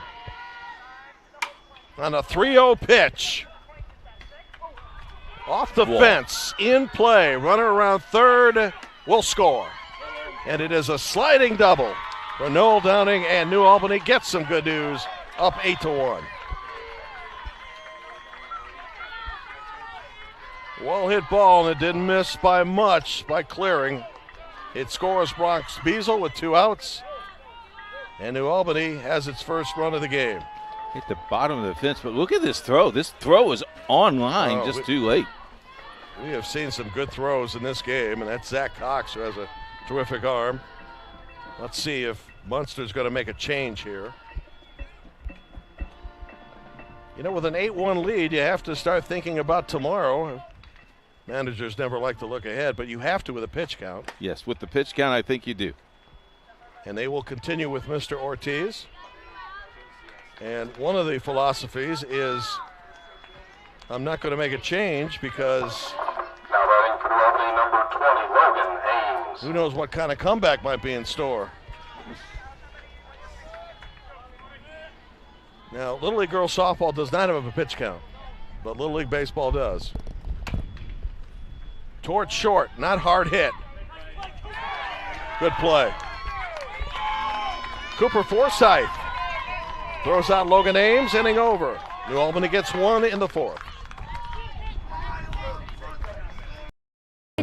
On a 3-0 pitch. Off the fence, in play. Runner around third will score. And it is a sliding double for Noel Downing, and New Albany gets some good news, up 8-1. Well hit ball, and it didn't miss by much by clearing. It scores Bronx Beazle with 2 outs. And New Albany has its first run of the game. Hit the bottom of the fence, but look at this throw. This throw is online just too late. We have seen some good throws in this game, and that's Zach Cox, who has a terrific arm. Let's see if Munster's going to make a change here. You know, with an 8-1 lead, you have to start thinking about tomorrow. Managers never like to look ahead, but you have to with a pitch count. Yes, with the pitch count, I think you do. And they will continue with Mr. Ortiz. And one of the philosophies is I'm not going to make a change because Now batting for New Albany, number 20, Logan Ames. who knows what kind of comeback might be in store. Now, Little League girls softball does not have a pitch count, but Little League baseball does. Towards short, not hard hit. Good play. Cooper Forsythe throws out Logan Ames, inning over. New Albany gets 1 in the 4th.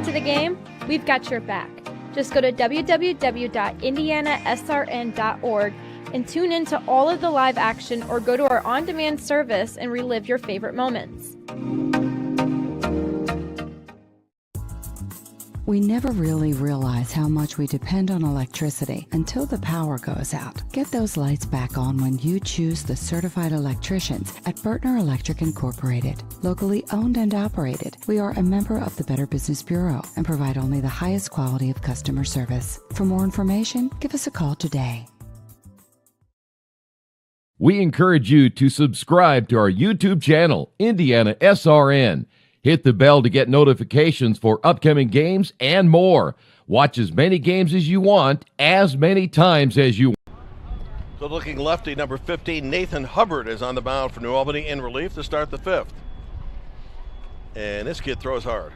To the game, we've got your back. Just go to www.IndianaSRN.org and tune in to all of the live action, or go to our on-demand service and relive your favorite moments. We never really realize how much we depend on electricity until the power goes out. Get those lights back on when you choose the certified electricians at Bertner Electric Incorporated. Locally owned and operated, we are a member of the Better Business Bureau and provide only the highest quality of customer service. For more information, give us a call today. We encourage you to subscribe to our YouTube channel, IndianaSRN. Hit the bell to get notifications for upcoming games and more. Watch as many games as you want, as many times as you want. Good-looking lefty, number 15, Nathan Hubbard, is on the mound for New Albany in relief to start the 5th. And this kid throws hard.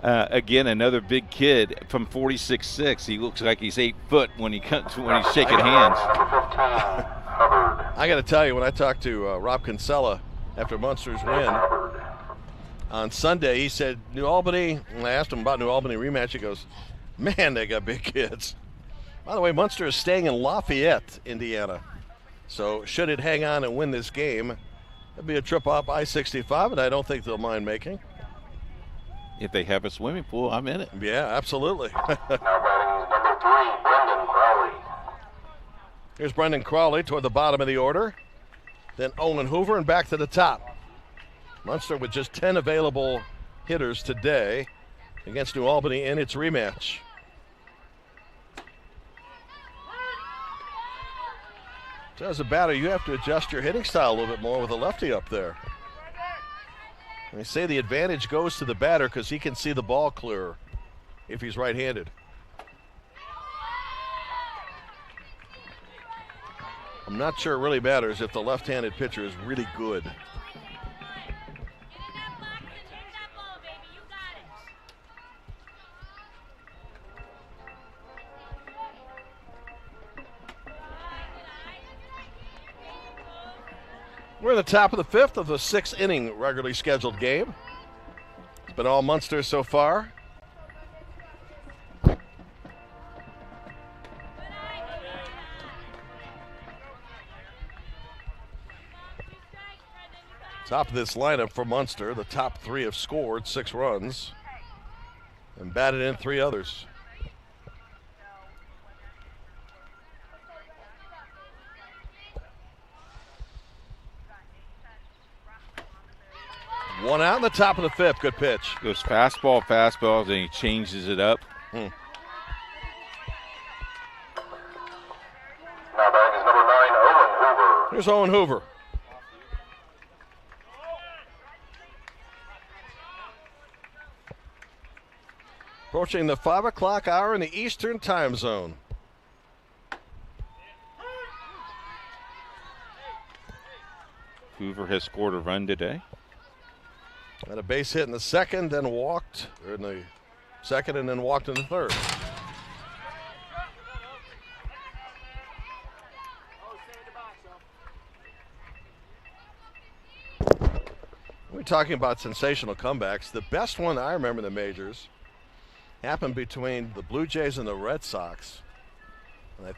Again, another big kid from 46'6". He looks like he's 8 foot when he's shaking hands. I got to tell you, when I talked to Rob Kinsella after Munster's win on Sunday, he said New Albany, and I asked him about New Albany rematch, he goes, man, they got big kids. By the way, Munster is staying in Lafayette, Indiana. So should it hang on and win this game, it'd be a trip up I-65, and I don't think they'll mind making. If they have a swimming pool, I'm in it. Yeah, absolutely. Now batting number 3, Brendan Crowley. Here's Brendan Crowley toward the bottom of the order. Then Olin Hoover and back to the top. Munster with just 10 available hitters today against New Albany in its rematch. So as a batter, you have to adjust your hitting style a little bit more with a lefty up there. They say the advantage goes to the batter because he can see the ball clearer if he's right-handed. I'm not sure it really matters if the left-handed pitcher is really good. We're in the top of the 5th of the 6-inning regularly scheduled game. It's been all Munster so far. Top of this lineup for Munster. The top 3 have scored 6 runs and batted in 3 others. One out in the top of the 5th. Good pitch. Goes fastball, then he changes it up. Now batting is number 9, Owen Hoover. Here's Owen Hoover. Approaching the 5 o'clock hour in the Eastern time zone. Hoover has scored a run today. Had a base hit in the second, then walked, or in the second and then walked in the third. We're talking about sensational comebacks. The best one I remember in the majors happened between the Blue Jays and the Red Sox. And at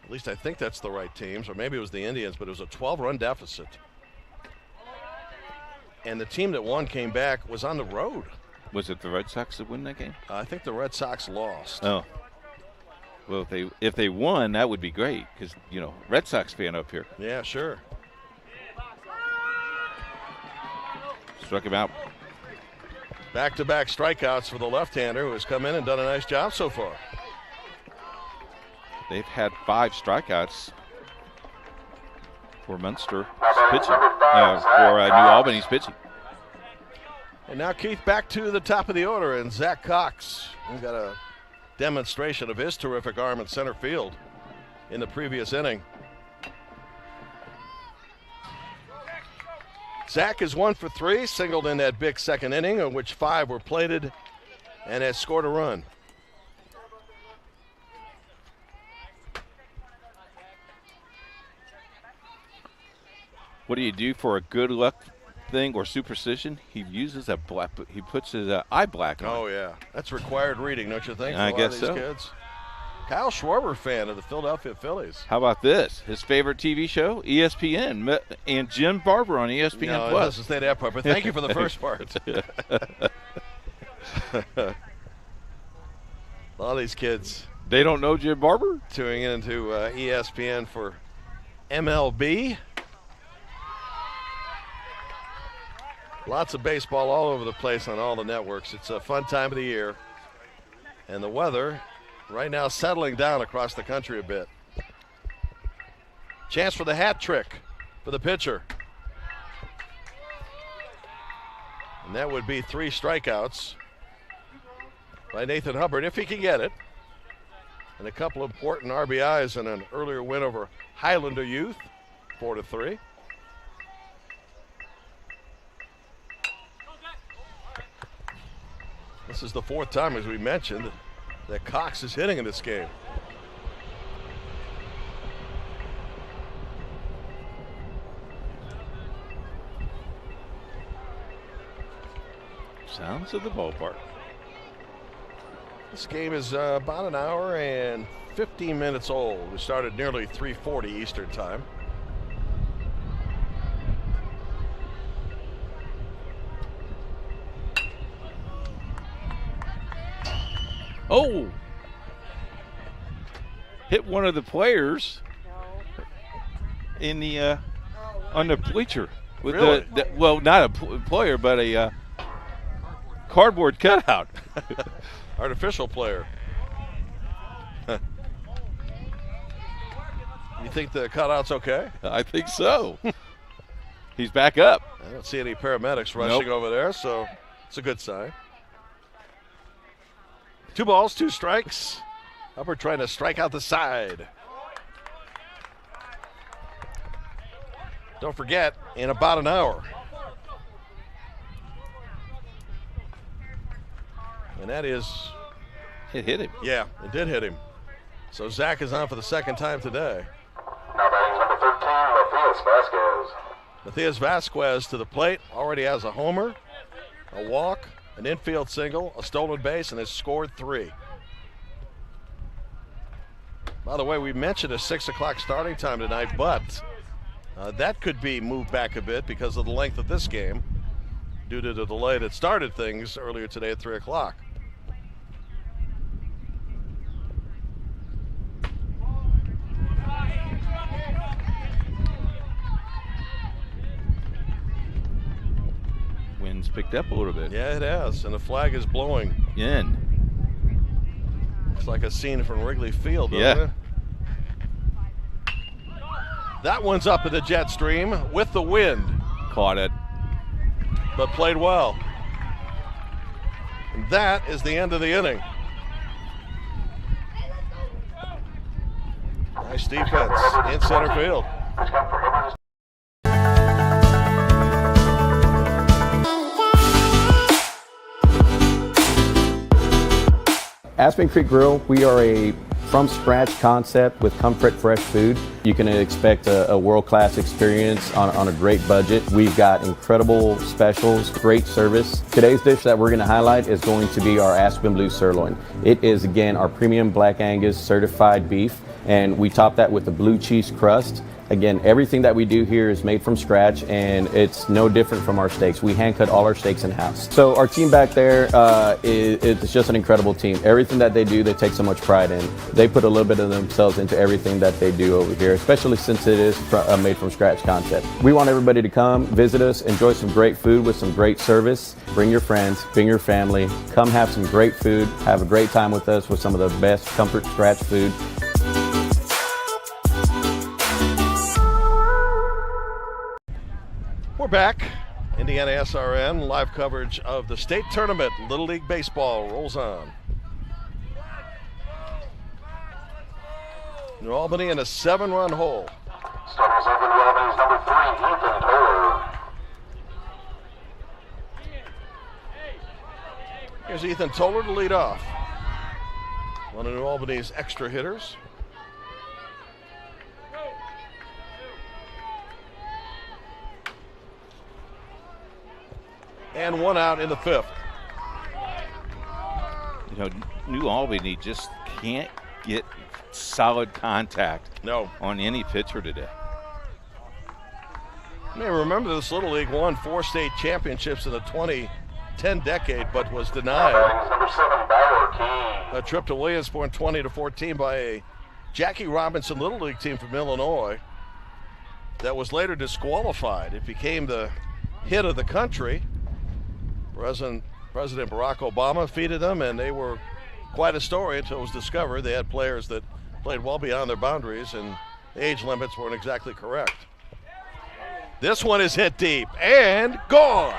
least I think that's the right teams, or maybe it was the Indians, but it was a 12-run deficit. And the team that won came back was on the road. Was it the Red Sox that won that game? I think the Red Sox lost. Oh. Well, if they won, that would be great because, you know, Red Sox fan up here. Yeah, sure. Struck him out. Back-to-back strikeouts for the left-hander who has come in and done a nice job so far. They've had 5 strikeouts for Munster pitching, for New Albany's pitching. And now Keith back to the top of the order, and Zach Cox. We got a demonstration of his terrific arm in center field in the previous inning. Zach is 1 for 3, singled in that big second inning, of which 5 were plated, and has scored a run. What do you do for a good luck thing or superstition? He uses a black. He puts his eye black on. Oh yeah, that's required reading, don't you think? For I a lot guess of these so. Kids. Kyle Schwarber, fan of the Philadelphia Phillies. How about this? His favorite TV show, ESPN, and Jim Barber on ESPN No, Plus. it doesn't say that part, but thank you for the first part. A lot of these kids. They don't know Jim Barber? Tuning into ESPN for MLB. Lots of baseball all over the place on all the networks. It's a fun time of the year. And the weather right now settling down across the country a bit. Chance for the hat trick for the pitcher. And that would be 3 strikeouts by Nathan Hubbard if he can get it. And a couple of important RBIs and an earlier win over Highlander Youth, 4-3. This is the 4th time, as we mentioned, that Cox is hitting in this game. Sounds of the ballpark. This game is about an hour and 15 minutes old. We started nearly 3:40 Eastern time. Oh! Hit one of the players in the on the bleacher with Really? well, not a player, but a cardboard cutout. Artificial player. You think the cutout's okay? I think so. He's back up. I don't see any paramedics rushing over there, so it's a good sign. 2 balls, 2 strikes. Hubbard trying to strike out the side. Don't forget, in about an hour. And that is... It hit him. Yeah, it did hit him. So Zach is on for the 2nd time today. Now batting number 13, Matthias Vasquez. Matthias Vasquez to the plate. Already has a homer, a walk, an infield single, a stolen base, and has scored 3. By the way, we mentioned a 6 o'clock starting time tonight, but That could be moved back a bit because of the length of this game due to the delay that started things earlier today at 3 o'clock. Wind's picked up a little bit. Yeah, it has, and the flag is blowing in. Looks like a scene from Wrigley Field, doesn't Yeah. it? That one's up in the jet stream with the wind. Caught it. But played well. And that is the end of the inning. Nice defense in center field. Aspen Creek Grill, we are a from-scratch concept with comfort fresh food. You can expect a world-class experience on a great budget. We've got incredible specials, great service. Today's dish that we're going to highlight is going to be our Aspen Blue Sirloin. It is, again, our premium Black Angus certified beef, and we top that with a blue cheese crust. Again, everything that we do here is made from scratch, and it's no different from our steaks. We hand cut all our steaks in-house. So our team back there, it's just an incredible team. Everything that they do, they take so much pride in. They put a little bit of themselves into everything that they do over here, especially since it is a made from scratch concept. We want everybody to come, visit us, enjoy some great food with some great service. Bring your friends, bring your family, come have some great food, have a great time with us with some of the best comfort scratch food. We're back. IndianaSRN live coverage of the state tournament. Little League Baseball rolls on. New Albany in a 7-run hole. Starting us off in New Albany's number 3, Ethan Toller. Here's Ethan Toller to lead off. One of New Albany's extra hitters. And one out in the 5th. You know, New Albany just can't get solid contact on any pitcher today. You may remember this Little League won 4 state championships in the 2010 decade, but was denied Number 7, Bauer Key. a trip to Williamsport 20-14 by a Jackie Robinson Little League team from Illinois that was later disqualified. It became the hit of the country. President Barack Obama feeded them, and they were quite a story until it was discovered they had players that played well beyond their boundaries, and the age limits weren't exactly correct. This one is hit deep and gone.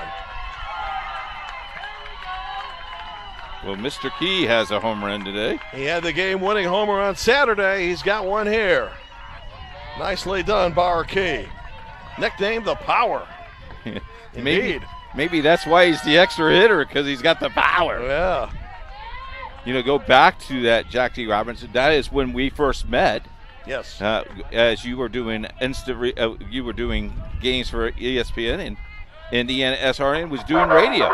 Well, Mr. Key has a home run today. He had the game-winning homer on Saturday. He's got one here. Nicely done, Bauer Key. Nicknamed the Power. Indeed. Maybe that's why he's the extra hitter, because he's got the power. Yeah. You know, go back to that Jackie Robinson. That is when we first met. Yes. As you were doing you were doing games for ESPN, and IndianaSRN was doing radio.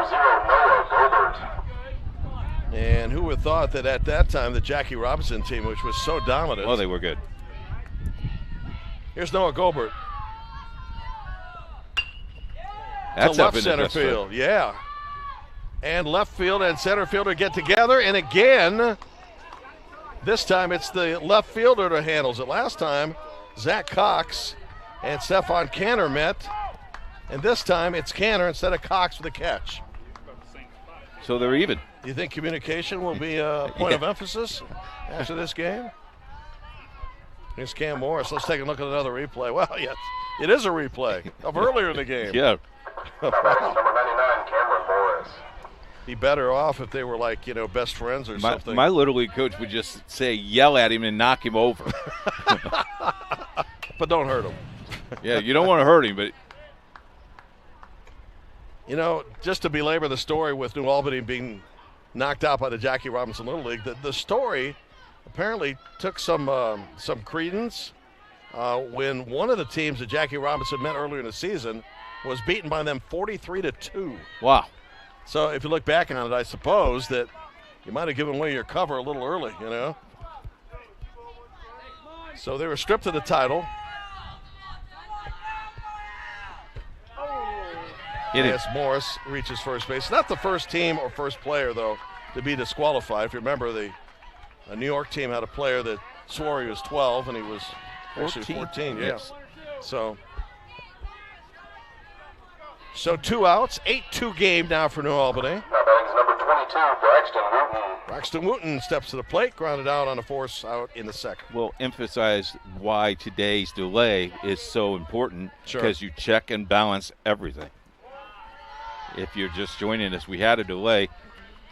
And who would have thought that at that time the Jackie Robinson team, which was so dominant. Oh, they were good. Here's Noah Gobert. That's to up left in center the field, yeah. And left field and center fielder get together, and again, this time it's the left fielder that handles it. Last time, Zach Cox and Stefan Canner met, and this time it's Canner instead of Cox for the catch. So they're even. Do you think communication will be a point of emphasis after this game? Here's Cam Morris. Let's take a look at another replay. Well, yes, it is a replay of earlier in the game. Yeah. Number 99, Cameron Morris. Be better off if they were like, best friends or something. My Little League coach would just say, yell at him and knock him over. But don't hurt him. Yeah, you don't want to hurt him, but. Just to belabor the story with New Albany being knocked out by the Jackie Robinson Little League, the story apparently took some credence when one of the teams that Jackie Robinson met earlier in the season was beaten by them 43-2. Wow. So if you look back on it, I suppose that you might have given away your cover a little early, So they were stripped of the title. As Morris reaches first base. Not the first team or first player, though, to be disqualified. If you remember, the New York team had a player that swore he was 12, and he was actually 14. Yes. So 2 outs, 8-2 game now for New Albany. Now batting's number 22, Braxton Wooten. Braxton Wooten steps to the plate, grounded out on a force out in the second. We'll emphasize why today's delay is so important, because you check and balance everything. If you're just joining us, we had a delay.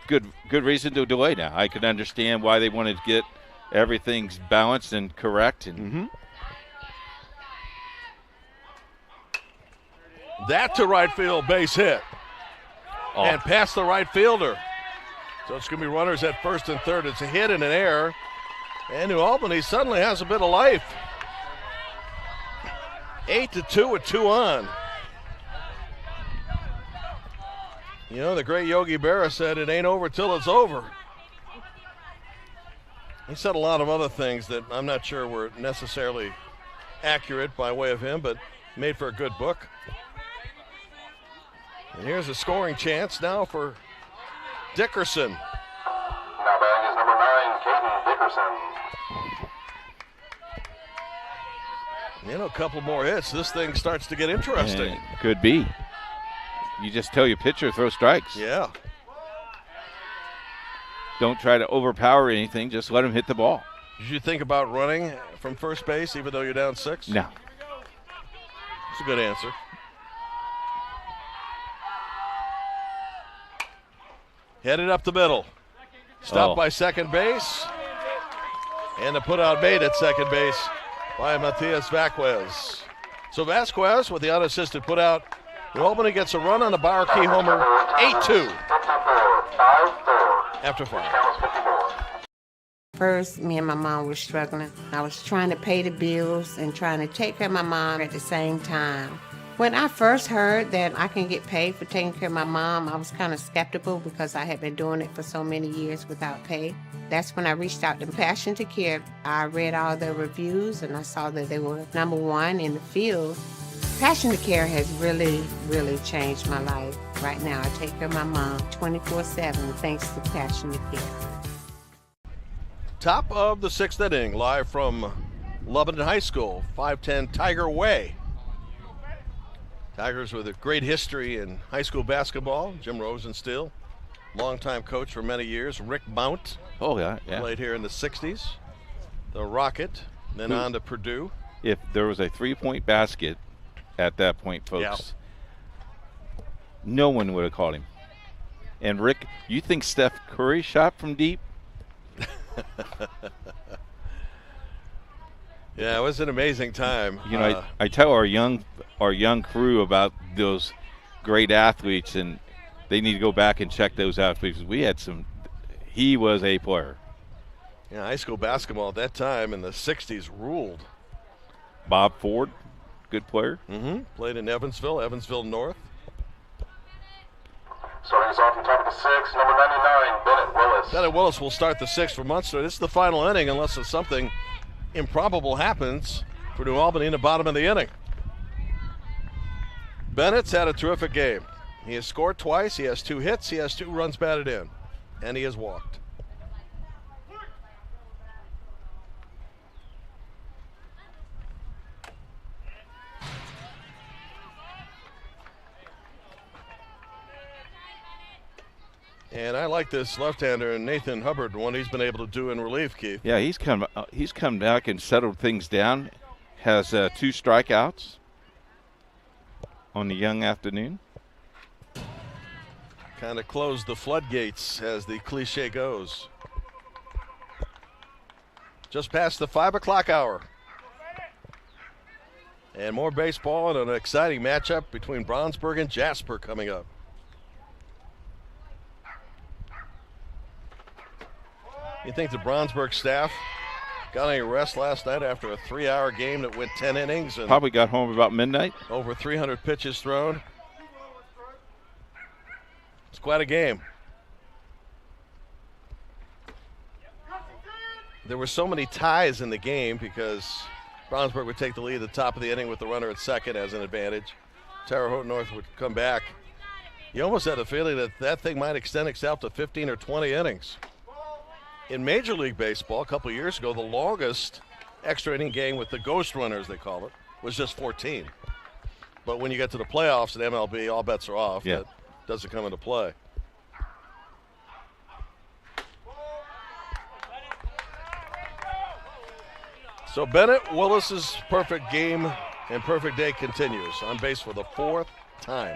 Good reason to delay now. I can understand why they wanted to get everything balanced and correct. And That to right field, base hit. And past the right fielder. So it's going to be runners at first and third. It's a hit and an error. And New Albany suddenly has a bit of life. 8-2 with 2 on. You know, the great Yogi Berra said it ain't over till it's over. He said a lot of other things that I'm not sure were necessarily accurate by way of him, but made for a good book. And here's a scoring chance now for Dickerson. Now batting is number 9, Caden Dickerson. You know, a couple more hits, this thing starts to get interesting. Could be. You just tell your pitcher throw strikes. Yeah. Don't try to overpower anything. Just let him hit the ball. Did you think about running from first base even though you're down 6? No. That's a good answer. Headed up the middle. Stopped by second base. And a put-out made at second base by Matias Vasquez. So Vasquez with the unassisted put-out. New Albany gets a run on the Bauer Key homer, 8-2 after 5. First, me and my mom were struggling. I was trying to pay the bills and trying to take care of my mom at the same time. When I first heard that I can get paid for taking care of my mom, I was kind of skeptical because I had been doing it for so many years without pay. That's when I reached out to Passion to Care. I read all the reviews and I saw that they were number 1 in the field. Passion to Care has really, really changed my life. Right now, I take care of my mom 24/7 thanks to Passion to Care. Top of the 6th inning, live from Lebanon High School, 510 Tiger Way. Tigers with a great history in high school basketball. Jim Rosenstiel, longtime coach for many years. Rick Mount. Played here in the 60s. The Rocket, then on to Purdue. If there was a 3-point basket at that point, folks, no one would have caught him. And Rick, you think Steph Curry shot from deep? Yeah, it was an amazing time. You know, I tell our young crew about those great athletes, and they need to go back and check those out because we had some. He was a player. Yeah, high school basketball at that time in the 60s ruled. Bob Ford, good player. Played in Evansville North. Starting us off from top of the 6th, number 99, Bennett Willis. Bennett Willis will start the 6th for Munster. This is the final inning unless there's something improbable happens for New Albany in the bottom of the inning. Bennett's had a terrific game. He has scored twice, he has 2 hits, he has 2 runs batted in, and he has walked. And I like this left-hander, Nathan Hubbard, what he's been able to do in relief, Keith. Yeah, he's come back and settled things down. Has 2 strikeouts on the young afternoon. Kind of closed the floodgates, as the cliche goes. Just past the 5 o'clock hour. And more baseball and an exciting matchup between Brownsburg and Jasper coming up. You think the Brownsburg staff got any rest last night after a 3-hour game that went 10 innings? And probably got home about midnight. Over 300 pitches thrown. It's quite a game. There were so many ties in the game because Brownsburg would take the lead at the top of the inning with the runner at second as an advantage. Terre Haute North would come back You almost had a feeling that that thing might extend itself to 15 or 20 innings. In Major League Baseball, a couple of years ago, the longest extra inning game with the ghost runners, they call it, was just 14. But when you get to the playoffs in MLB, all bets are off. Yeah. That doesn't come into play. So Bennett Willis's perfect game and perfect day continues. On base for the 4th time.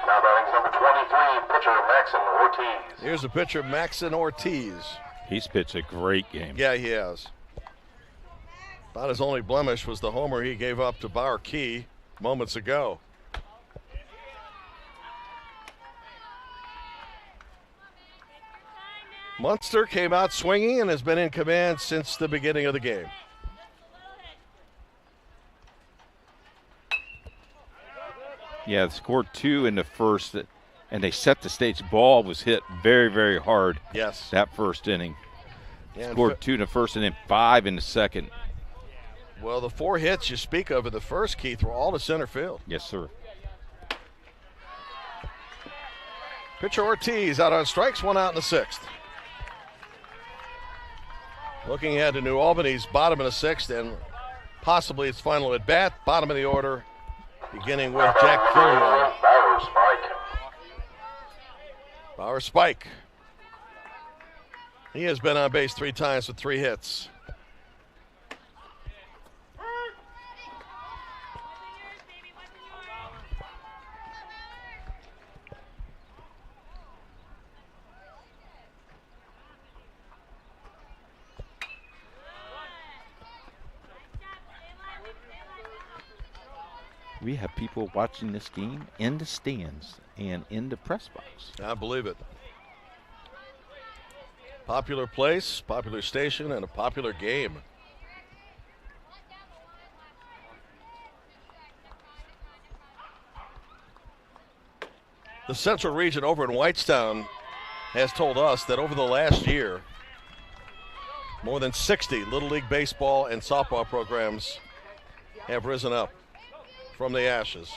Now batting number 23, pitcher Maxon Ortiz. Here's the pitcher, Maxon Ortiz. He's pitched a great game. Yeah, he has. About his only blemish was the homer he gave up to Bauer Key moments ago. Munster came out swinging and has been in command since the beginning of the game. Yeah, they scored 2 in the first, and they set the stage. Ball was hit very, very hard. Yes. That first inning. Yeah, Scored 2 in the first and then 5 in the second. Well, the 4 hits you speak of in the first, Keith, were all to center field. Yes, sir. Pitcher Ortiz out on strikes, 1 out in the 6th. Looking ahead to New Albany's bottom of the 6th and possibly its final at bat, bottom of the order, beginning with Jack Killian. Bauer Spike. He has been on base 3 times with 3 hits. We have people watching this game in the stands and in the press box. I believe it. Popular place, popular station, and a popular game. The Central Region over in Whitestown has told us that over the last year, more than 60 Little League baseball and softball programs have risen up from the ashes.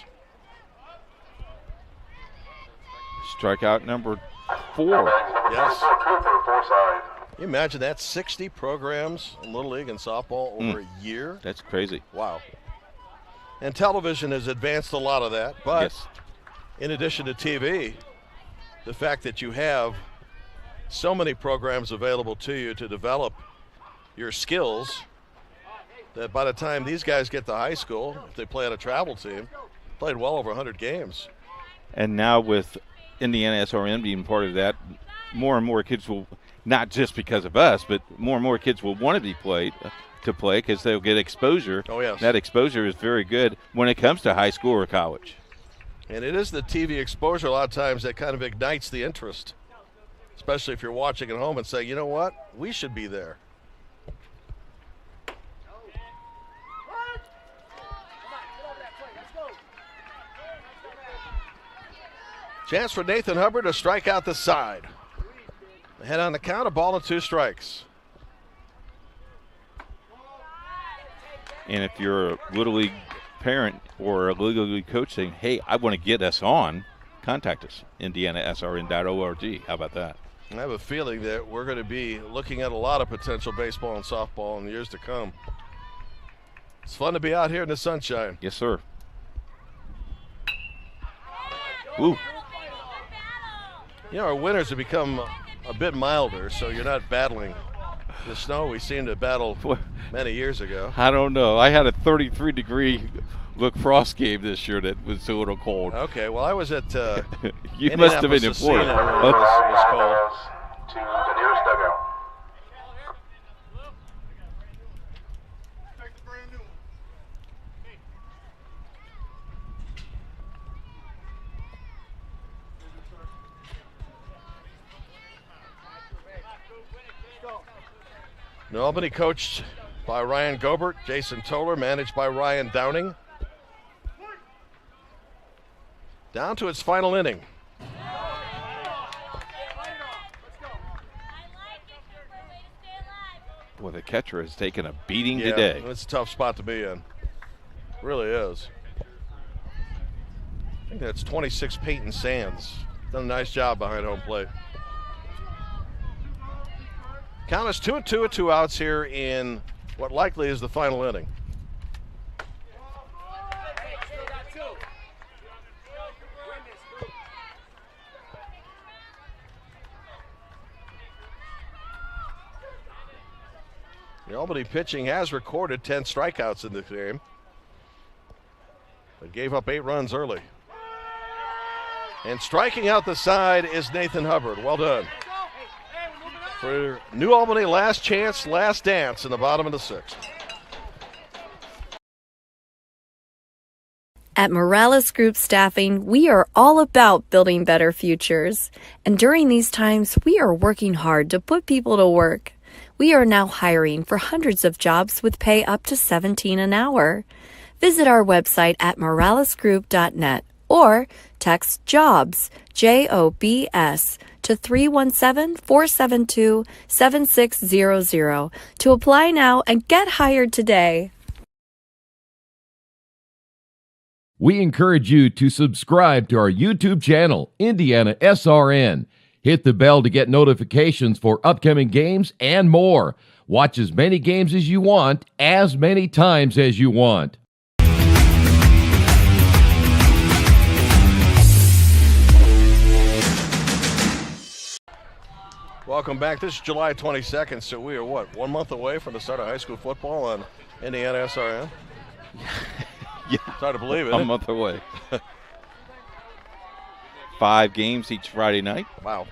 Strikeout number 4. Yes. Can you imagine that? 60 programs in Little League and softball over a year? That's crazy. Wow. And television has advanced a lot of that, but yes. In addition to TV, the fact that you have so many programs available to you to develop your skills, that by the time these guys get to high school, if they play on a travel team, played well over 100 games. And now with IndianaSRN being part of that, more and more kids will, not just because of us, but more and more kids will want to be play because they'll get exposure. Oh, yes. That exposure is very good when it comes to high school or college. And it is the TV exposure a lot of times that kind of ignites the interest, especially if you're watching at home and say, you know what, we should be there. Chance for Nathan Hubbard to strike out the side. Ahead on the count, a ball and 2 strikes. And if you're a Little League parent or a Little League coach saying, hey, I want to get us on, contact us, IndianaSRN.org. How about that? I have a feeling that we're going to be looking at a lot of potential baseball and softball in the years to come. It's fun to be out here in the sunshine. Yes, sir. Ooh. You know, our winters have become a bit milder, so you're not battling the snow we seemed to battle many years ago. I don't know. I had a 33-degree lacrosse game this year that was a little cold. Okay, well, I was at you must have been in Florida. It was cold. To the nearest dugout. New Albany coached by Ryan Gobert, Jason Toller, managed by Ryan Downing. Down to its final inning. Well, the catcher has taken a beating Yeah, today. It's a tough spot to be in. Really is. think that's 26 Peyton Sands. Done a nice job behind home plate. Count is 2-2 with 2 outs here in what likely is the final inning. The Albany pitching has recorded 10 strikeouts in this game. They gave up 8 runs early. And striking out the side is Nathan Hubbard. Well done. For New Albany, last chance, last dance in the bottom of the 6th. At Morales Group Staffing, we are all about building better futures. And during these times, we are working hard to put people to work. We are now hiring for hundreds of jobs with pay up to $17 an hour. Visit our website at moralesgroup.net or text JOBS, JOBS, to 317-472-7600 to apply now and get hired today. We encourage you to subscribe to our YouTube channel, IndianaSRN. Hit the bell to get notifications for upcoming games and more. Watch as many games as you want, as many times as you want. Welcome back. This is July 22nd, so we are, 1 month away from the start of high school football on IndianaSRN? Yeah. It's hard to believe it. A month away. 5 games each Friday night. Wow.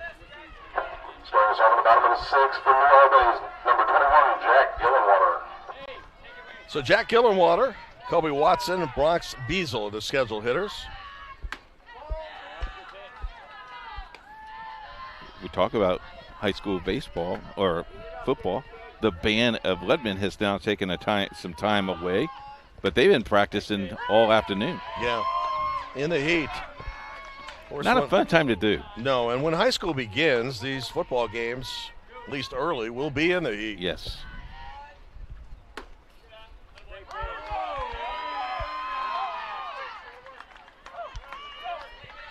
Starting us off in the bottom of the 6th for New Albany's number 21, Jack Gillenwater. So Jack Gillenwater, Kobe Watson, and Bronx Beazle are the scheduled hitters. We talk about high school baseball or football. The band of Leadman has now taken some time away, but they've been practicing all afternoon. Yeah, in the heat. Not a fun time to do. No, and when high school begins, these football games, at least early, will be in the heat. Yes.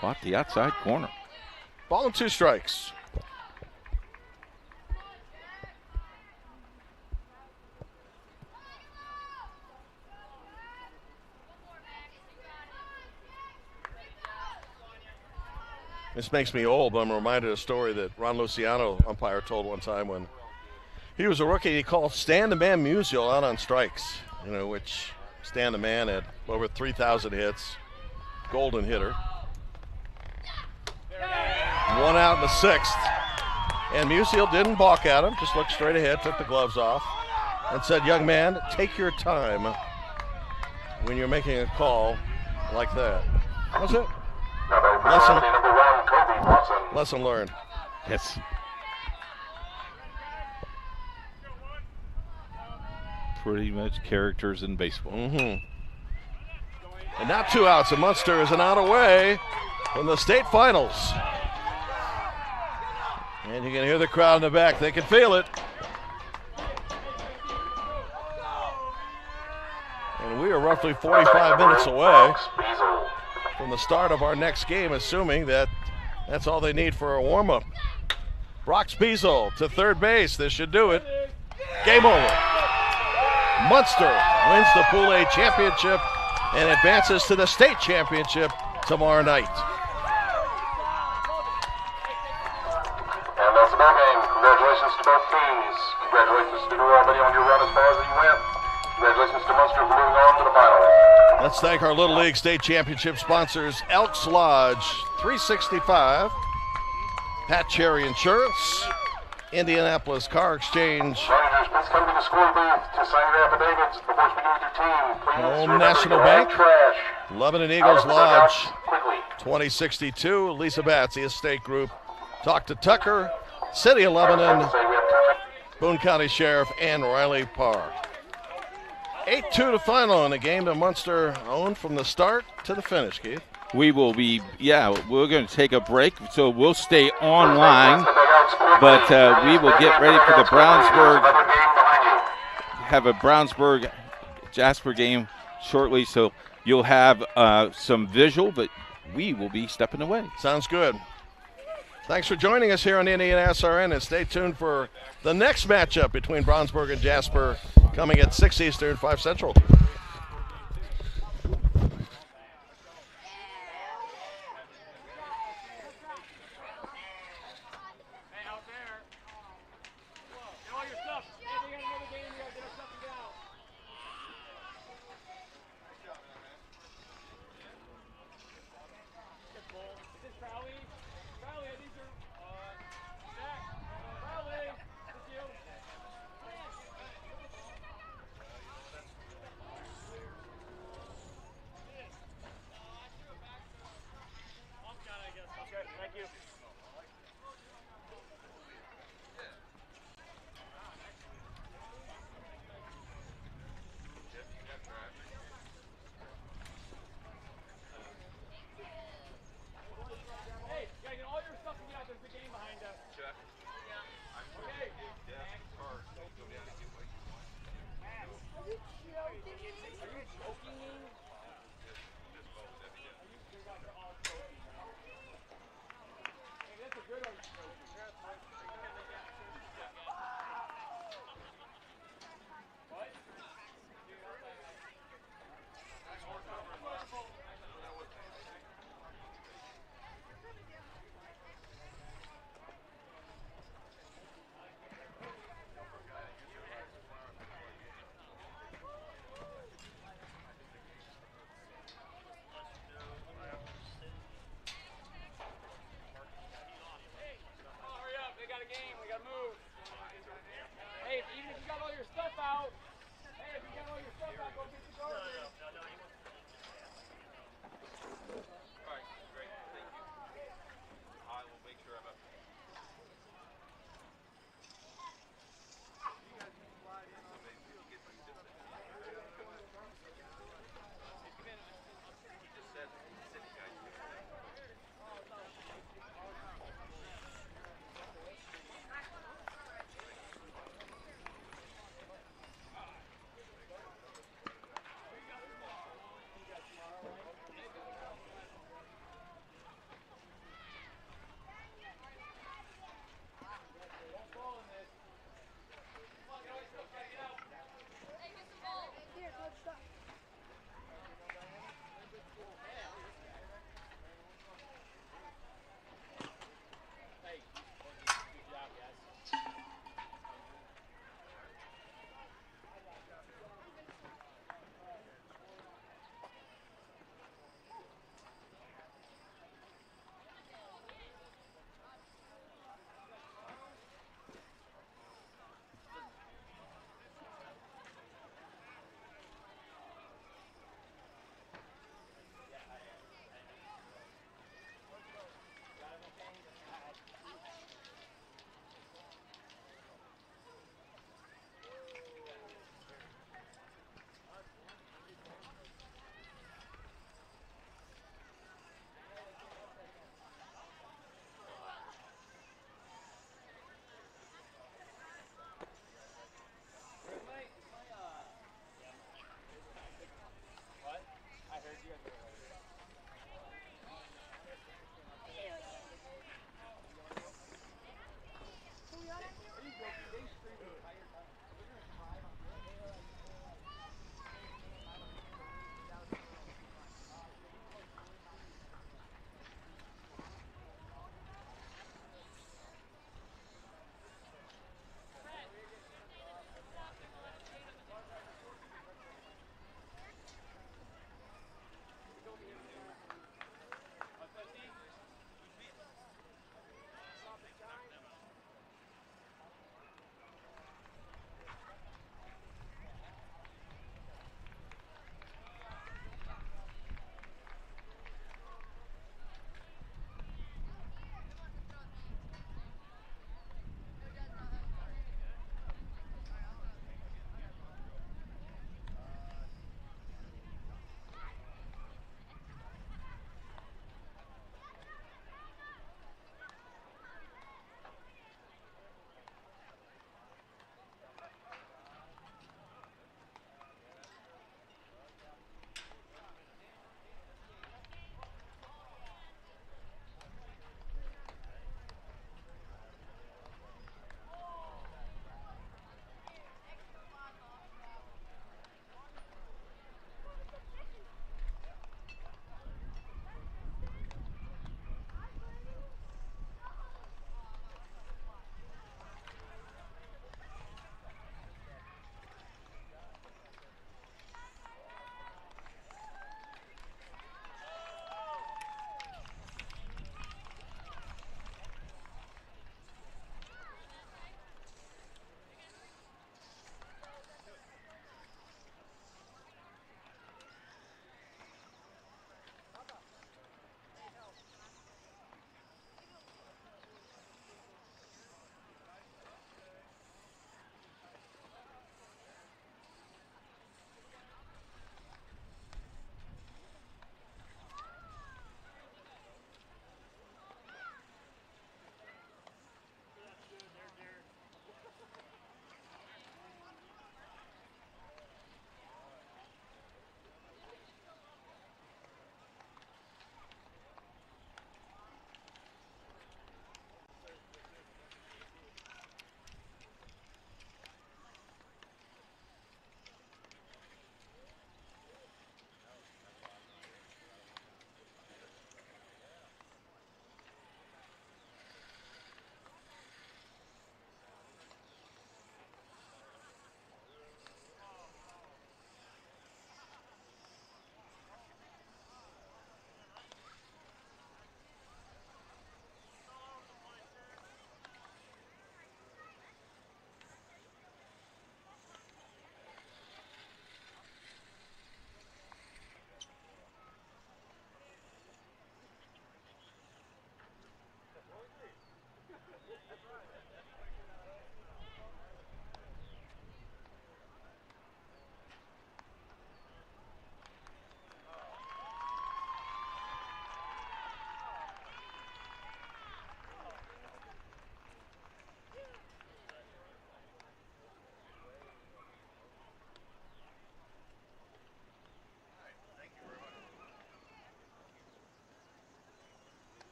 Caught the outside corner. Ball and 2 strikes. This makes me old, but I'm reminded of a story that Ron Luciano, umpire, told one time when he was a rookie. He called Stan the Man Musial out on strikes, which Stan the Man had over 3,000 hits, golden hitter. 1 out in the 6th, and Musial didn't balk at him, just looked straight ahead, took the gloves off, and said, "Young man, take your time when you're making a call like that." That's it. Lesson learned. Yes. Pretty much characters in baseball. And now 2 outs, and Munster is an out away from the state finals. And you can hear the crowd in the back. They can feel it. And we are roughly 45 minutes away from the start of our next game, assuming that that's all they need for a warm-up. Brock Spiesel to third base. This should do it. Game over. Munster wins the Pool A championship and advances to the state championship tomorrow night. And that's the ball game. Congratulations to both teams. Congratulations to New Albany on your run as far as you went. Congratulations to Munster for moving on to the final. Let's thank our Little League State Championship sponsors, Elks Lodge 365, Pat Cherry Insurance, Indianapolis Car Exchange, Managers, please come to the score booth to sign your affidavits before speaking with your team. Please Home remember National your Bank, trash. Lebanon Out Eagles of the Lodge, dugouts quickly. 2062, Lisa Batts, the Estate Group, Talk to Tucker, City of Lebanon, Boone County Sheriff, and Riley Parr. 8-2 to final in a game that Munster owned from the start to the finish, Keith. We will be, we're going to take a break, so we'll stay online, but we will get ready for the Brownsburg-Jasper game shortly, so you'll have some visual, but we will be stepping away. Sounds good. Thanks for joining us here on IndianaSRN, and stay tuned for the next matchup between Brownsburg and Jasper coming at 6 Eastern, 5 Central.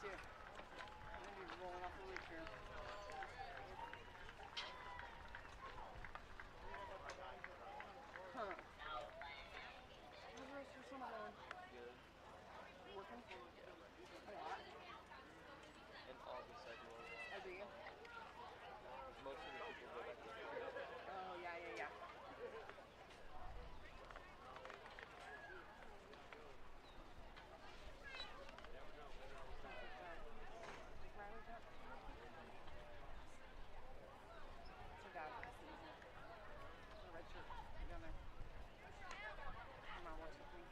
too. I'm going to be rolling off the roof here. Huh. How's the rest of your summer going? Good. You working? A lot? In August I do a lot. Oh, do you? Most of the people go back to school. Oh, yeah. It's a guy for the season. The red shirt. Get down there. Come on, works with me.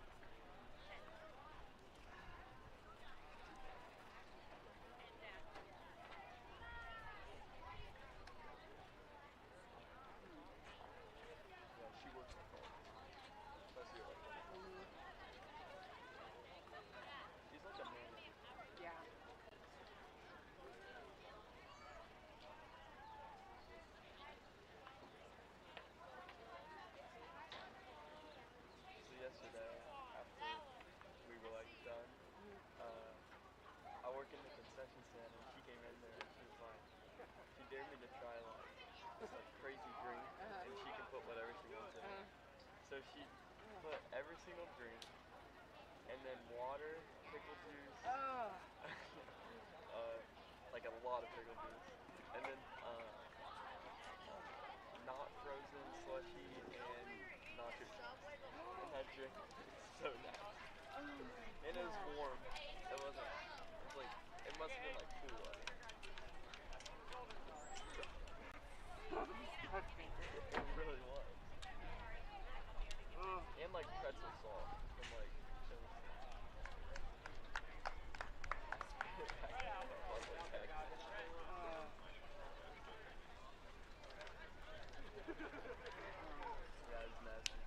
Yeah, she works in college. Especially like she's like a manager. Yeah. So yesterday, after we were like done, I work in the concession stand and she came in there and she was like, she dared me to try like this like crazy drink and she can put whatever she wants in it. So she put every single drink and then water, pickle juice, like a lot of pickle juice, and then not frozen slushy and nacho cheese. And that drink is so nasty. And it was warm. It wasn't. It was like it must have been like cool. It really was. And like pretzel sauce from like yeah, it's nasty.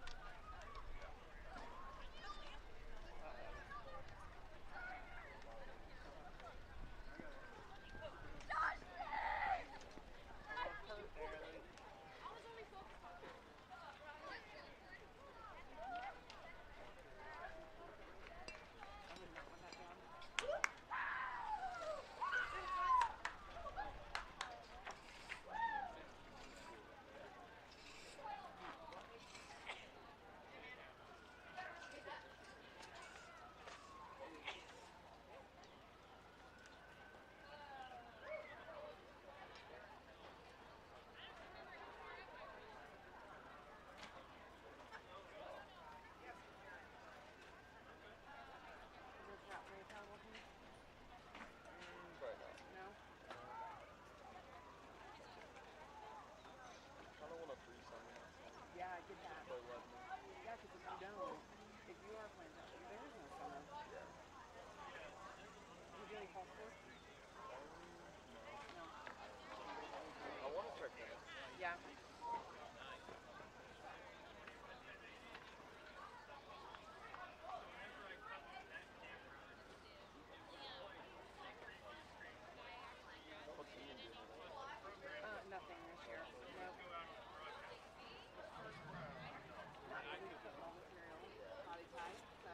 Yeah, I get that. Yeah, because if you don't, if you are playing that, there is no summer. Yeah. You do any fall sports? No. I want to try tennis. Yeah. What's Ian doing? Nothing this year. Nope. Not really football material, body type, so.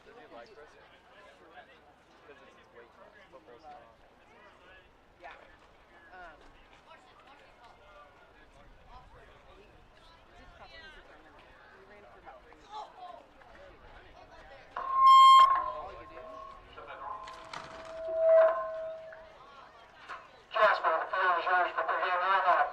Does he like wrestling? Because it's his weight class. Football's not. Yeah. We ran for about 3 years. All you do? Jasper, the field is yours for pregame warm-up.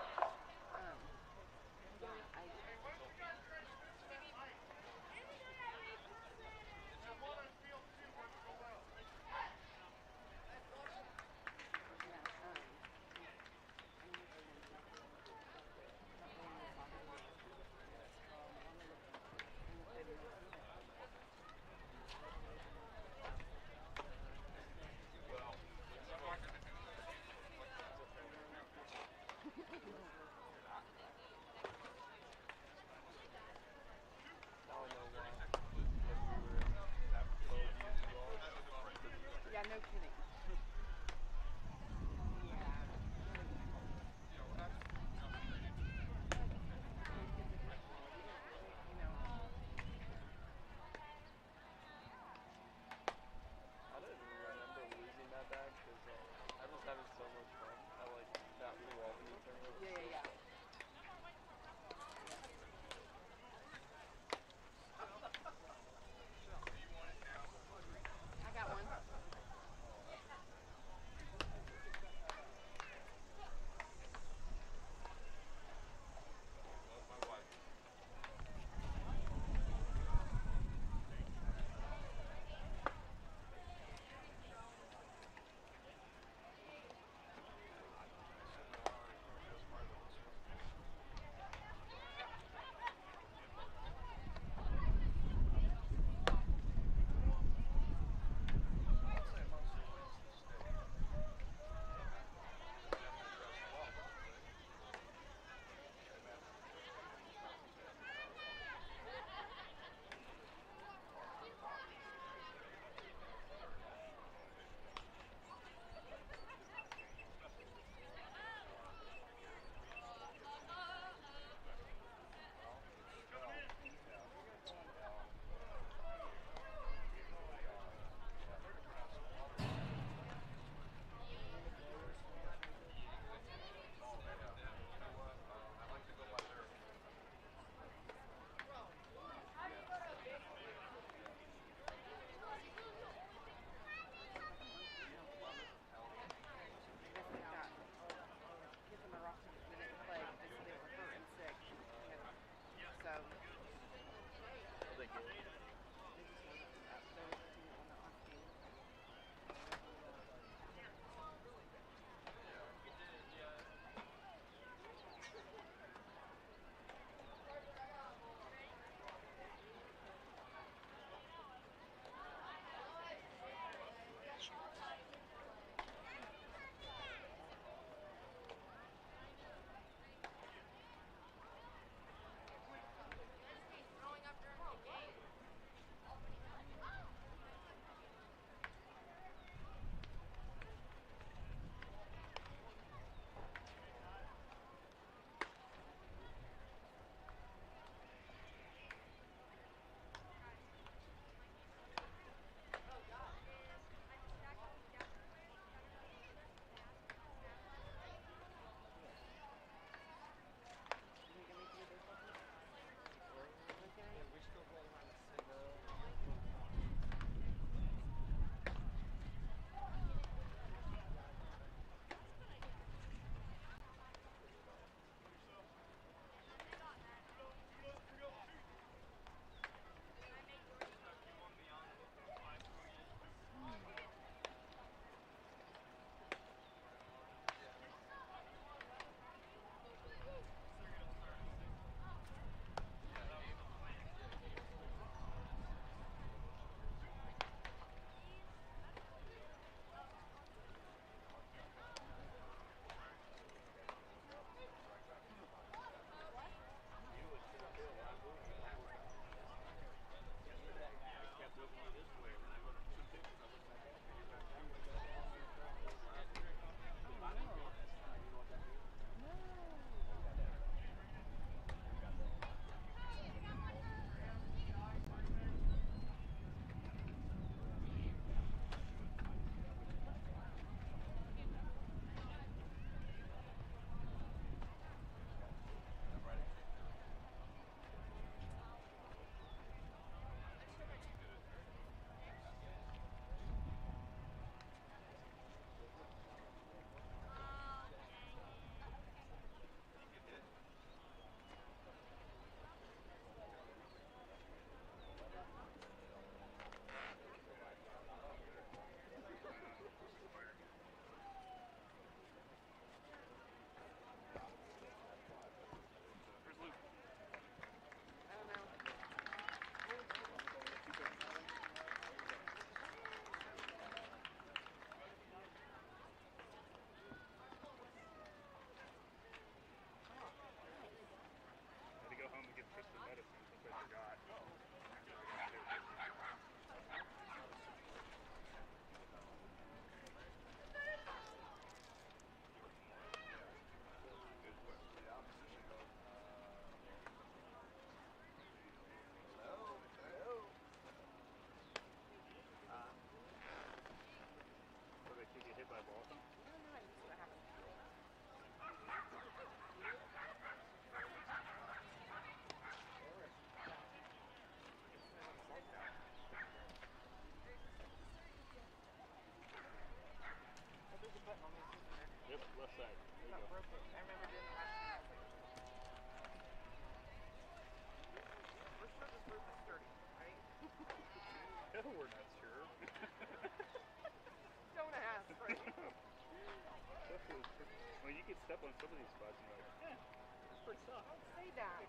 step on some of these spots and you're like, yeah, it's pretty soft. Don't say that.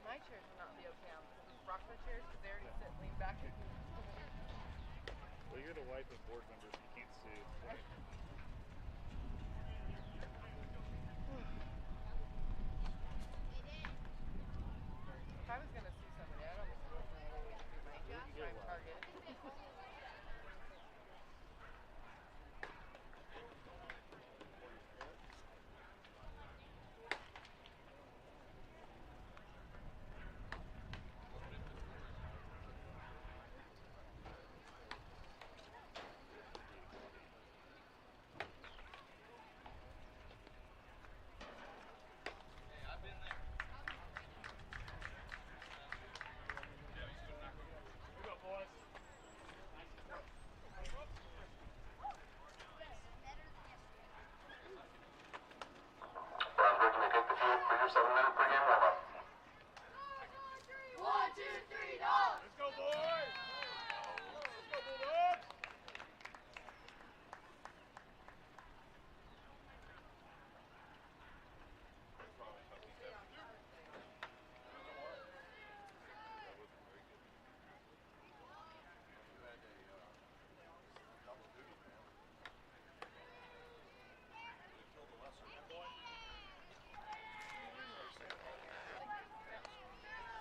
My chairs would not be okay on those rocker chairs because they already sit lean back. Well, you're the wife of board members, you can't sue. If I was gonna sue somebody, I'd almost go for my target.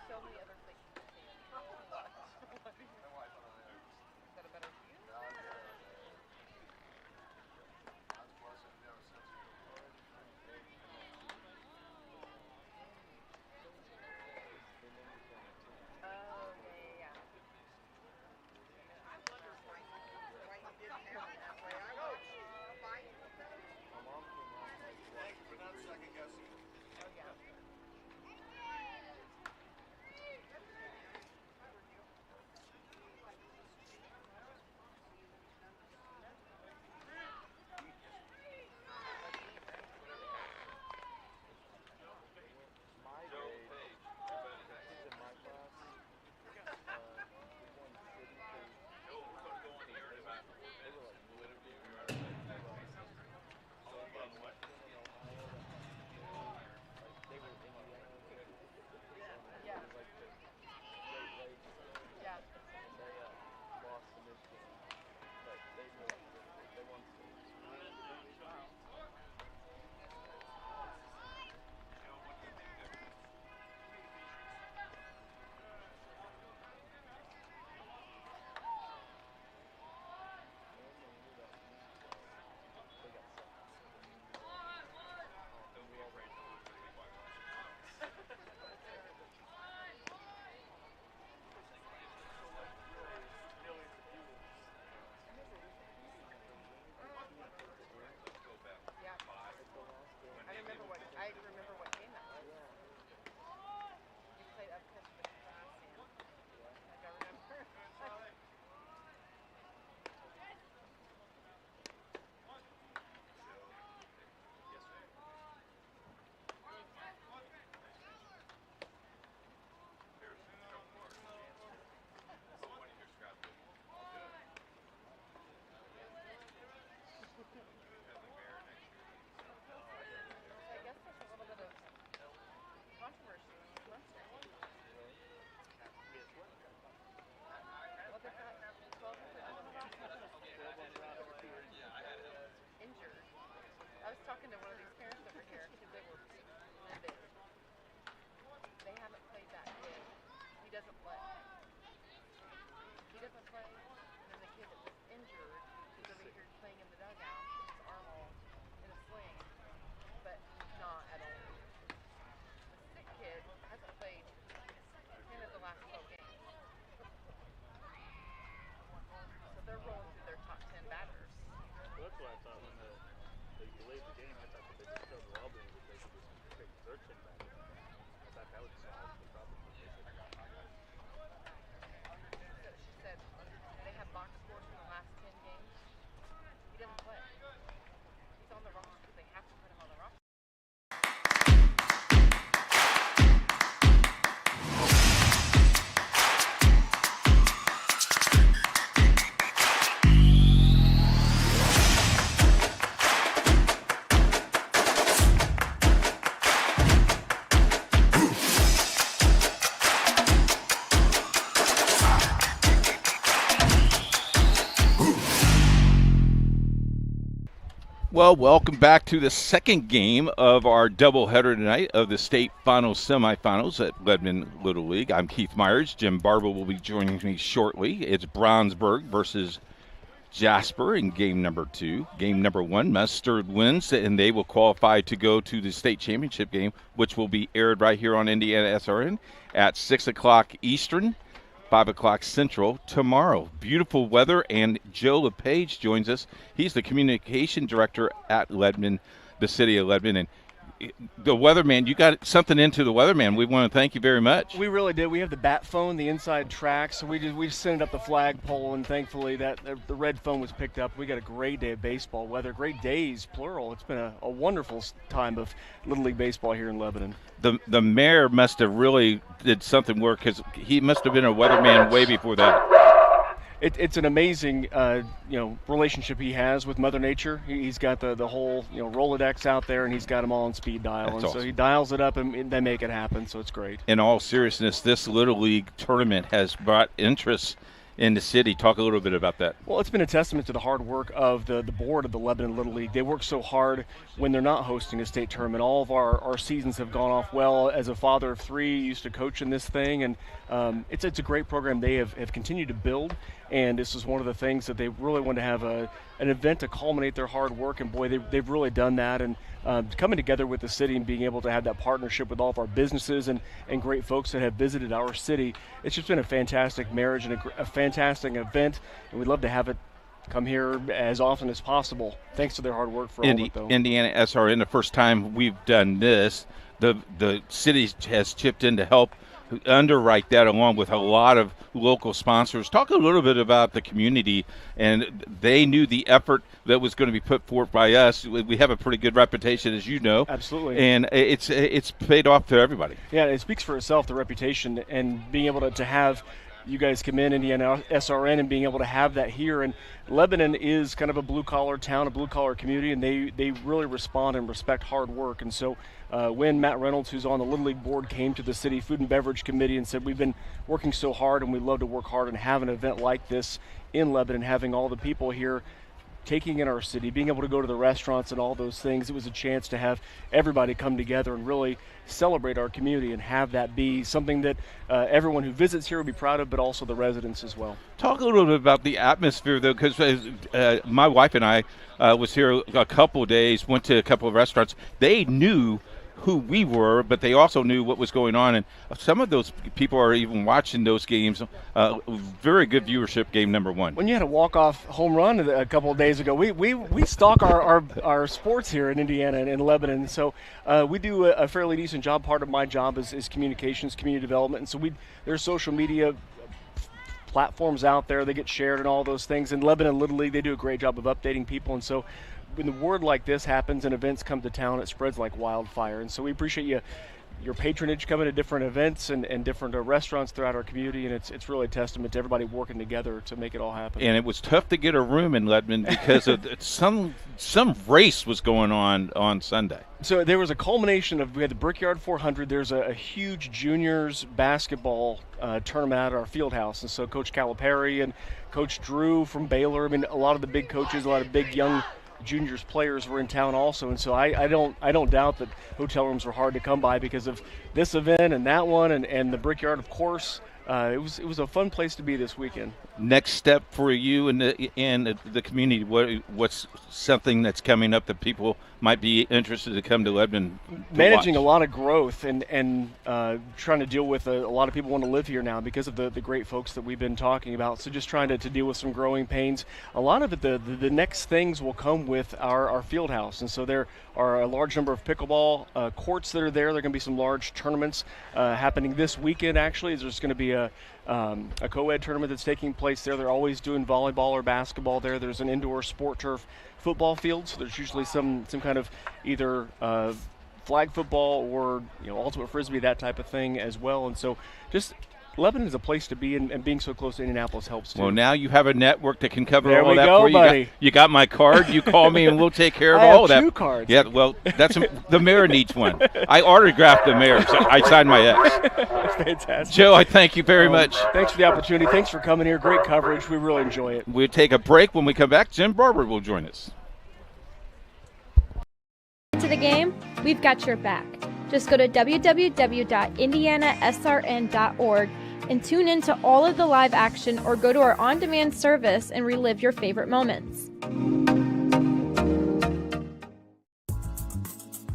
So many other places to see. Is that a better view? Oh, yeah. I wonder why you didn't have it that way. I watched My mom came out like, Thank you for not second guessing. Oh, yeah. my grade, the kids in my class, we won city because they were like so again, Michigan and Ohio, like they were Indiana, Yeah. it was like the Great Lakes, Yeah. and they lost to Michigan, but they were like they won cities. Yeah. I remember what game that was. You played up close with the class, Sam. Like I remember. I guess there's a little bit of controversy when you went there. Well, they've got 12 injured. I was talking to one of these parents over here because they were livid. They haven't played that kid. He doesn't play. He doesn't play. And then the kid that was injured is over here playing in the dugout with his arm all in a sling, but not at all. The sick kid hasn't played 10 of the last 12 games. So they're rolling through their top 10 batters. Well, that's what I thought when they delayed the game. I thought that they just told Albany that they could just take their 10 back. I thought that would solve the problem. But they said, She said Well, welcome back to the second game of our doubleheader tonight of the state finals semifinals at Lebanon Little League. I'm Keith Myers. Jim Barber will be joining me shortly. It's Brownsburg versus Jasper in game number 2. Game number 1, Mustard wins, and they will qualify to go to the state championship game, which will be aired right here on IndianaSRN at 6 o'clock Eastern, 5 o'clock Central tomorrow. Beautiful weather, and Joe LePage joins us. He's the communication director at Lebanon, the city of Lebanon. And the weatherman, you got something into the weatherman. We want to thank you very much. We really did. We have the bat phone, the inside track, so we just sent it up the flagpole, and thankfully that the red phone was picked up. We got a great day of baseball weather, great days, plural. It's been a wonderful time of Little League baseball here in Lebanon. The mayor must have really did something work, because he must have been a weatherman way before that. It's an amazing relationship he has with Mother Nature. He's got the whole Rolodex out there, and he's got them all on speed dial. That's and awesome. So he dials it up, and they make it happen. So it's great. In all seriousness, this Little League tournament has brought interest in the city. Talk a little bit about that. Well, it's been a testament to the hard work of the board of the Lebanon Little League. They work so hard when they're not hosting a state tournament. All of our seasons have gone off well. As a father of 3, used to coach in this thing, and it's a great program they have continued to build. And this is one of the things that they really want to have an event to culminate their hard work. And boy, they've really done that. And coming together with the city and being able to have that partnership with all of our businesses and great folks that have visited our city, it's just been a fantastic marriage and a fantastic event. And we'd love to have it come here as often as possible. Thanks to their hard work for all of it, though. IndianaSRN, the first time we've done this, the city has chipped in to help underwrite that, along with a lot of local sponsors. Talk a little bit about the community, and they knew the effort that was going to be put forth by us. We have a pretty good reputation, as you know. Absolutely. And it's paid off to everybody. Yeah, it speaks for itself, the reputation, and being able to have you guys come in, IndianaSRN, and being able to have that here. And Lebanon is kind of a blue-collar town, a blue-collar community, and they really respond and respect hard work. And so when Matt Reynolds, who's on the Little League board, came to the city food and beverage committee and said, we've been working so hard and we'd love to work hard and have an event like this in Lebanon, having all the people here taking in our city, being able to go to the restaurants and all those things, it was a chance to have everybody come together and really celebrate our community and have that be something that everyone who visits here would be proud of, but also the residents as well. Talk a little bit about the atmosphere, though, because my wife and I was here a couple of days, went to a couple of restaurants. They knew who we were, but they also knew what was going on, and some of those people are even watching those games. Very good viewership, game number 1. When you had a walk-off home run a couple of days ago, we stalk our sports here in Indiana and in Lebanon, so we do a fairly decent job. Part of my job is communications, community development, and so there's social media platforms out there, they get shared and all those things. In Lebanon Little League, they do a great job of updating people, and so when the word like this happens and events come to town, it spreads like wildfire. And so we appreciate your patronage coming to different events and different restaurants throughout our community, and it's really a testament to everybody working together to make it all happen. And it was tough to get a room in Lebanon because of some race was going on Sunday. So there was a culmination of, we had the Brickyard 400, there's a huge juniors basketball tournament at our field house, and so Coach Calipari and Coach Drew from Baylor, I mean, a lot of the big coaches, a lot of big young juniors players were in town also, and so I don't doubt that hotel rooms were hard to come by because of this event and that one and the Brickyard, of course. It was a fun place to be this weekend. Next step for you and the community, what's something that's coming up that people might be interested to come to Lebanon to managing watch? A lot of growth and trying to deal with a lot of people want to live here now because of the great folks that we've been talking about. So just trying to deal with some growing pains. A lot of it, the next things will come with our field house. And so there are a large number of pickleball courts that are there. There are going to be some large tournaments happening this weekend, actually. There's going to be a co-ed tournament that's taking place there. They're always doing volleyball or basketball there. There's an indoor sport turf football field, so there's usually some kind of either flag football or ultimate frisbee, that type of thing as well. And so just Lebanon is a place to be, and being so close to Indianapolis helps too. Well, now you have a network that can cover there all we that go, for you. Buddy. You got my card. You call me, and we'll take care of I all of have that. 2 cards. Yeah, well, that's the mayor needs one. I autographed the mayor. So I signed my ex. That's fantastic. Joe, I thank you very much. Thanks for the opportunity. Thanks for coming here. Great coverage. We really enjoy it. We'll take a break. When we come back, Jim Barber will join us. To the game, we've got your back. Just go to www.IndianaSRN.org and tune in to all of the live action, or go to our on-demand service and relive your favorite moments.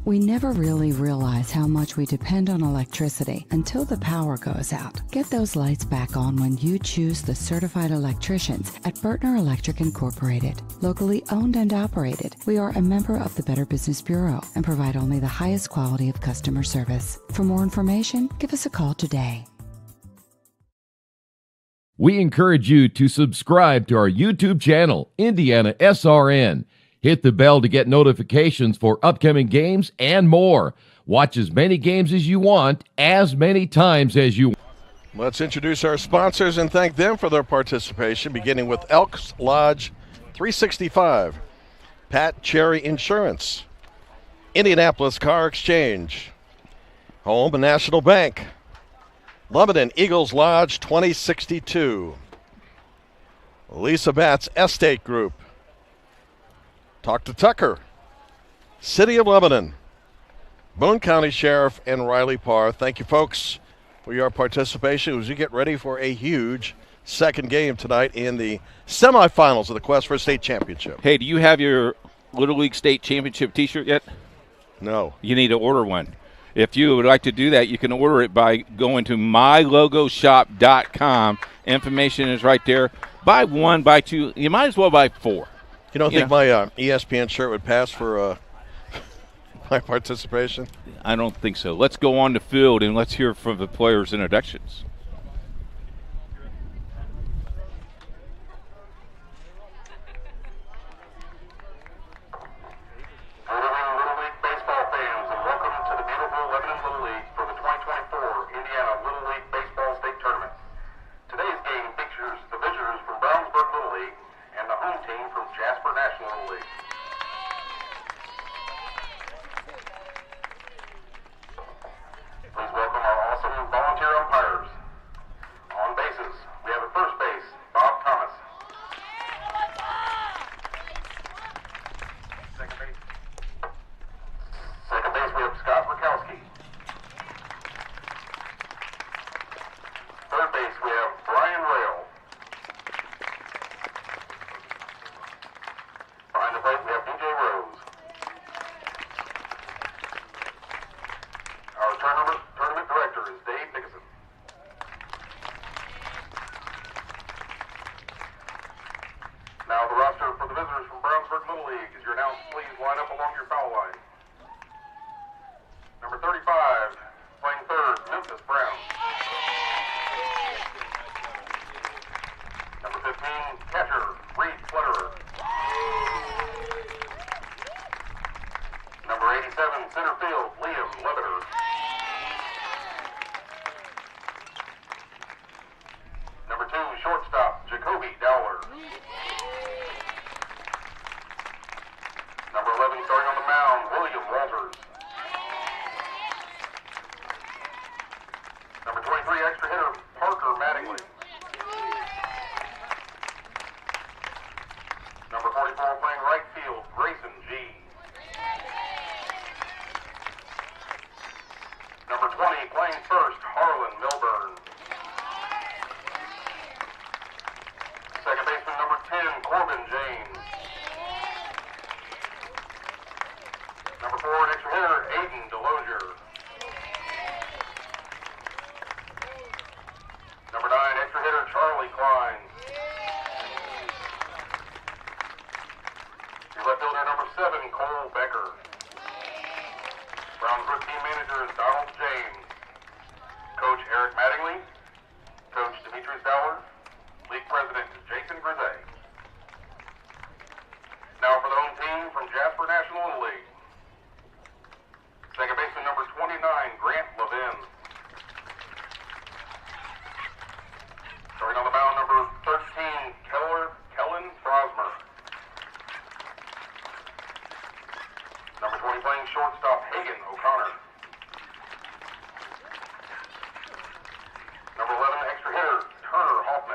We never really realize how much we depend on electricity until the power goes out. Get those lights back on when you choose the certified electricians at Bertner Electric Incorporated. Locally owned and operated, we are a member of the Better Business Bureau and provide only the highest quality of customer service. For more information, give us a call today. We encourage you to subscribe to our YouTube channel, IndianaSRN. Hit the bell to get notifications for upcoming games and more. Watch as many games as you want, as many times as you want. Let's introduce our sponsors and thank them for their participation, beginning with Elks Lodge 365, Pat Cherry Insurance, Indianapolis Car Exchange, Home and National Bank, Lebanon Eagles Lodge 2062, Lisa Batts Estate Group, Talk to Tucker, City of Lebanon, Boone County Sheriff, and Riley Parr. Thank you, folks, for your participation as we get ready for a huge second game tonight in the semifinals of the Quest for a State Championship. Hey, do you have your Little League State Championship t-shirt yet? No. You need to order one. If you would like to do that, you can order it by going to mylogoshop.com. Information is right there. Buy one, buy two. You might as well buy four. You don't think my ESPN shirt would pass for my participation? I don't think so. Let's go on the field and let's hear from the players' introductions. Good evening, Little League baseball fans, and welcome to the beautiful Lebanon Little League for the 2024 Indiana Little League Baseball State Tournament. Today's game features the visitors from Brownsburg Little League and the home team from Jasper National Little League. Please welcome our awesome volunteer umpires. On bases, we have at first base, Bob Thomas. Second base, we have Scott Rakowski. Third base, we have Brian Rail. Behind the plate, we have DJ Rose. Our tournament director is Dave Nickerson. Now the roster for the visitors from Brownsburg Little League is your announced. Please line up along your foul line. Number 35, playing third, Memphis Brown. Number 15, catcher, Reed Flutterer. Number 87, center field, Liam Leveter. Number 2, shortstop, Jacoby Dowler. Number 11, starting on the mound, William Walters. Number 23, extra hitter, Parker Mattingly. Number 44, playing right field, Grayson G. Number 20, playing first, Harlan Milburn. Second baseman, number 10, Corbin James. Number 4, extra hitter, Aiden Delosier. Number 9, extra hitter, Charlie Klein. Your left fielder, number 7, Cole Becker. Brownsburg team manager is Donald James. Coach Eric Mattingly. Coach Demetrius Dowler. League president is Jason Grise. Now for the home team from Jasper National Little League. Second baseman number 29, Grant Levin. Starting on the mound, number 13, Kellen Frosmer. Number 20, playing shortstop, Hagen O'Connor. Number 11, extra hitter, Turner Hoffman.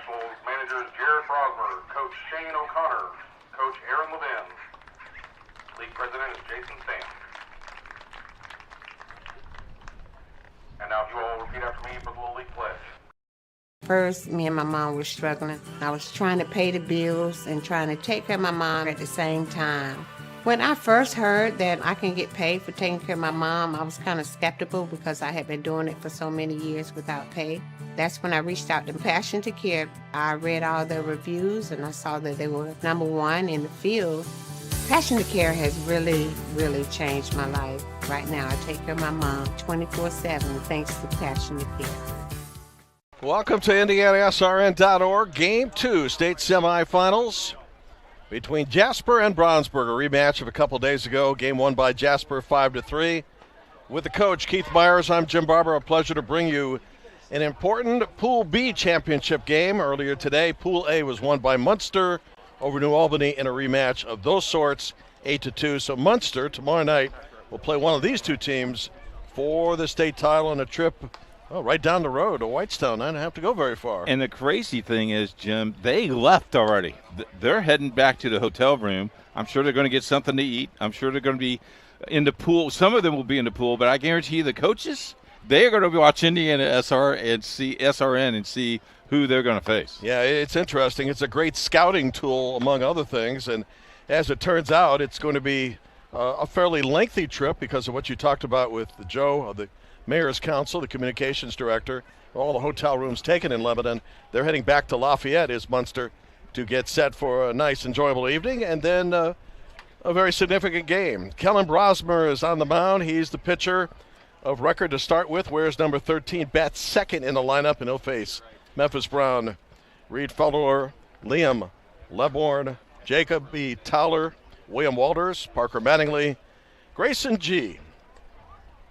Nationals managers Jared Brosmer, Coach Shane O'Connor, Coach Aaron Levin. League President is Jason Stamp. And now if you all repeat after me for the Little League pledge. First, me and my mom were struggling. I was trying to pay the bills and trying to take care of my mom at the same time. When I first heard that I can get paid for taking care of my mom, I was kind of skeptical because I had been doing it for so many years without pay. That's when I reached out to Passion to Care. I read all their reviews and I saw that they were #1 in the field. Passion to Care has really, really changed my life. Right now, I take care of my mom 24/7 thanks to Passion to Care. Welcome to IndianaSRN.org. Game 2, state semifinals between Jasper and Brownsburg. A rematch of a couple days ago. Game won by Jasper 5-3. With the coach, Keith Myers, I'm Jim Barber. A pleasure to bring you an important Pool B championship game. Earlier today, Pool A was won by Munster over New Albany in a rematch of those sorts, 8-2. So Munster, tomorrow night, will play one of these two teams for the state title on a trip right down the road to Whitestown. I don't have to go very far. And the crazy thing is, Jim, they left already. They're heading back to the hotel room. I'm sure they're going to get something to eat. I'm sure they're going to be in the pool. Some of them will be in the pool, but I guarantee you the coaches, they're going to be watching IndianaSRN and see who they're going to face. Yeah, it's interesting. It's a great scouting tool, among other things. And as it turns out, it's going to be a fairly lengthy trip because of what you talked about with Joe, the Mayor's Council, the communications director, all the hotel rooms taken in Lebanon. They're heading back to Lafayette, is Munster, to get set for a nice, enjoyable evening, and then a very significant game. Kellen Brosmer is on the mound. He's the pitcher of record to start with, wears number 13, bats second in the lineup, and he'll face Memphis Brown, Reed Fellower, Liam Leborn, Jacob B. Towler, William Walters, Parker Mattingly, Grayson G.,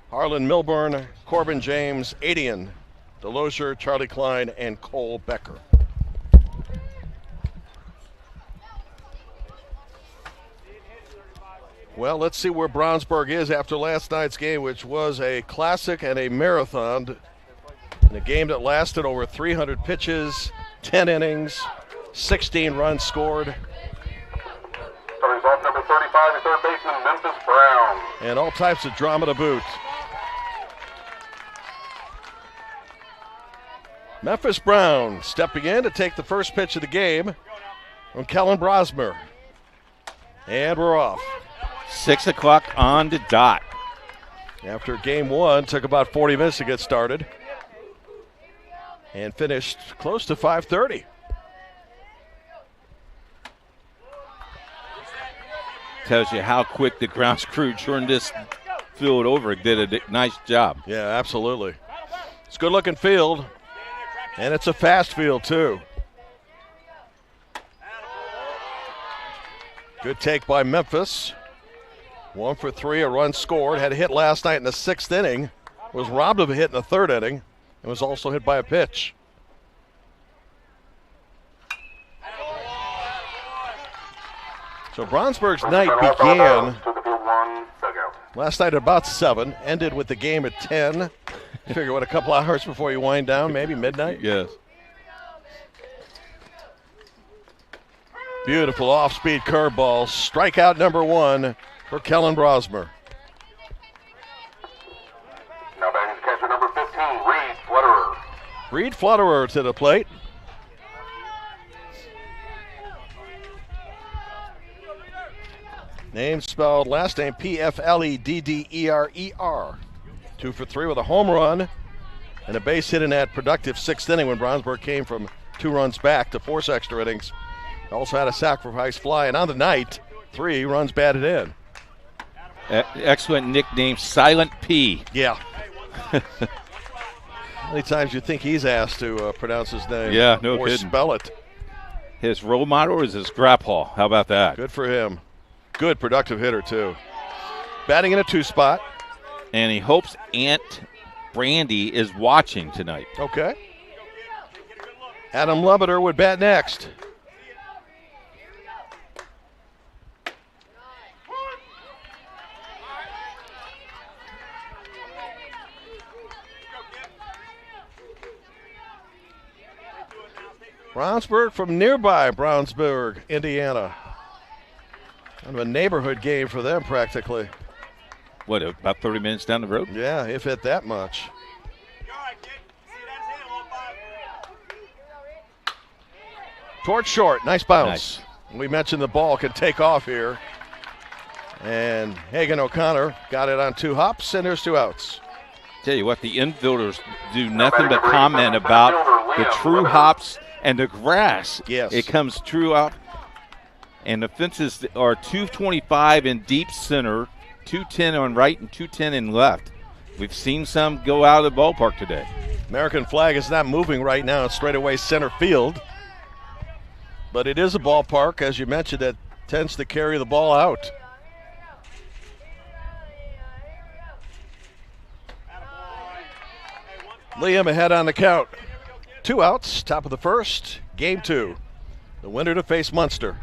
Harlan Milburn, Corbin James, Adian Delosier, Charlie Klein, and Cole Becker. Well, let's see where Brownsburg is after last night's game, which was a classic and a marathon. In a game that lasted over 300 pitches, 10 innings, 16 runs scored. Starting off number 35 is third baseman Memphis Brown. And all types of drama to boot. Memphis Brown stepping in to take the first pitch of the game from Kellen Brosmer. And we're off. 6 o'clock on the dot. After game one, took about 40 minutes to get started. And finished close to 5:30. Tells you how quick the grounds crew turned this field over. Did a nice job. Yeah, absolutely. It's a good-looking field. And it's a fast field, too. Good take by Memphis. 1 for 3, a run scored. Had a hit last night in the 6th inning. Was robbed of a hit in the 3rd inning. And was also hit by a pitch. So Brownsburg's night began last night at about 7. Ended with the game at 10. Figure what, a couple hours before you wind down, maybe midnight? Yes. Beautiful off-speed curveball. Strikeout number 1 for Kellen Brosmer. Now batting to catcher number 15, Reed Flutterer. Reed Flutterer to the plate. Name spelled last name Pfledderer. 2 for 3 with a home run and a base hit in that productive 6th inning when Brownsburg came from 2 runs back to force extra innings. Also had a sacrifice fly, and on the night, 3 runs batted in. Excellent nickname, Silent P. Yeah. How many times you think he's asked to pronounce his name? Yeah, no or kidding. Spell it. His role model is his grandpa. How about that? Good for him. Good productive hitter, too. Batting in a 2 spot. And he hopes Aunt Brandy is watching tonight. Okay. Adam Lubiter would bat next. Brownsburg from nearby Brownsburg, Indiana. Kind of a neighborhood game for them practically. What, about 30 minutes down the road? Yeah, if it that much. Towards short, nice bounce. Nice. We mentioned the ball can take off here. And Hagan O'Connor got it on 2 hops, and there's 2 outs. Tell you what, the infielders do nothing but comment about the true hops and the grass. Yes. It comes true out. And the fences are 225 in deep center, 210 on right and 210 in left. We've seen some go out of the ballpark today. American flag is not moving right now. It's straight away center field. But it is a ballpark, as you mentioned, that tends to carry the ball out. Liam ahead on the count. 2 outs, top of the first, game 2. The winner to face Munster.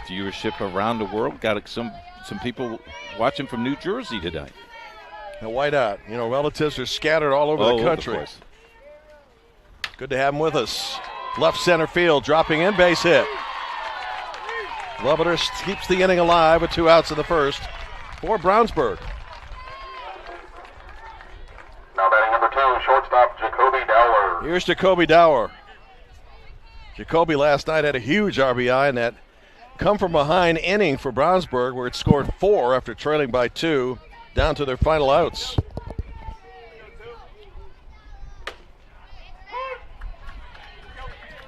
Viewership around the world. Got some people watching from New Jersey tonight. And why not? You know, relatives are scattered all over the country. Good to have them with us. Left center field, dropping in, base hit. Lubiter keeps the inning alive with 2 outs in the first for Brownsburg. Now batting number 2, shortstop Jacoby Dowler. Here's Jacoby Dowler. Jacoby last night had a huge RBI in that come from behind inning for Brownsburg, where it scored 4 after trailing by 2 down to their final outs.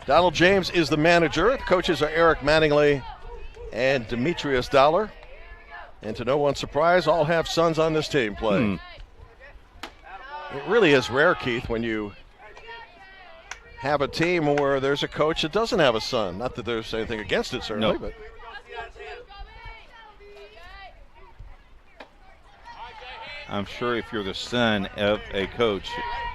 Donald James is the manager. The coaches are Eric Mattingly and Demetrius Dollar. And to no one's surprise, all have sons on this team playing. It really is rare, Keith, when you have a team where there's a coach that doesn't have a son. Not that there's anything against it, certainly, but I'm sure if you're the son of a coach,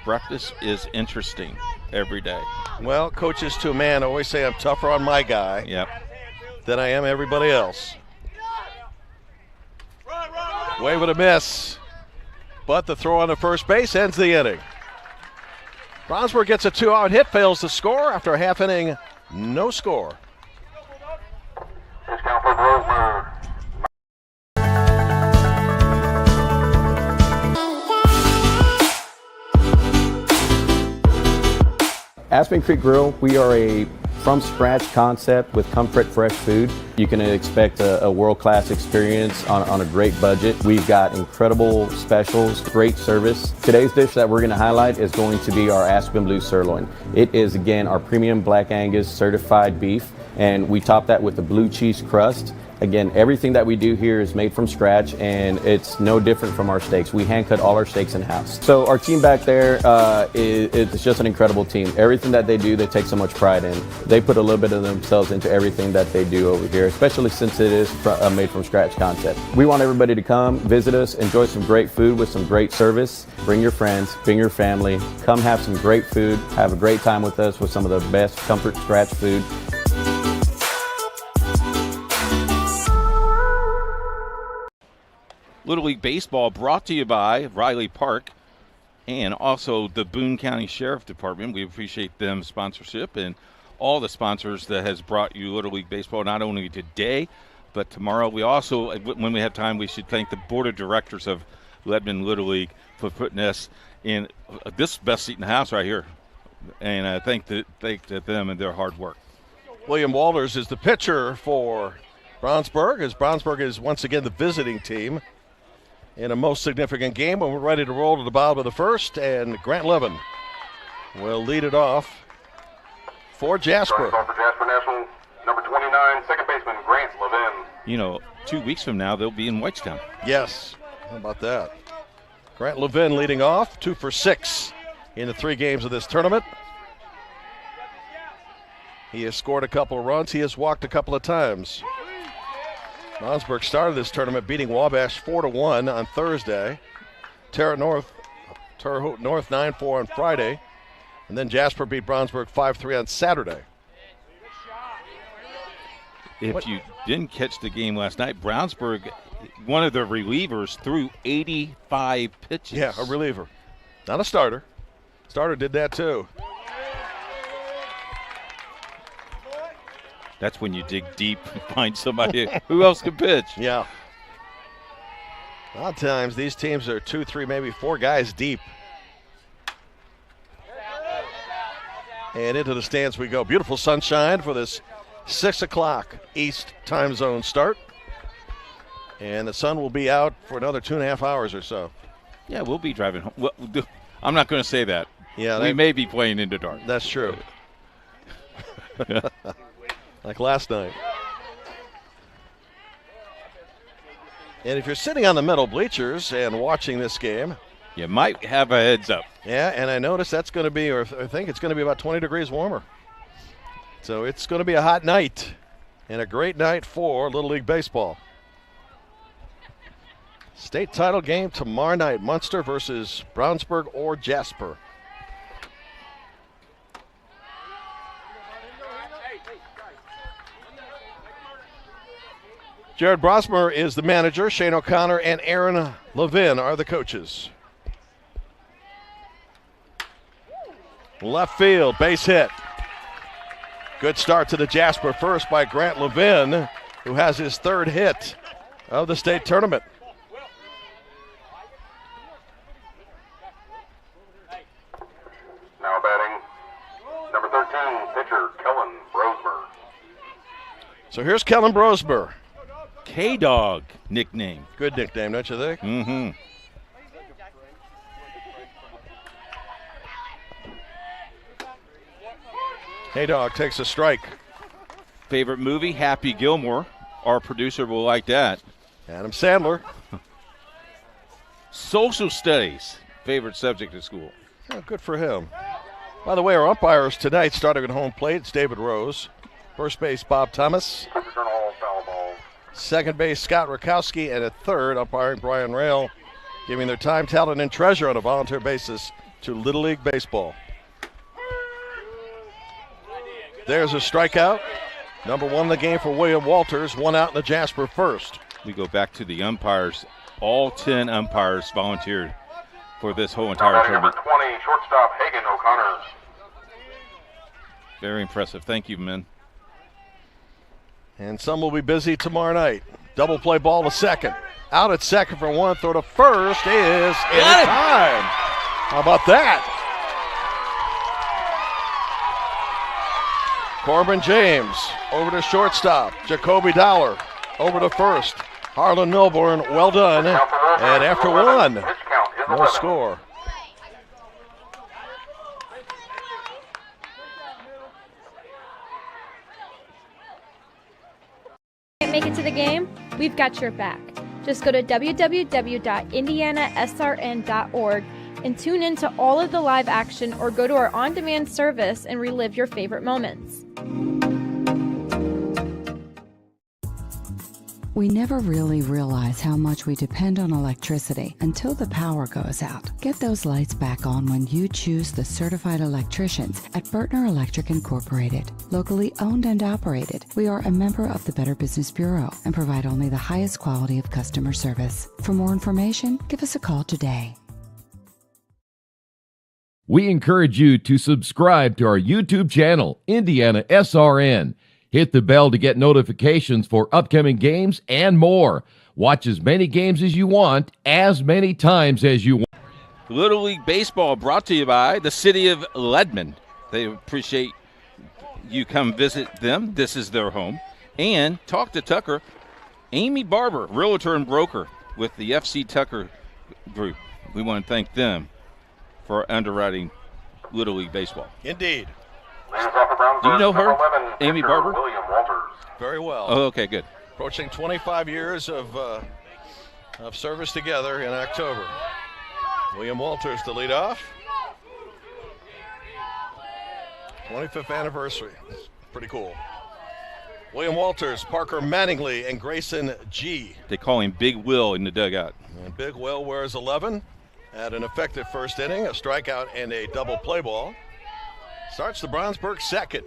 breakfast is interesting every day. Well, coaches to a man always say I'm tougher on my guy than I am everybody else. Wave and a miss, but the throw on the first base ends the inning. Brownsburg gets a 2-out hit, fails to score after a half inning, no score. Here's count for Roseburg. Aspen Creek Grill, we are a from-scratch concept with comfort fresh food. You can expect a world-class experience on a great budget. We've got incredible specials, great service. Today's dish that we're going to highlight is going to be our Aspen Blue Sirloin. It is, again, our premium Black Angus certified beef, and we top that with the blue cheese crust. Again, everything that we do here is made from scratch, and it's no different from our steaks. We hand cut all our steaks in-house. So our team back there is just an incredible team. Everything that they do, they take so much pride in. They put a little bit of themselves into everything that they do over here, especially since it is a made from scratch concept. We want everybody to come, visit us, enjoy some great food with some great service. Bring your friends, bring your family. Come have some great food, have a great time with us with some of the best comfort scratch food. Little League Baseball brought to you by Riley Park and also the Boone County Sheriff Department. We appreciate them sponsorship and all the sponsors that has brought you Little League Baseball, not only today, but tomorrow. We also, when we have time, we should thank the Board of Directors of Lebanon Little League for putting us in this best seat in the house right here. And thank them and their hard work. William Walters is the pitcher for Brownsburg, as Brownsburg is once again the visiting team in a most significant game. When we're ready to roll to the bottom of the first, and Grant Levin will lead it off for Jasper. For Jasper National, number 29, second baseman Grant Levin. You know, 2 weeks from now, they'll be in Whitestown. Yes, how about that? Grant Levin leading off, 2 for 6 in the 3 games of this tournament. He has scored a couple of runs. He has walked a couple of times. Brownsburg started this tournament beating Wabash 4-1 on Thursday. Terre Haute North 9-4 on Friday. And then Jasper beat Brownsburg 5-3 on Saturday. If you didn't catch the game last night, Brownsburg one of the relievers threw 85 pitches. Yeah, a reliever. Not a starter. Starter did that too. That's when you dig deep and find somebody who else can pitch. Yeah. A lot of times these teams are 2, 3, maybe 4 guys deep. And into the stands we go. Beautiful sunshine for this 6 o'clock East time zone start. And the sun will be out for another 2.5 hours or so. Yeah, we'll be driving home. Well, I'm not going to say that. Yeah, we may be playing in the dark. That's true. Like last night. And if you're sitting on the metal bleachers and watching this game, you might have a heads up. Yeah, and I noticed that's going to be, or I think it's going to be about 20 degrees warmer. So it's going to be a hot night and a great night for Little League Baseball. State title game tomorrow night, Munster versus Brownsburg or Jasper. Jared Brosmer is the manager. Shane O'Connor and Aaron Levin are the coaches. Left field, base hit. Good start to the Jasper first by Grant Levin, who has his 3rd hit of the state tournament. Now batting, number 13, pitcher Kellen Brosmer. So here's Kellen Brosmer. K-Dog nickname. Good nickname, don't you think? Mm-hmm. K-Dog takes a strike. Favorite movie, Happy Gilmore. Our producer will like that. Adam Sandler. Social studies, favorite subject at school. Oh, good for him. By the way, our umpires tonight, starting at home plate, it's David Rose. First base, Bob Thomas. Return all foul balls. Second base, Scott Rakowski, and at third, umpiring Brian Rail, giving their time, talent, and treasure on a volunteer basis to Little League Baseball. There's a strikeout. Number 1 in the game for William Walters, 1 out in the Jasper first. We go back to the umpires. All 10 umpires volunteered for this whole entire tournament. Number 20, shortstop Hagan O'Connor. Very impressive. Thank you, men. And some will be busy tomorrow night. Double play ball to second. Out at second for 1, throw to first is in time. How about that? Corbin James over to shortstop. Jacoby Dollar over to first. Harlan Milburn, well done. And after 1, no score. Can't make it to the game? We've got your back. Just go to www.IndianaSRN.org and tune in to all of the live action, or go to our on-demand service and relive your favorite moments. We never really realize how much we depend on electricity until the power goes out. Get those lights back on when you choose the certified electricians at Bertner Electric Incorporated. Locally owned and operated, we are a member of the Better Business Bureau and provide only the highest quality of customer service. For more information, give us a call today. We encourage you to subscribe to our YouTube channel, IndianaSRN. Hit the bell to get notifications for upcoming games and more. Watch as many games as you want, as many times as you want. Little League Baseball brought to you by the city of Leadman. They appreciate you come visit them. This is their home. And talk to Tucker. Amy Barber, realtor and broker with the FC Tucker Group. We want to thank them for underwriting Little League Baseball. Indeed. Do you know her, Amy Barber? William Walters. Very well. Oh, okay, good. Approaching 25 years of service together in October. William Walters to lead off. 25th anniversary. Pretty cool. William Walters, Parker Manningly, and Grayson G. They call him Big Will in the dugout. And Big Will wears 11. Had an effective first inning, a strikeout, and a double play ball. Starts the Brownsburg second.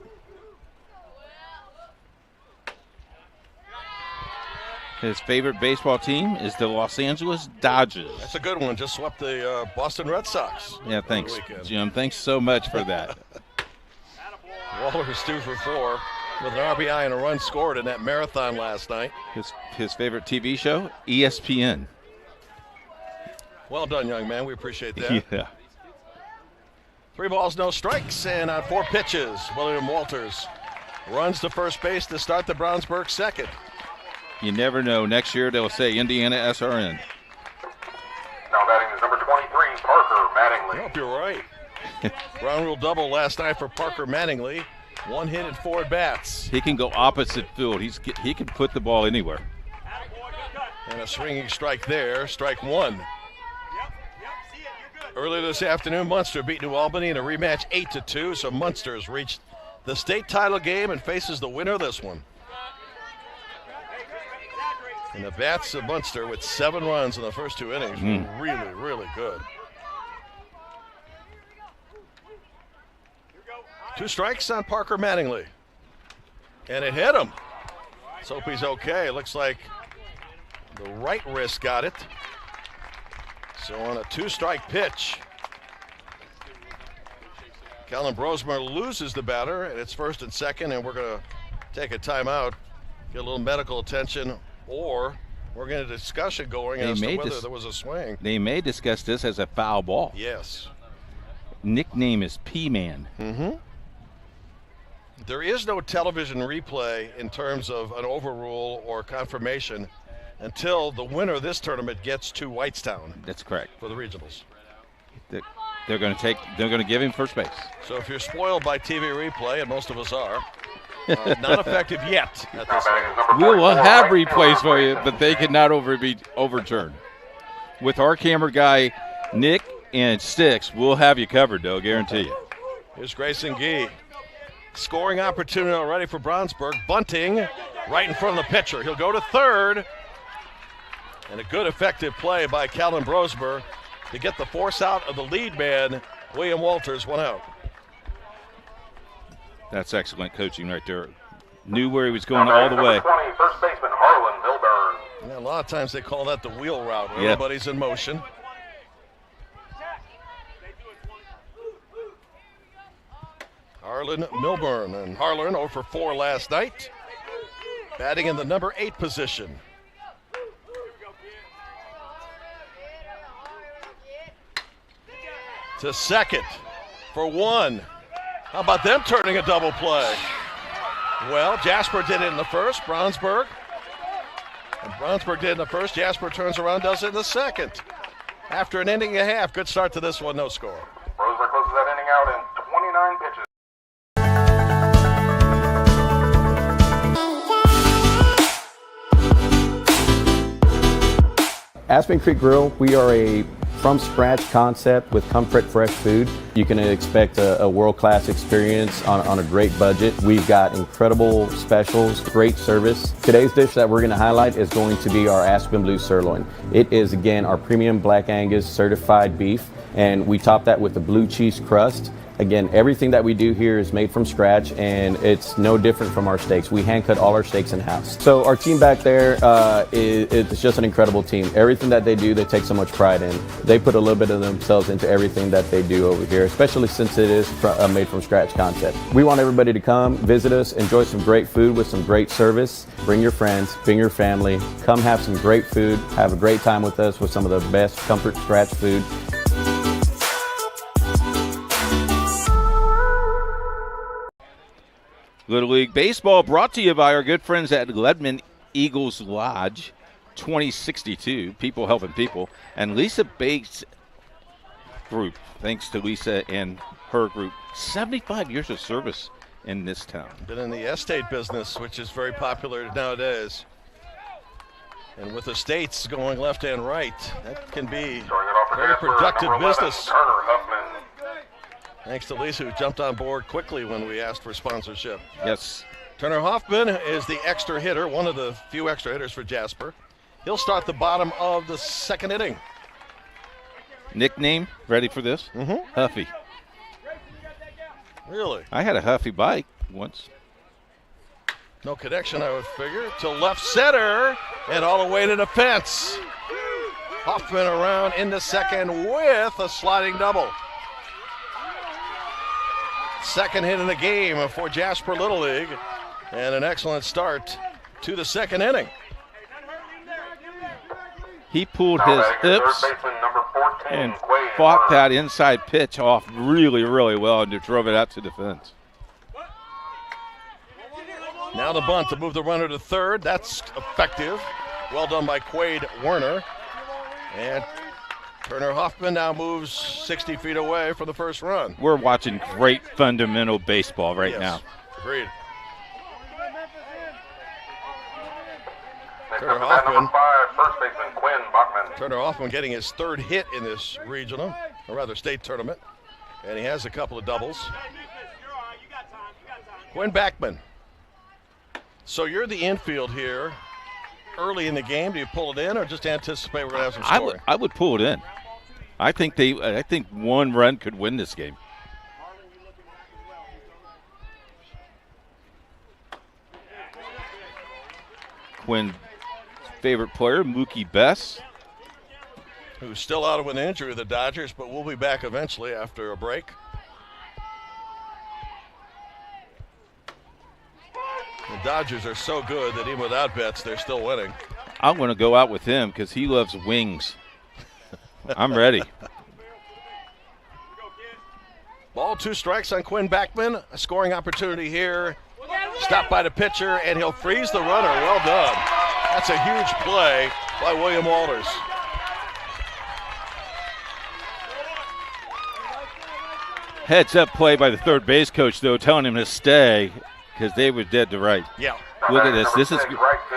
His favorite baseball team is the Los Angeles Dodgers. That's a good one. Just swept the Boston Red Sox. Yeah, thanks, Jim. Thanks so much for that. Waller's 2 for 4 with an RBI and a run scored in that marathon last night. His favorite TV show, ESPN. Well done, young man. We appreciate that. Yeah. 3 balls, no strikes, and on 4 pitches, William Walters runs to first base to start the Brownsburg second. You never know. Next year they'll say IndianaSRN. Now batting is number 23, Parker Mattingly. I hope you're right. Ground rule double last night for Parker Mattingly. 1 hit and 4 at-bats. He can go opposite field. He can put the ball anywhere. And a swinging strike there, strike 1. Earlier this afternoon, Munster beat New Albany in a rematch 8-2, so Munster has reached the state title game and faces the winner of this one. And the bats of Munster with 7 runs in the first 2 innings were really, really good. 2 strikes on Parker Mattingly. And it hit him. Let's hope he's okay. Looks like the right wrist got it. So on a 2-strike pitch, Kellen Brosmer loses the batter, and it's first and second, and we're going to take a timeout, get a little medical attention, or we're going to get a discussion going as to whether there was a swing. They may discuss this as a foul ball. Yes. Nickname is P-Man. There is no television replay in terms of an overrule or confirmation until the winner of this tournament gets to Whitestown. That's correct. For the regionals. They're going to give him first base. So if you're spoiled by TV replay, and most of us are, not effective yet at this point. We will have replays for you, but they cannot be overturned. With our camera guy, Nick and Sticks, we'll have you covered, though, guarantee you. Here's Grayson Gee. Scoring opportunity already for Brownsburg. Bunting right in front of the pitcher. He'll go to third. And a good effective play by Calvin Brosmer to get the force out of the lead man, William Walters, 1 out. That's excellent coaching right there. Knew where he was going all the way. 20, first baseman Harlan Milburn. Yeah, a lot of times they call that the wheel route where everybody's in motion. Harlan Milburn, and Harlan 0 for 4 last night, batting in the number 8 position. To second for 1. How about them turning a double play? Well, Jasper did it in the first, Brownsburg. And Brownsburg did it in the first. Jasper turns around, does it in the second. After an inning and a half, good start to this one, no score. Brosmer closes that inning out in 29 pitches. Aspen Creek Grill, we are a from-scratch concept with comfort fresh food. You can expect a world-class experience on a great budget. We've got incredible specials, great service. Today's dish that we're going to highlight is going to be our Aspen Blue Sirloin. It is, again, our premium Black Angus certified beef, and we top that with a blue cheese crust. Again, everything that we do here is made from scratch, and it's no different from our steaks. We hand cut all our steaks in-house. So our team back there, it's just an incredible team. Everything that they do, they take so much pride in. They put a little bit of themselves into everything that they do over here, especially since it is a made from scratch concept. We want everybody to come, visit us, enjoy some great food with some great service. Bring your friends, bring your family, come have some great food, have a great time with us with some of the best comfort scratch food. Little League Baseball brought to you by our good friends at Ledman Eagles Lodge, 2062, People Helping People, and Lisa Bates Group. Thanks to Lisa and her group. 75 years of service in this town. Been in the estate business, which is very popular nowadays. And with estates going left and right, that can be very productive business. Thanks to Lisa, who jumped on board quickly when we asked for sponsorship. Yes. Turner Hoffman is the extra hitter, one of the few extra hitters for Jasper. He'll start the bottom of the second inning. Nickname, ready for this? Huffy. Really? I had a Huffy bike once. No connection, I would figure, to left center and all the way to the fence. Hoffman around into second with a sliding double. Second hit in the game for Jasper Little League, and an excellent start to the second inning. He pulled his hips and fought that inside pitch off really, really well and drove it out to the fence. Now the bunt to move the runner to third. That's effective. Well done by Quade Werner. And Turner Hoffman now moves 60 feet away from the first run. We're watching great fundamental baseball right now. Agreed. Turner Hoffman. First baseman Quinn Bachman. Turner Hoffman getting his third hit in this regional, or rather state tournament. And he has a couple of doubles. Quinn Bachman. So you're the infield here early in the game. Do you pull it in or just anticipate we're going to have some scoring? I would pull it in. I think one run could win this game. Quinn's favorite player, Mookie Betts, who's still out of an injury with the Dodgers, but will be back eventually after a break. The Dodgers are so good that even without Betts, they're still winning. I'm going to go out with him because he loves wings. I'm ready. Ball, 2 strikes on Quinn Bachman. A scoring opportunity here. Stopped by the pitcher, and he'll freeze the runner. Well done. That's a huge play by William Walters. Heads up play by the third base coach, though, telling him to stay because they were dead to right. Yeah. Look at this. This is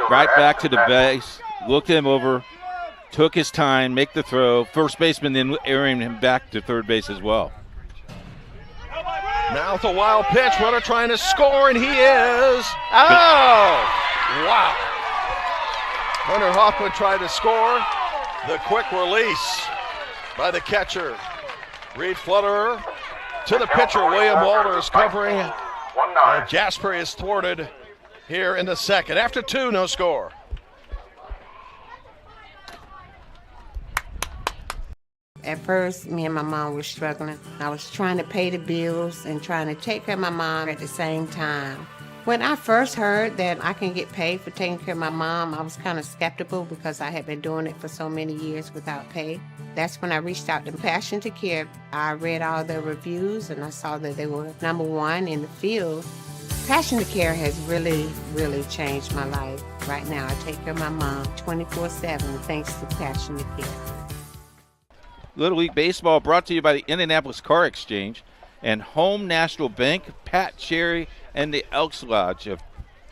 right back to the base. Looked him over, took his time, make the throw. First baseman then airing him back to third base as well. Now with a wild pitch, runner trying to score, and he is. Oh! Wow. Hunter Hoffman tried to score. The quick release by the catcher. Reed Flutterer to the pitcher. William Walters covering. And Jasper is thwarted here in the second. After 2, no score. At first, me and my mom were struggling. I was trying to pay the bills and trying to take care of my mom at the same time. When I first heard that I can get paid for taking care of my mom, I was kind of skeptical because I had been doing it for so many years without pay. That's when I reached out to Passion to Care. I read all the reviews and I saw that they were #1 in the field. Passion to Care has really, really changed my life. Right now, I take care of my mom 24/7 thanks to Passion to Care. Little League Baseball brought to you by the Indianapolis Car Exchange and Home National Bank, Pat Cherry, and the Elks Lodge of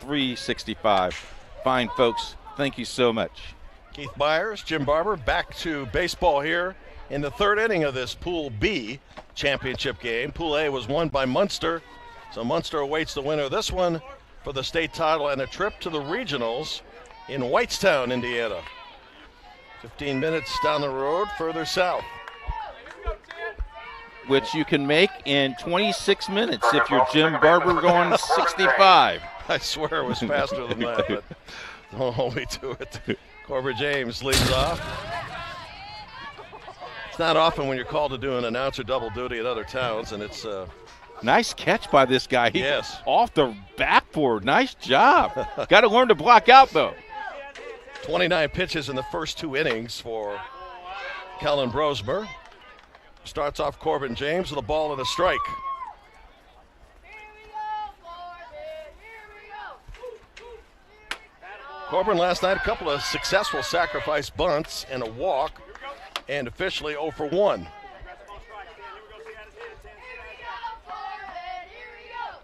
365. Fine folks, thank you so much. Keith Byers, Jim Barber, back to baseball here in the third inning of this Pool B championship game. Pool A was won by Munster, so Munster awaits the winner of this one for the state title and a trip to the regionals in Whitestown, Indiana. 15 minutes down the road, further south. Which you can make in 26 minutes if you're Jim Barber going 65. I swear it was faster than that, but don't hold me to it. Corbett James leads off. It's not often when you're called to do an announcer double duty at other towns, and it's nice catch by this guy. Yes. Off the backboard. Nice job. Got to learn to block out, though. 29 pitches in the first 2 innings for Kellen Brosmer. Starts off Corbin James with a ball and a strike. Corbin last night, a couple of successful sacrifice bunts and a walk, and officially 0 for 1.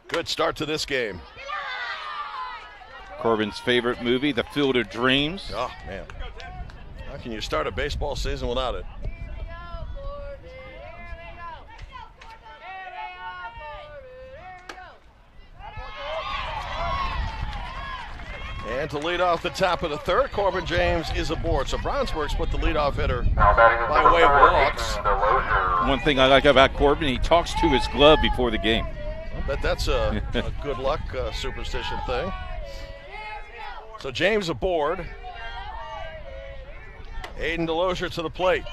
Good start to this game. Corbin's favorite movie, The Field of Dreams. Oh, man. How can you start a baseball season without it? And to lead off the top of the third, Corbin James is aboard. So Brownsburg's put the leadoff hitter by way of walks. One thing I like about Corbin, he talks to his glove before the game. I bet that's a good luck superstition thing. So James aboard. Aiden DeLozier to the plate.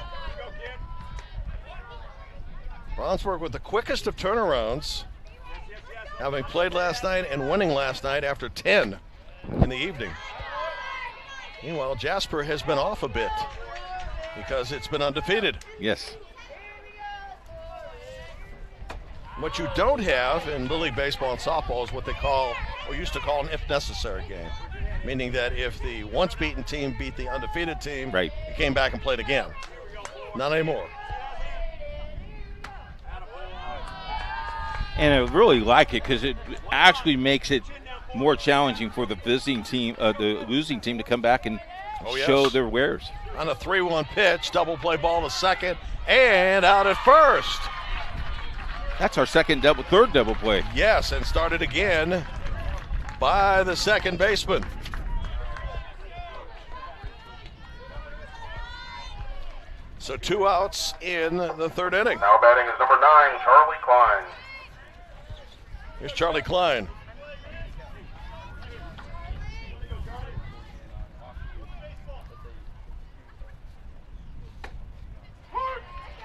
Brownsburg with the quickest of turnarounds, having played last night and winning last night after 10 in the evening. Meanwhile, Jasper has been off a bit because it's been undefeated. Yes. What you don't have in Little League baseball and softball is what they call, or used to call, an if necessary game. Meaning that if the once beaten team beat the undefeated team, right, it came back and played again. Not anymore. And I really like it because it actually makes it more challenging for the visiting team, the losing team, to come back and show their wares. On a 3-1 pitch, double play ball to second, and out at first. That's our third double play. Yes, and started again by the second baseman. So 2 outs in the third inning. Now batting is number 9, Charlie Klein. Here's Charlie Klein.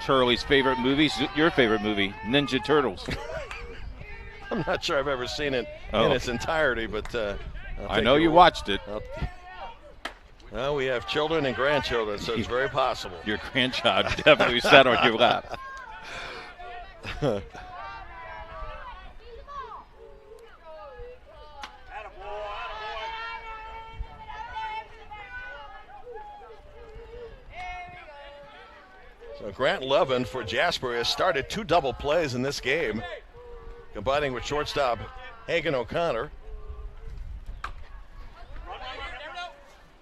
Charlie's favorite movie, your favorite movie, Ninja Turtles. I'm not sure I've ever seen it in its entirety, but I know you watched it. Well, we have children and grandchildren, so it's very possible. Your grandchild definitely sat on your lap. So Grant Levin for Jasper has started 2 double plays in this game, combining with shortstop Hagan O'Connor.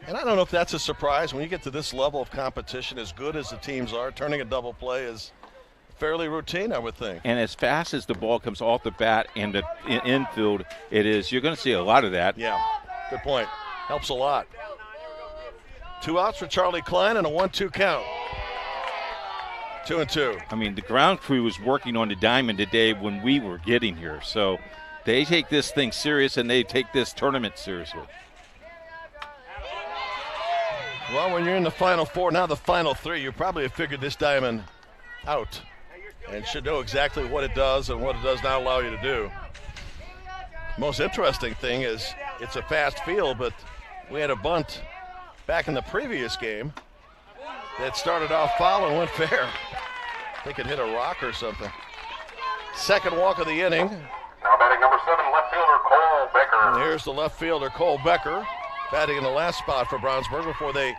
And I don't know if that's a surprise. When you get to this level of competition, as good as the teams are, turning a double play is fairly routine, I would think. And as fast as the ball comes off the bat and the infield, you're going to see a lot of that. Yeah, good point. Helps a lot. 2 outs for Charlie Klein and a 1-2 count. 2-2. I mean, the ground crew was working on the diamond today when we were getting here. So they take this thing serious, and they take this tournament seriously. Well, when you're in the Final Four, now the Final Three, you probably have figured this diamond out and should know exactly what it does and what it does not allow you to do. Most interesting thing is it's a fast field, but we had a bunt back in the previous game that started off foul and went fair. I think it hit a rock or something. Second walk of the inning. Now batting number 7, left fielder Cole Becker. And here's the left fielder Cole Becker, batting in the last spot for Brownsburg before they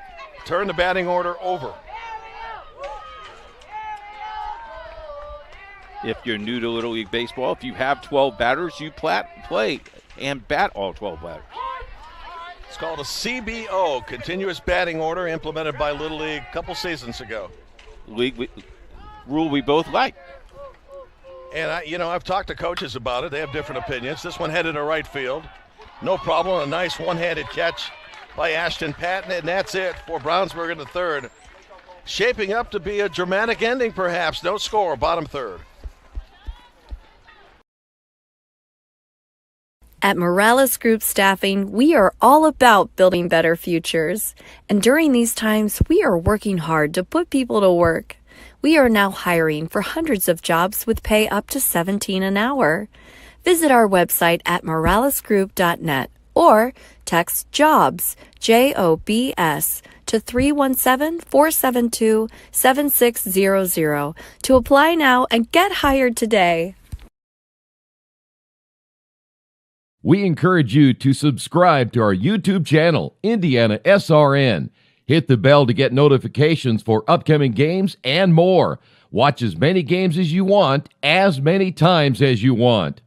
turn the batting order over. If you're new to Little League Baseball, if you have 12 batters, you play and bat all 12 batters. It's called a CBO, continuous batting order, implemented by Little League a couple seasons ago. Rule we both like. And I've talked to coaches about it. They have different opinions. This one headed to right field. No problem. A nice one-handed catch by Ashton Patton, and that's it for Brownsburg in the third. Shaping up to be a dramatic ending, perhaps. No score, bottom third. At Morales Group Staffing, we are all about building better futures. And during these times, we are working hard to put people to work. We are now hiring for hundreds of jobs with pay up to $17 an hour. Visit our website at moralesgroup.net or text JOBS, JOBS, to 317-472-7600 to apply now and get hired today. We encourage you to subscribe to our YouTube channel, IndianaSRN. Hit the bell to get notifications for upcoming games and more. Watch as many games as you want, as many times as you want.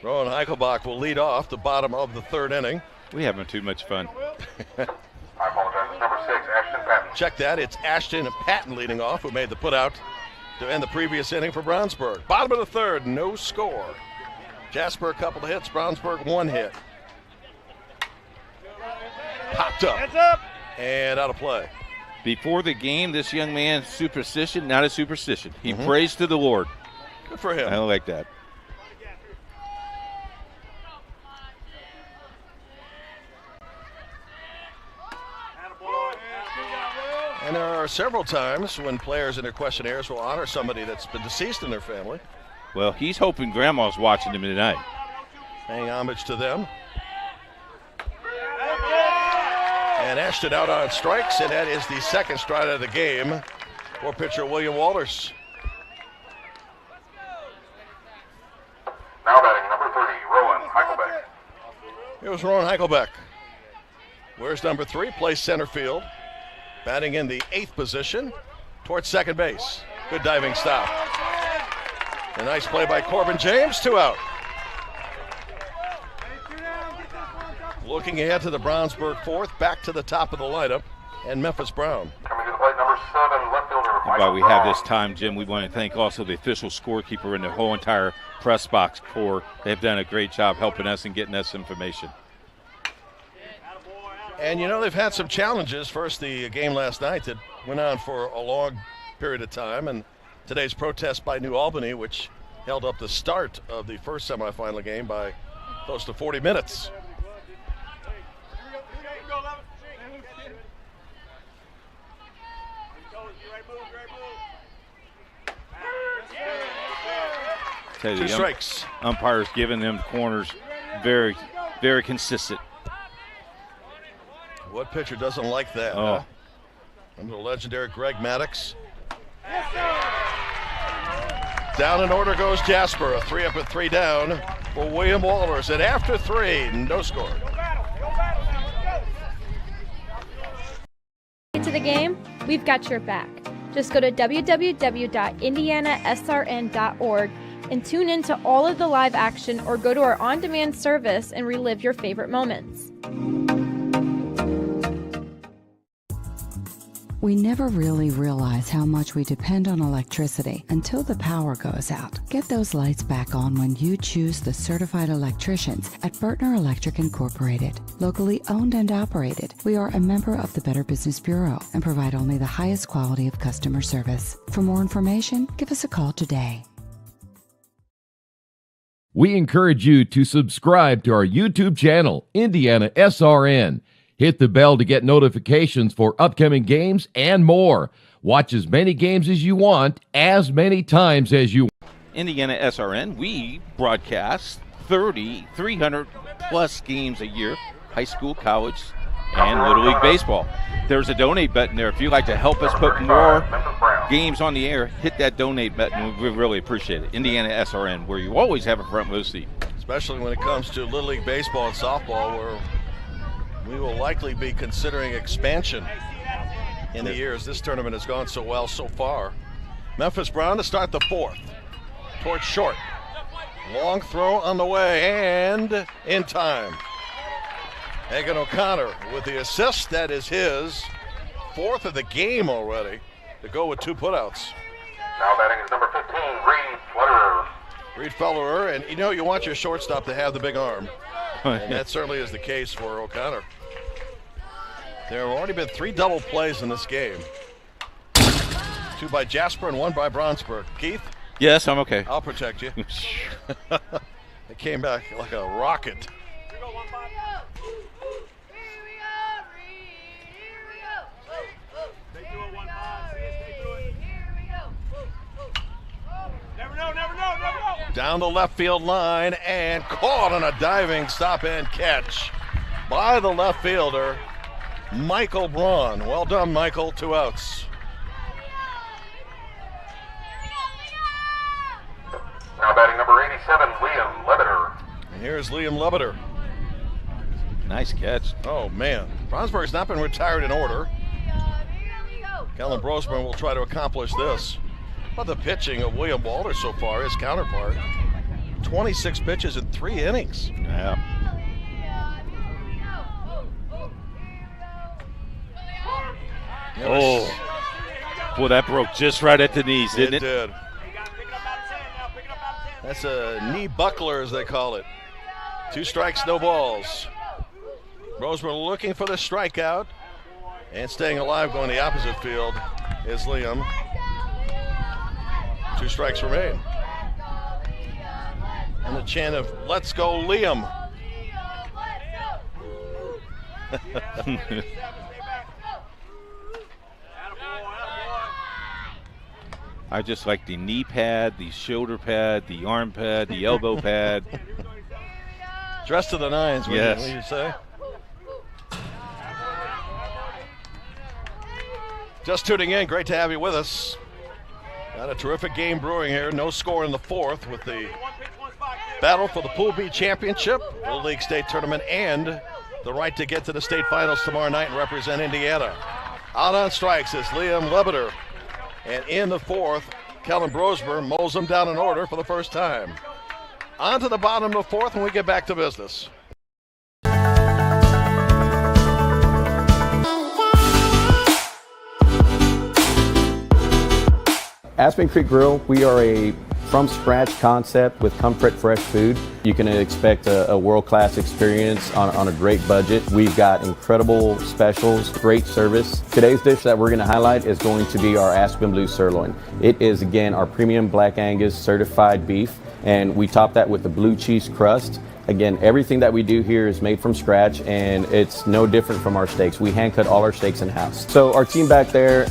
Rowan Eichelbach will lead off the bottom of the third inning. We're having too much fun. I apologize. It's number 6, Ashton Patton. Check that. It's Ashton Patton leading off, who made the putout to end the previous inning for Brownsburg. Bottom of the third, no score. Jasper, a couple of hits. Brownsburg, 1 hit. Popped up. Hands up. And out of play. Before the game, this young man, superstition, not a superstition. He prays to the Lord. Good for him. I like that. And there are several times when players in their questionnaires will honor somebody that's been deceased in their family. Well, he's hoping Grandma's watching him tonight. Paying homage to them. And Ashton out on strikes, and that is the second strike of the game for pitcher William Walters. Now batting number 30, Rowan Heichelbeck. Here's Rowan Heichelbeck. Where's number 3? Plays center field. Batting in the 8th position towards second base. Good diving stop. A nice play by Corbin James, 2 out. Looking ahead to the Brownsburg 4th, back to the top of the lineup, and Memphis Brown. Coming to the plate, number 7, left fielder And while we have this time, Jim, we want to thank also the official scorekeeper and the whole entire press box corps. They've done a great job helping us and getting us information. And you know, they've had some challenges. First, the game last night that went on for a long period of time, and today's protest by New Albany, which held up the start of the first semifinal game by close to 40 minutes. Tell you, 2 strikes. Umpires giving them corners very, very consistent. What pitcher doesn't like that? Oh. Huh? Under the legendary Greg Maddox. Down in order goes Jasper. A 3 up and 3 down for William Walters. And after 3, no score. To the game, we've got your back. Just go to www.IndianaSRN.org and tune in to all of the live action, or go to our on-demand service and relive your favorite moments. We never really realize how much we depend on electricity until the power goes out. Get those lights back on when you choose the certified electricians at Bertner Electric Incorporated. Locally owned and operated, we are a member of the Better Business Bureau and provide only the highest quality of customer service. For more information, give us a call today. We encourage you to subscribe to our YouTube channel, IndianaSRN. Hit the bell to get notifications for upcoming games and more. Watch as many games as you want, as many times as you want. IndianaSRN, we broadcast 300 plus games a year, high school, college, and Little League Baseball. There's a donate button there. If you'd like to help us put more games on the air, hit that donate button. We really appreciate it. IndianaSRN, where you always have a front row seat. Especially when it comes to Little League Baseball and softball, where we will likely be considering expansion in the years this tournament has gone so well so far. Memphis Brown to start the 4th. Towards short. Long throw on the way and in time. Hagan O'Connor with the assist. That is his 4th of the game already to go with 2 putouts. Now batting is number 15, Reed Flutterer. Reed Fellerer, and you know you want your shortstop to have the big arm. And that certainly is the case for O'Connor. There have already been 3 double plays in this game. 2 by Jasper and 1 by Brownsburg. Keith? Yes, I'm okay. I'll protect you. It came back like a rocket. Down the left field line and caught on a diving stop and catch by the left fielder, Michael Braun. Well done, Michael. 2 outs. Now batting number 87, Liam Lebeter. And here's Liam Lebeter. Nice catch. Oh, man. Brownsburg's not been retired in order. Kellen Brosman will try to accomplish this. But the pitching of William Walters so far, his counterpart, 26 pitches in 3 innings. Yeah. Oh, boy, that broke just right at the knees, didn't it? It did. That's a knee buckler, as they call it. 2 strikes, no balls. Brosman looking for the strikeout. And staying alive going the opposite field is Liam. 2 strikes remain. And the chant of "Let's go, Liam." I just like the knee pad, the shoulder pad, the arm pad, the elbow pad. Dressed to the nines, yes. What do you say? Just tuning in, great to have you with us. Got a terrific game brewing here. No score in the 4th with the battle for the Pool B Championship, Little League State Tournament, and the right to get to the state finals tomorrow night and represent Indiana. Out on strikes is Liam Lebeter. And in the 4th, Kellen Brosmer mows them down in order for the first time. On to the bottom of the 4th when we get back to business. Aspen Creek Grill, we are a from-scratch concept with comfort fresh food. You can expect a world-class experience on a great budget. We've got incredible specials, great service. Today's dish that we're going to highlight is going to be our Aspen Blue Sirloin. It is, again, our premium Black Angus certified beef, and we top that with the blue cheese crust. Again, everything that we do here is made from scratch, and it's no different from our steaks. We hand cut all our steaks in-house. So our team back there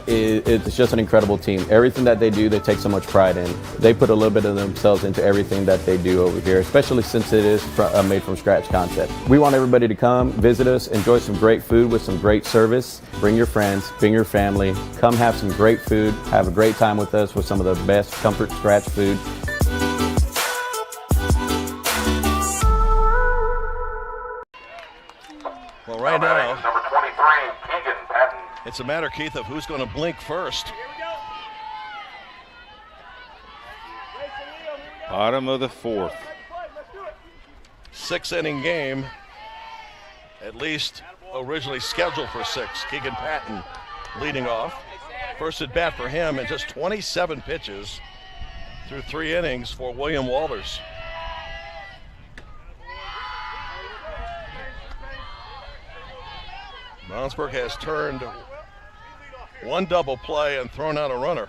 it's just an incredible team. Everything that they do, they take so much pride in. They put a little bit of themselves into everything that they do over here, especially since it is a made from scratch concept. We want everybody to come, visit us, enjoy some great food with some great service. Bring your friends, bring your family, come have some great food, have a great time with us with some of the best comfort scratch food. Well, right now, number 23, Keegan Patton. It's a matter, Keith, of who's going to blink first. Bottom of the 4th. 6-inning game, at least originally scheduled for 6. Keegan Patton leading off. First at bat for him in just 27 pitches through 3 innings for William Walters. Brownsburg has turned 1 double play and thrown out a runner.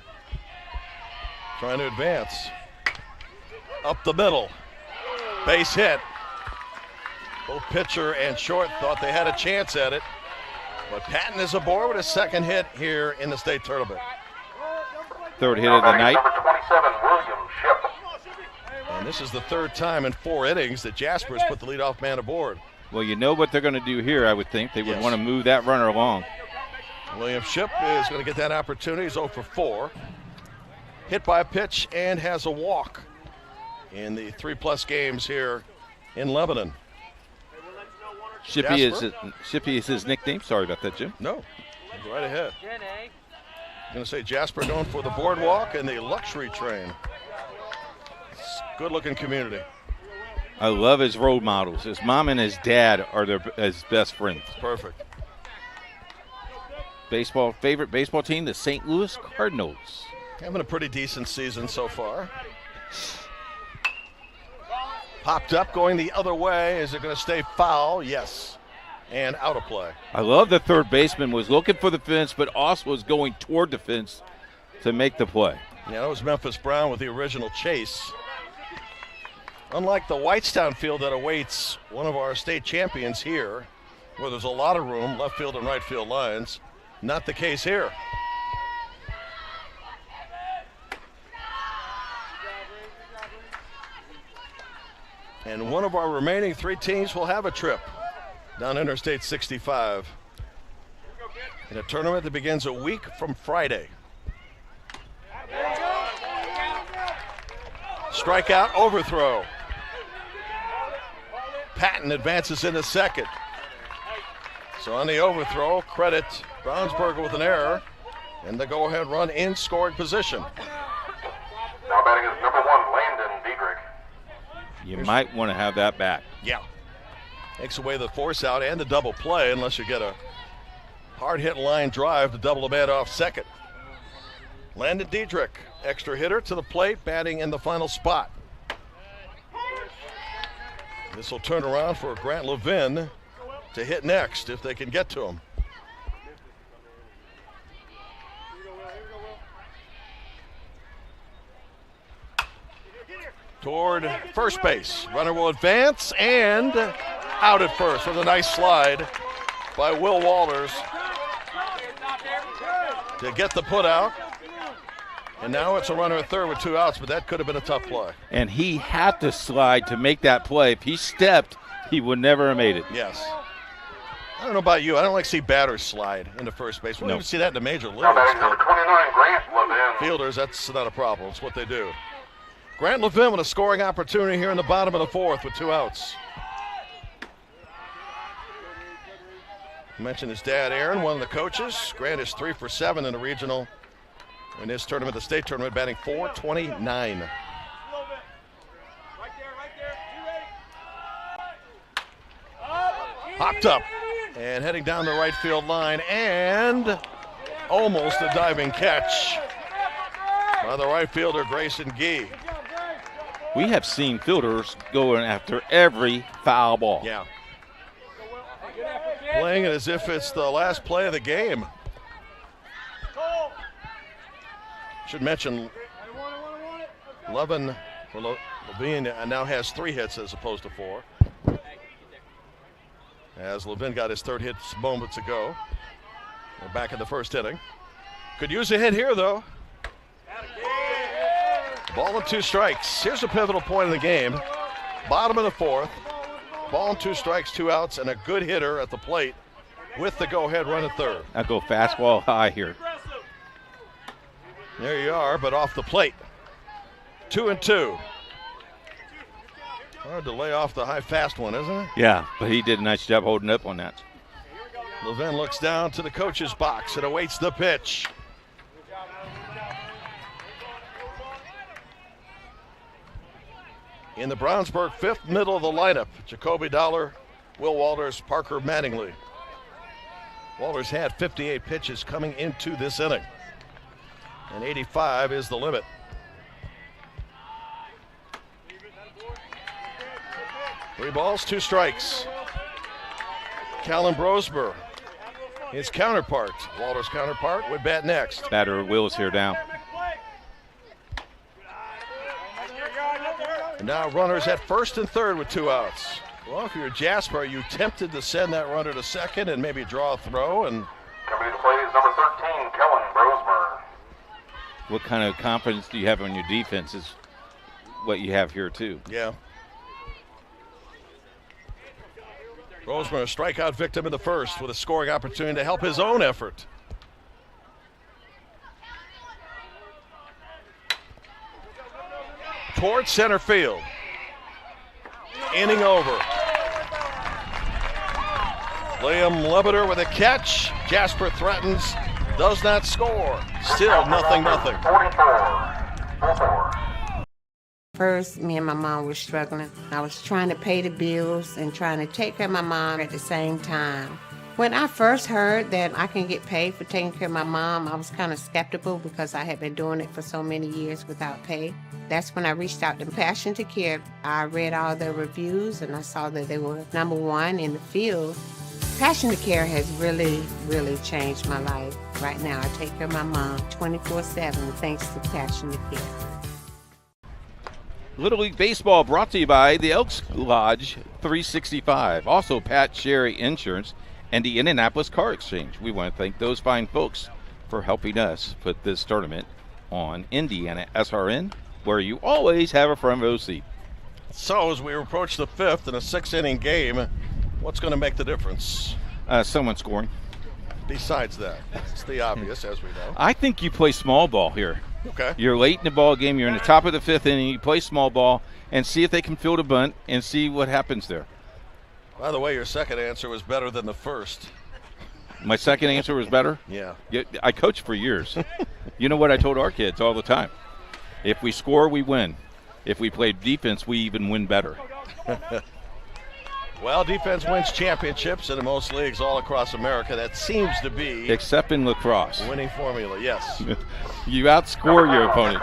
Trying to advance. Up the middle. Base hit. Both pitcher and short thought they had a chance at it. But Patton is aboard with his 2nd hit here in the state tournament. 3rd hit of the night. Number 27, William Shipp. And this is the 3rd time in 4 innings that Jasper's put the leadoff man aboard. Well, you know what they're going to do here, I would think. They would want to move that runner along. William Shipp is going to get that opportunity. He's 0 for 4. Hit by a pitch and has a walk in the 3+ games here in Lebanon. Shippy is his nickname. Sorry about that, Jim. No, go right ahead. I'm going to say Jasper known for the boardwalk and the luxury train. Good-looking community. I love his role models. His mom and his dad are his best friends. Perfect. Favorite baseball team, the St. Louis Cardinals. Having a pretty decent season so far. Popped up, going the other way. Is it going to stay foul? Yes. And out of play. I love the 3rd baseman was looking for the fence, but also was going toward the fence to make the play. Yeah, that was Memphis Brown with the original chase. Unlike the Whitestown field that awaits one of our state champions here, where there's a lot of room, left field and right field lines, not the case here. And one of our remaining 3 teams will have a trip down Interstate 65 in a tournament that begins a week from Friday. Strikeout, overthrow. Patton advances into 2nd. So on the overthrow, credit Brownsburg with an error, and the go-ahead run in scoring position. Now batting is number 1, Landon Diedrich. You might want to have that back. Yeah. Takes away the force out and the double play unless you get a hard hit line drive to double the bat off 2nd. Landon Diedrich, extra hitter to the plate, batting in the final spot. This will turn around for Grant Levin to hit next if they can get to him. toward first base. Runner will advance and out at first with a nice slide by Will Walters to get the put out. And now it's a runner at third with 2 outs, but that could have been a tough play. And he had to slide to make that play. If he stepped, he would never have made it. Yes. I don't know about you. I don't like to see batters slide into first base. We don't even see that in the major leagues. Number 29, Grant Levin. Fielders, that's not a problem. It's what they do. Grant Levin with a scoring opportunity here in the bottom of the 4th with 2 outs. I mentioned his dad, Aaron, one of the coaches. Grant is 3 for 7 in the regional. In this tournament, the state tournament, batting .429. Hopped up and heading down the right field line, and almost a diving catch by the right fielder, Grayson Gee. We have seen fielders going after every foul ball. Yeah. Playing it as if it's the last play of the game. Should mention Levin now has 3 hits as opposed to 4. As Levin got his 3rd hit moments ago. We're back in the 1st inning. Could use a hit here, though. Ball and 2 strikes. Here's a pivotal point in the game. Bottom of the 4th. Ball and 2 strikes, 2 outs, and a good hitter at the plate with the go-ahead run at third. I'll go fastball high here. There you are, but off the plate. 2-2. Hard to lay off the high fast one, isn't it? Yeah, but he did a nice job holding up on that. Levin looks down to the coach's box and awaits the pitch. In the Brownsburg 5th, middle of the lineup, Jacoby Dollar, Will Walters, Parker Mattingly. Walters had 58 pitches coming into this inning, and 85 is the limit. Three balls, 2 strikes. Callan Brosber, his counterpart, Walters' counterpart, would bat next. Batter Will's here now. And now runners at first and third with 2 outs. Well, if you're Jasper, are you tempted to send that runner to second and maybe draw a throw? And coming to play is number 13, Kellen Brosmer. What kind of confidence do you have on your defense is what you have here too. Yeah. Brosmer, a strikeout victim in the 1st with a scoring opportunity to help his own effort. Towards center field. Inning over. Liam Lebeter with a catch. Jasper threatens, does not score. Still nothing. First, me and my mom were struggling. I was trying to pay the bills and trying to take care of my mom at the same time. When I first heard that I can get paid for taking care of my mom, I was kind of skeptical because I had been doing it for so many years without pay. That's when I reached out to Passion to Care. I read all the reviews and I saw that they were #1 in the field. Passion to Care has really, really changed my life. Right now, I take care of my mom 24/7 thanks to Passion to Care. Little League Baseball brought to you by the Elks Lodge 365. Also, Pat Sherry Insurance and the Indianapolis Car Exchange. We want to thank those fine folks for helping us put this tournament on IndianaSRN, where you always have a front row seat. So as we approach the 5th in a 6-inning game, what's going to make the difference? Someone scoring. Besides that, it's the obvious, as we know. I think you play small ball here. Okay. You're late in the ball game. You're in the top of the 5th inning. You play small ball and see if they can field a bunt and see what happens there. By the way, your second answer was better than the first. My second answer was better? Yeah. I coached for years. You know what I told our kids all the time? If we score, we win. If we play defense, we even win better. Well, defense wins championships in most leagues all across America. That seems to be... Except in lacrosse. Winning formula, yes. You outscore your opponent.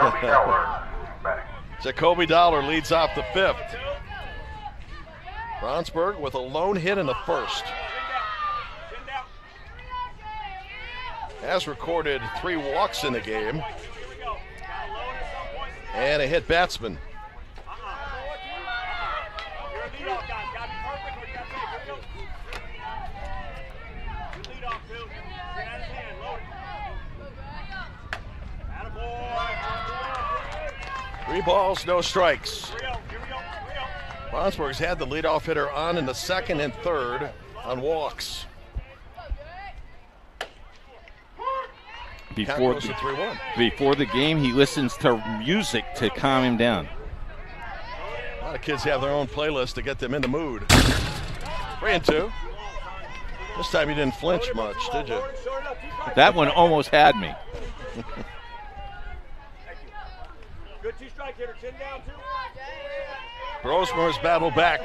Jacoby Dollar leads off the 5th. Brownsburg with a lone hit in the 1st. Has recorded 3 walks in the game. And a hit batsman. Three balls, no strikes. Brownsburg's had the leadoff hitter on in the second and third on walks. Before the game, he listens to music to calm him down. A lot of kids have their own playlist to get them in the mood. 3-2. This time you didn't flinch much, did you? That one almost had me. Good two-strike hitter, 10 down, 2. Brosmer's battle back.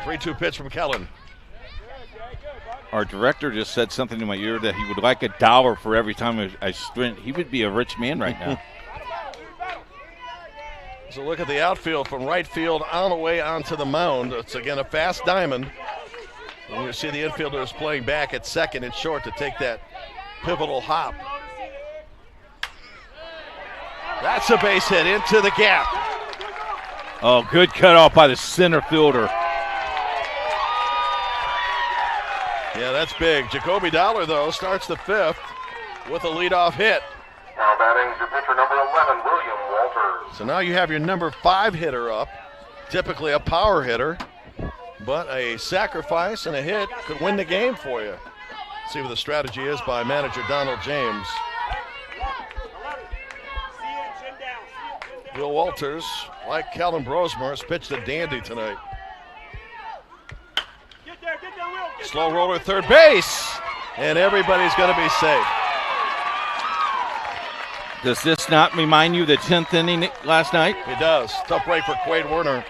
3-2 pitch from Kellen. Our director just said something in my ear that he would like $1 for every time I sprint. He would be a rich man right now. So look at the outfield from right field on the way onto the mound. It's again a fast diamond. And you see the infielders playing back at second and short to take that pivotal hop. That's a base hit into the gap. Oh, good cutoff by the center fielder. Yeah, that's big. Jacoby Dollar, though, starts the fifth with a leadoff hit. Now batting your pitcher number 11, William Walters. So now you have your number 5 hitter up, typically a power hitter, but a sacrifice and a hit could win the game for you. See what the strategy is by manager Donald James. Will Walters, like Kellen Brosmer, has pitched a dandy tonight. Slow roller third base, and everybody's going to be safe. Does this not remind you of the 10th inning last night? It does. Tough break for Quade Werner.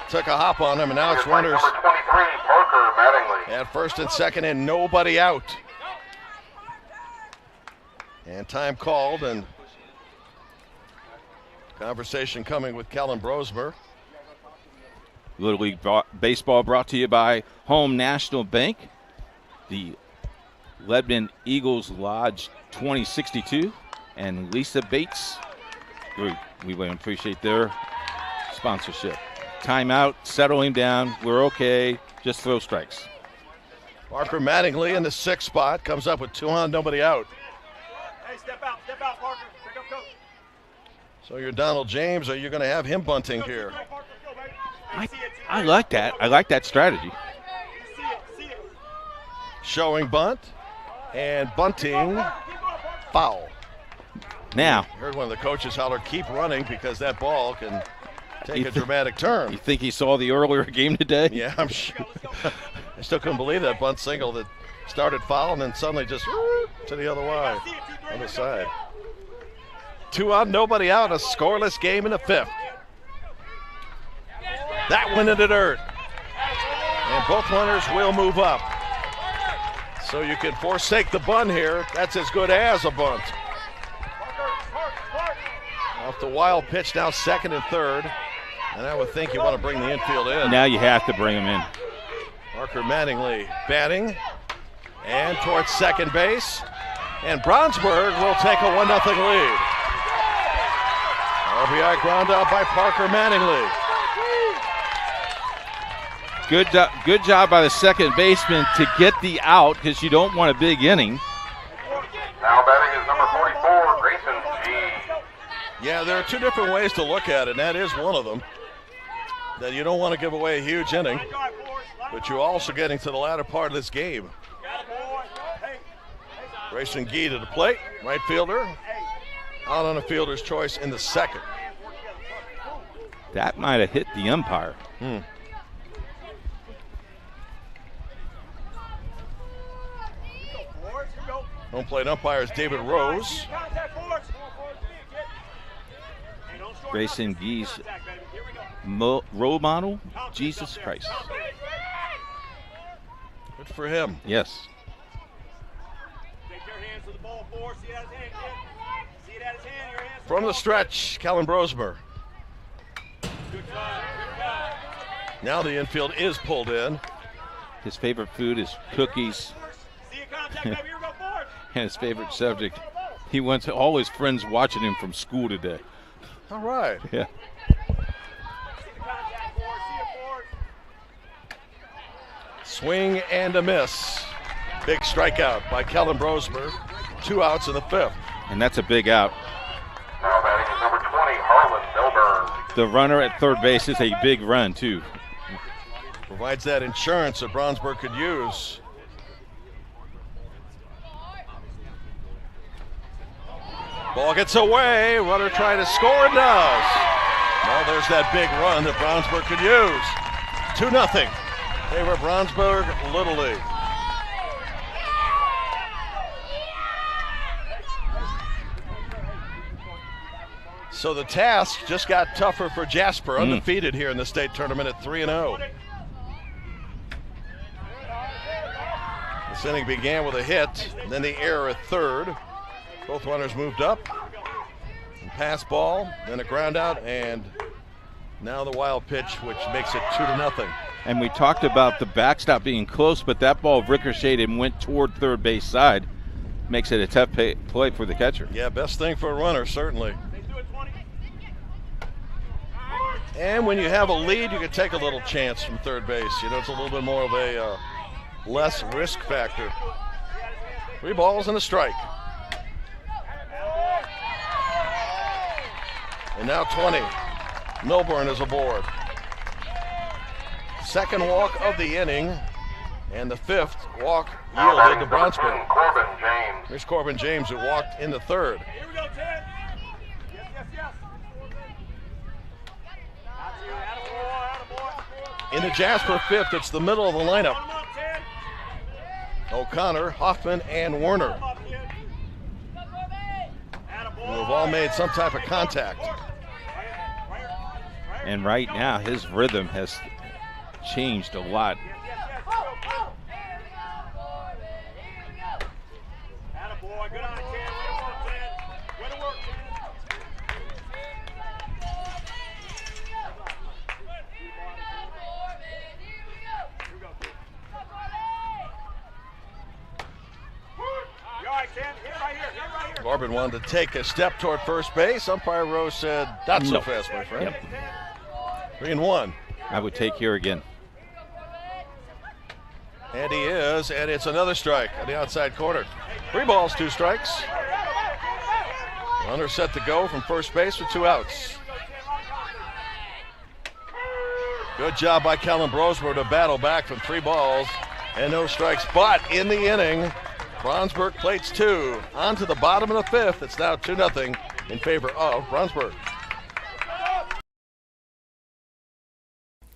Took a hop on him, and now it's runners Number 23, Parker Mattingly. at first and second, and nobody out. And time called, and conversation coming with Kellen Brosmer. Little League Baseball brought to you by Home National Bank, the Lebanon Eagles Lodge 2062, and Lisa Bates Group. We really appreciate their sponsorship. Timeout, settle him down. We're okay. Just throw strikes. Parker Mattingly in the 6th spot, comes up with 2 on, nobody out. Hey, step out, Parker. Pick up coach. So you're Donald James, or you're going to have him bunting here? I like that. I like that strategy. Showing bunt, and bunting, foul. Now. Heard one of the coaches holler, keep running, because that ball can take a dramatic turn. You think he saw the earlier game today? Yeah, I'm sure. I still couldn't believe that bunt single that started foul and then suddenly just to the other way, on the side. 2 on, nobody out, a scoreless game in the 5th. That went into dirt. And both runners will move up. So you can forsake the bunt here. That's as good as a bunt. Off the wild pitch, now second and third. And I would think you want to bring the infield in. Now you have to bring him in. Parker Mattingly batting. And towards second base. And Brownsburg will take a 1-0 lead. RBI ground out by Parker Mattingly. Good job by the second baseman to get the out, because you don't want a big inning. Now batting is number 44, Grayson G. Yeah, there are 2 different ways to look at it, and that is one of them. That you don't want to give away a huge inning, but you're also getting to the latter part of this game. Grayson Gee to the plate, right fielder. Out on a fielder's choice in the 2nd. That might have hit the umpire. Home plate umpire is David Rose. Grayson Gee's role model, Jesus Christ. Good for him. Yes. From the stretch, Kellen Brosmer. Now the infield is pulled in. His favorite food is cookies. And his favorite subject, he wants all his friends watching him from school today. All right. Yeah. Swing and a miss. Big strikeout by Kellen Brosmer. 2 outs in the 5th. And that's a big out. Now batting is number 20, Harlan Milburn. The runner at third base is a big run, too. Provides that insurance that Brownsburg could use. Ball gets away. Runner trying to score and does. Well, there's that big run that Brownsburg could use. 2-0. Favor Brownsburg Little League. So the task just got tougher for Jasper, undefeated here in the state tournament at 3-0. This inning began with a hit, then the error at third. Both runners moved up. And pass ball, then a ground out, and now the wild pitch, which makes it 2-0. And we talked about the backstop being close, but that ball ricocheted and went toward third base side. Makes it a tough play for the catcher. Yeah, best thing for a runner, certainly. And when you have a lead, you can take a little chance from third base. You know, it's a little bit more of a less risk factor. 3 balls and a strike. And now 20. Milburn is aboard. Second walk of the inning, and the 5th walk yielded to Brownsburg. Corbin James. Here's Corbin James, who walked in the 3rd. Here we go, Ted. Yes, yes, yes. In the Jasper 5th, it's the middle of the lineup. O'Connor, Hoffman, and Werner, who have all made some type of contact. And right now, his rhythm has changed a lot. Corbin wanted to take a step toward first base. Umpire Rose said, not so fast, my friend. Yep. 3-1. I would take here again. And he is, and it's another strike on the outside corner. 3 balls, 2 strikes. Runner set to go from first base with 2 outs. Good job by Kellen Brosmer to battle back from 3 balls and no strikes. But in the inning, Brownsburg plates 2. On to the bottom of the 5th. It's now 2-0 in favor of Brownsburg.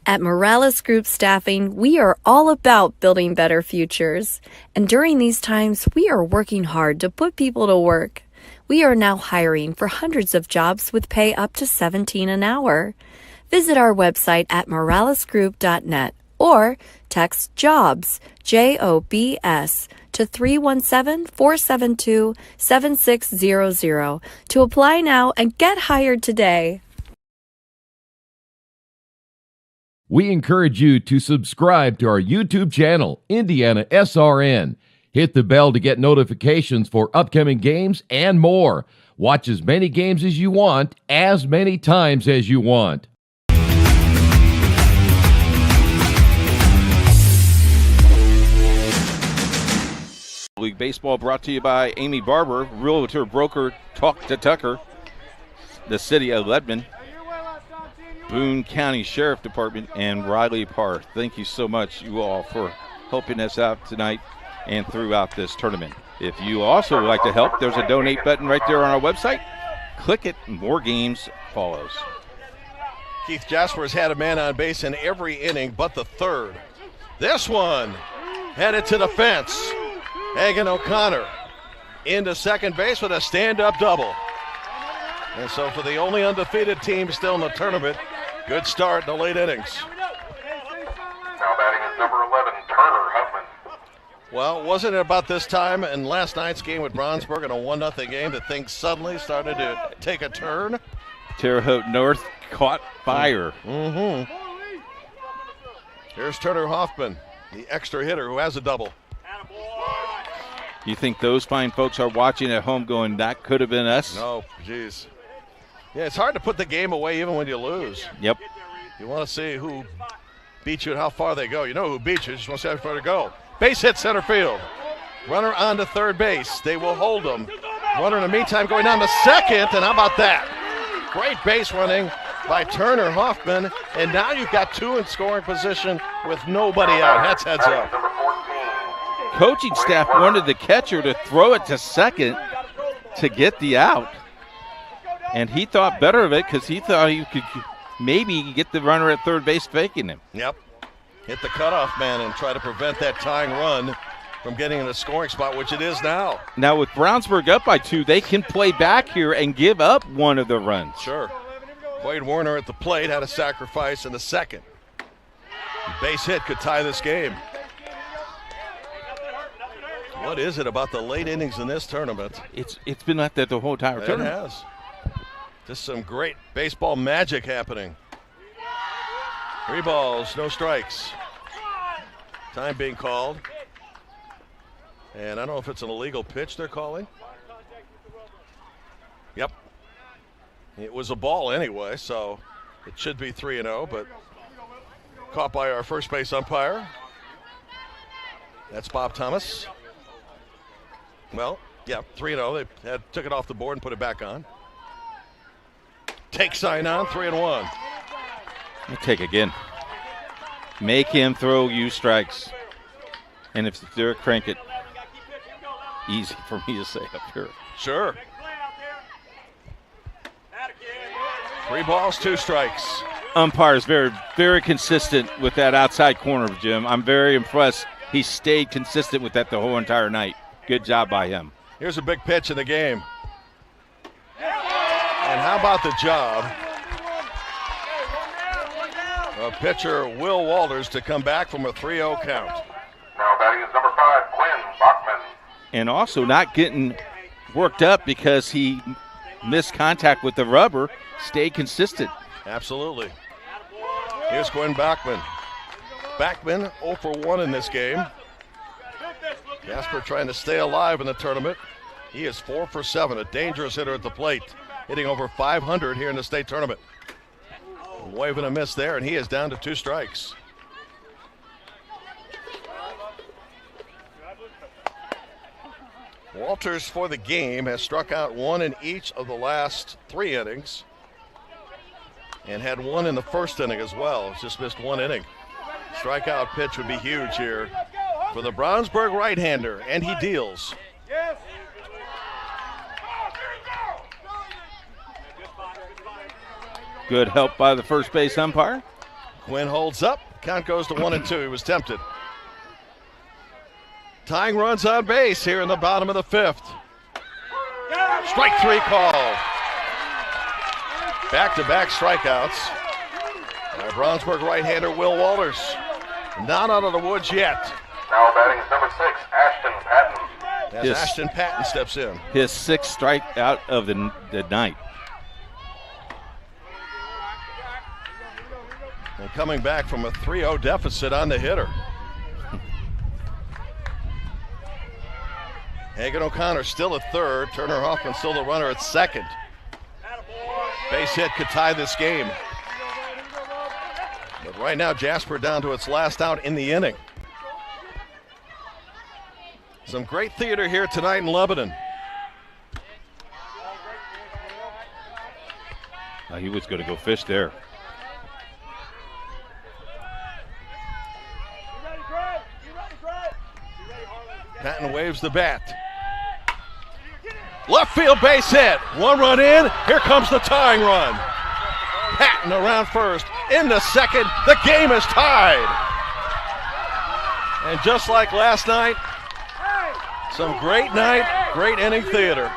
At Morales Group Staffing, we are all about building better futures. And during these times, we are working hard to put people to work. We are now hiring for hundreds of jobs with pay up to $17 an hour. Visit our website at moralesgroup.net or text JOBS, JOBS, to 317-472-7600 to apply now and get hired today. We encourage you to subscribe to our YouTube channel, IndianaSRN. Hit the bell to get notifications for upcoming games and more. Watch as many games as you want, as many times as you want. League Baseball brought to you by Amy Barber, Realtor Broker Talk to Tucker, the City of Leadman, Boone County Sheriff Department, and Riley Parr. Thank you so much, you all, for helping us out tonight and throughout this tournament. If you also would like to help, there's a donate button right there on our website. Click it, more games follows. Keith Jasper has had a man on base in every inning but the 3rd. This one headed to the fence. Hagan O'Connor into second base with a stand-up double. And so for the only undefeated team still in the tournament, good start in the late innings. Now batting is number 11, Turner Huffman. Well, wasn't it about this time in last night's game with Brownsburg in a 1-0 game that things suddenly started to take a turn? Terre Haute North caught fire. Mm-hmm. Here's Turner Hoffman, the extra hitter who has a double. You think those fine folks are watching at home going, that could have been us? No, geez. Yeah, it's hard to put the game away even when you lose. Yep. You want to see who beat you at how far they go. You know who beat you. Just want to see how far to go. Base hit center field. Runner on to third base. They will hold him. Runner in the meantime going down to second, and how about that? Great base running by Turner Hoffman, and now you've got 2 in scoring position with nobody out. That's heads up. Coaching staff wanted the catcher to throw it to second to get the out, and he thought better of it because he thought he could maybe get the runner at third base faking him. Yep. Hit the cutoff man and try to prevent that tying run from getting in a scoring spot, which it is now. Now with Brownsburg up by 2, they can play back here and give up one of the runs. Sure. Wade Warner at the plate had a sacrifice in the second. Base hit could tie this game. What is it about the late innings in this tournament? It's been like that the whole entire tournament. It has. Just some great baseball magic happening. 3 balls, no strikes. Time being called. And I don't know if it's an illegal pitch they're calling. Yep. It was a ball anyway, so it should be 3-0, but caught by our first base umpire. That's Bob Thomas. Well, yeah, 3-0. They took it off the board and put it back on. Take sign on, 3-1. Let me take again. Make him throw you strikes. And if they're crank it, easy for me to say up here. Sure. 3 balls, 2 strikes. Umpire is very, very consistent with that outside corner, Jim. I'm very impressed. He stayed consistent with that the whole entire night. Good job by him. Here's a big pitch in the game. And how about the job of pitcher Will Walters to come back from a 3-0 count. Now batting is number 5, Quinn Bachman. And also not getting worked up because he missed contact with the rubber, stayed consistent. Absolutely. Here's Quinn Bachman. Bachman 0 for 1 in this game. Jasper trying to stay alive in the tournament. He is 4 for 7, a dangerous hitter at the plate, hitting over 500 here in the state tournament. Waving a miss there, and he is down to 2 strikes. Walters for the game has struck out 1 in each of the last 3 innings and had 1 in the first inning as well. Just missed 1 inning. Strikeout pitch would be huge here for the Brownsburg right-hander, and he deals. Good help by the first base umpire. Quinn holds up. Count goes to 1-2. He was tempted. Tying runs on base here in the bottom of the 5th. Strike 3 call. Back-to-back strikeouts by Brownsburg right-hander Will Walters. Not out of the woods yet. Now batting is number 6, Ashton Patton. As Ashton Patton steps in. His 6th strikeout of the night. And coming back from a 3-0 deficit on the hitter. Hagan O'Connor still at third. Turner Hoffman still the runner at second. Base hit could tie this game. But right now, Jasper down to its last out in the inning. Some great theater here tonight in Lebanon. He was going to go fish there. Patton waves the bat. Left field base hit. 1 run in. Here comes the tying run. Patton around first. Into second. The game is tied. And just like last night, some great night, great inning theater.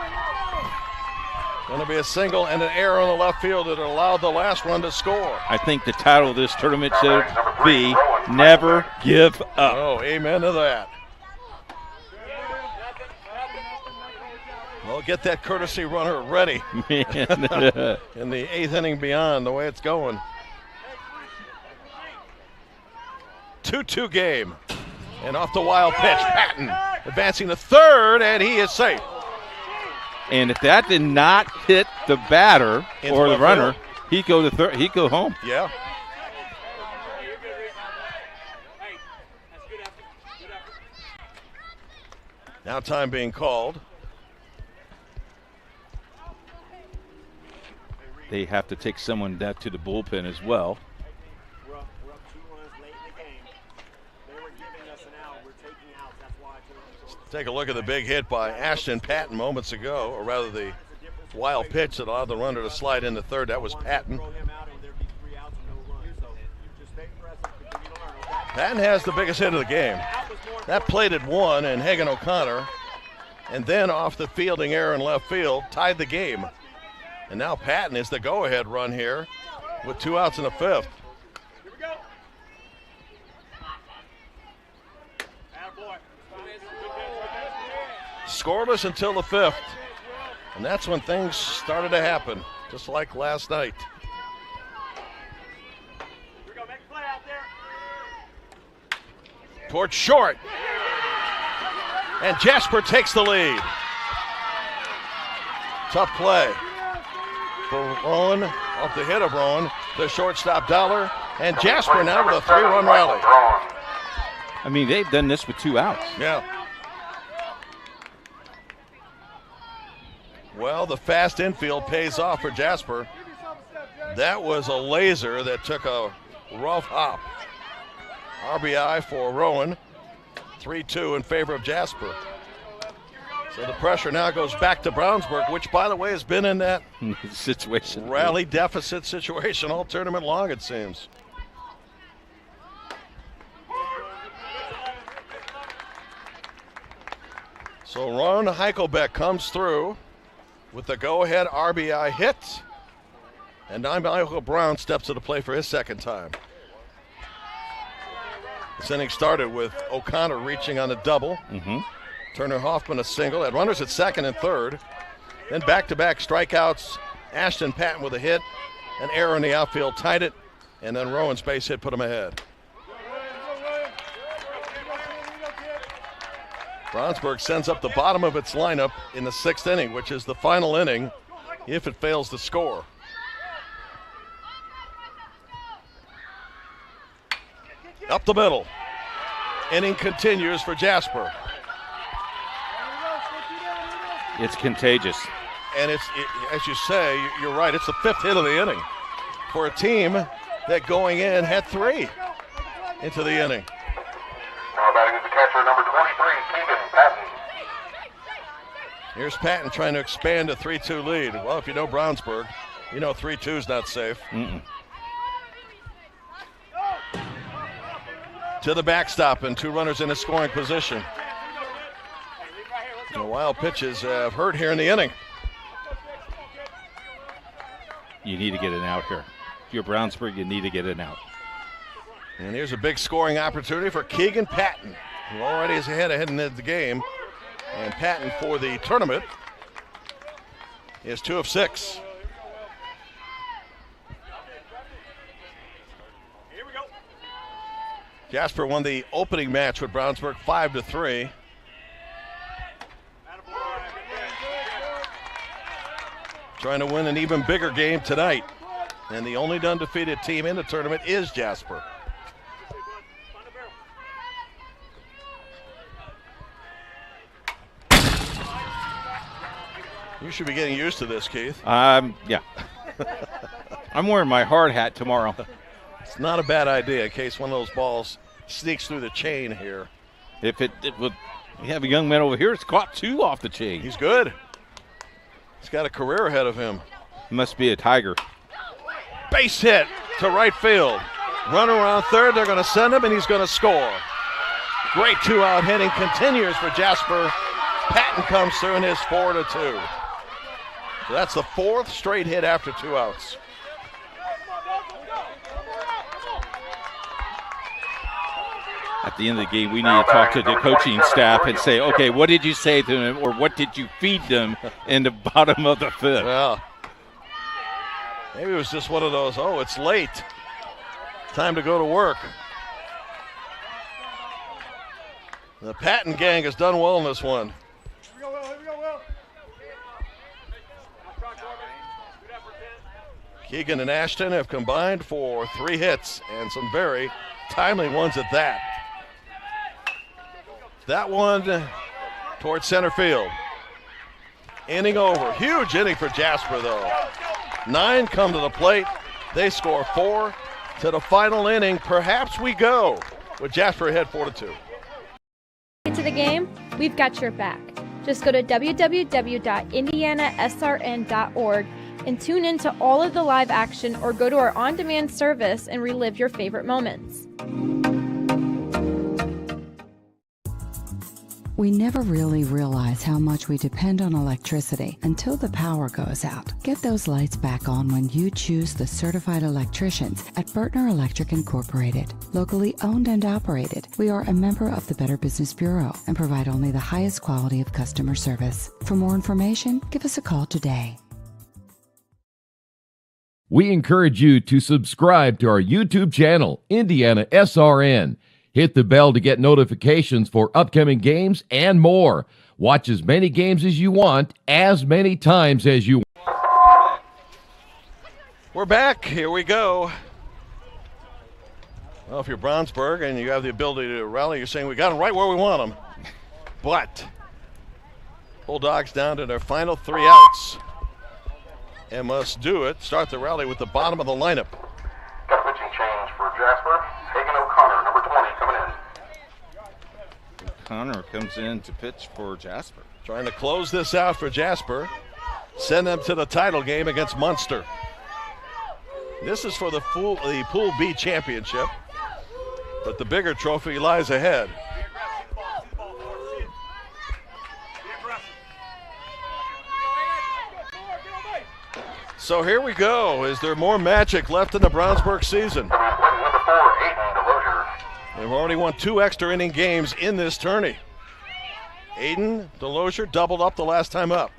Going to be a single and an error on the left field that allowed the last run to score. I think the title of this tournament should be Never Give Up. Oh, amen to that. Well, get that courtesy runner ready. Man. In the 8th inning beyond, the way it's going. 2-2 game. And off the wild pitch, Patton advancing to third, and he is safe. And if that did not hit the batter or the runner, he'd go to third. He'd go home. Yeah. Now time being called. They have to take someone down to the bullpen as well. We're up 2 runs late in the game. They were giving us an out. We're taking outs. That's why I told them. Take a look at the big hit by Ashton Patton moments ago, or rather the wild pitch that allowed the runner to slide into third. That was Patton. Patton has the biggest hit of the game. That plated one, and Hagan O'Connor, and then off the fielding error in left field, tied the game. And now Patton is the go-ahead run here with 2 outs in the 5th. Scoreless until the 5th. And that's when things started to happen, just like last night. Towards short. And Jasper takes the lead. Tough play for Rowan, off the hit of Rowan, the shortstop Dollar, and Jasper now with a 3-run rally. I mean, they've done this with 2 outs. Yeah. Well, the fast infield pays off for Jasper. That was a laser that took a rough hop. RBI for Rowan. 3-2 in favor of Jasper. So the pressure now goes back to Brownsburg, which, by the way, has been in that situation, rally deficit situation all tournament long, it seems. So Ron Heichelbeck comes through with the go-ahead RBI hit, and now Michael Brown steps to the plate for his second time. This inning started with O'Connor reaching on a double. Turner Hoffman a single. Had runners at second and third. Then back-to-back strikeouts. Ashton Patton with a hit. An error in the outfield tied it. And then Rowan's base hit put him ahead. Brownsburg sends up the bottom of its lineup in the 6th inning, which is the final inning if it fails to score. Up the middle. Inning continues for Jasper. It's contagious. And it's, as you say, you're right, it's the 5th hit of the inning for a team that going in had 3 into the inning. Now batting is the catcher, number 23, Keegan Patton. Here's Patton trying to expand a 3-2 lead. Well, if you know Brownsburg, you know 3-2 is not safe. To the backstop and 2 runners in a scoring position. The wild pitches have hurt here in the inning. You need to get an out here. If you're Brownsburg, you need to get an out. And here's a big scoring opportunity for Keegan Patton, who already is ahead in the game. And Patton for the tournament is 2 of 6. Jasper won the opening match with Brownsburg 5-3. Trying to win an even bigger game tonight. And the only undefeated team in the tournament is Jasper. You should be getting used to this, Keith. Yeah. I'm wearing my hard hat tomorrow. It's not a bad idea in case one of those balls sneaks through the chain here. If it would, we have a young man over here. It's caught 2 off the chain. He's good. He's got a career ahead of him. Must be a Tiger. Base hit to right field. Runner around third. They're going to send him, and he's going to score. Great 2-out hitting continues for Jasper. Patton comes through and is 4-2. So that's the 4th straight hit after 2 outs. At the end of the game, we need to talk to the coaching staff and say, okay, what did you say to them, or what did you feed them in the bottom of the 5th? Well, maybe it was just one of those, oh, it's late. Time to go to work. The Patton gang has done well in this one. Keegan and Ashton have combined for 3 hits and some very timely ones at that. That one towards center field. Inning over. Huge inning for Jasper, though. 9 come to the plate. They score 4 to the final inning. Perhaps we go with Jasper ahead 4-2. Get to the game, we've got your back. Just go to www.IndianaSRN.org and tune in to all of the live action, or go to our on-demand service and relive your favorite moments. We never really realize how much we depend on electricity until the power goes out. Get those lights back on when you choose the certified electricians at Bertner Electric Incorporated. Locally owned and operated, we are a member of the Better Business Bureau and provide only the highest quality of customer service. For more information, give us a call today. We encourage you to subscribe to our YouTube channel, IndianaSRN. Hit the bell to get notifications for upcoming games and more. Watch as many games as you want, as many times as you want. We're back. Here we go. Well, if you're Brownsburg and you have the ability to rally, you're saying we got them right where we want them. But Bulldogs down to their final 3 outs and must do it. Start the rally with the bottom of the lineup. Got a pitching change for Jasper. Hagan O'Connor, number 20, coming in. O'Connor comes in to pitch for Jasper. Trying to close this out for Jasper. Send them to the title game against Munster. This is for the Pool B championship, but the bigger trophy lies ahead. So here we go. Is there more magic left in the Brownsburg season? Number 4, Aiden DeLozier. They've already won 2 extra inning games in this tourney. Aiden DeLozier doubled up the last time up.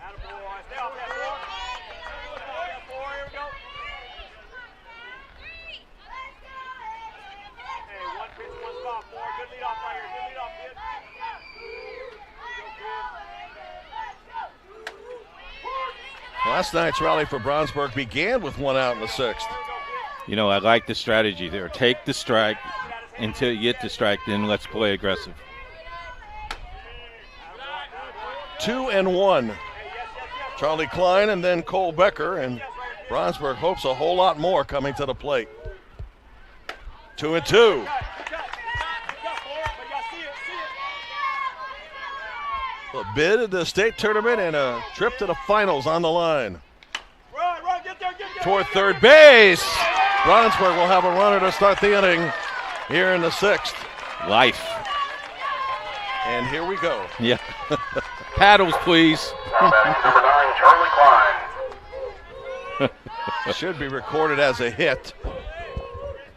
Last night's rally for Brownsburg began with 1 out in the 6th. You know, I like the strategy there. Take the strike until you get the strike, then let's play aggressive. 2-1. Charlie Klein and then Cole Becker, and Brownsburg hopes a whole lot more coming to the plate. 2-2. A bid at the state tournament and a trip to the finals on the line. Toward third base. Brownsburg will have a runner to start the inning here in the 6th. Life. And here we go. Yeah. Paddles, please. Number 9, Charlie Klein. Should be recorded as a hit.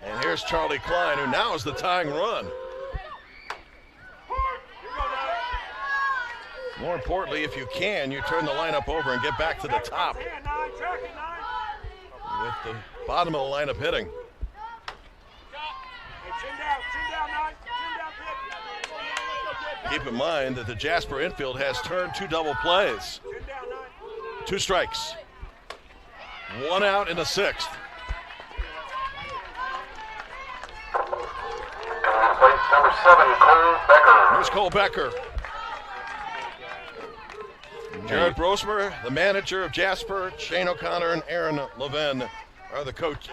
And here's Charlie Klein, who now is the tying run. More importantly, if you can, you turn the lineup over and get back to the top. With the bottom of the lineup hitting. Keep in mind that the Jasper infield has turned 2 double plays. 2 strikes. 1 out in the 6th. Number 7, Cole Becker. Here's Cole Becker. Jared Brosmer, the manager of Jasper, Shane O'Connor, and Aaron Levin are the coaches.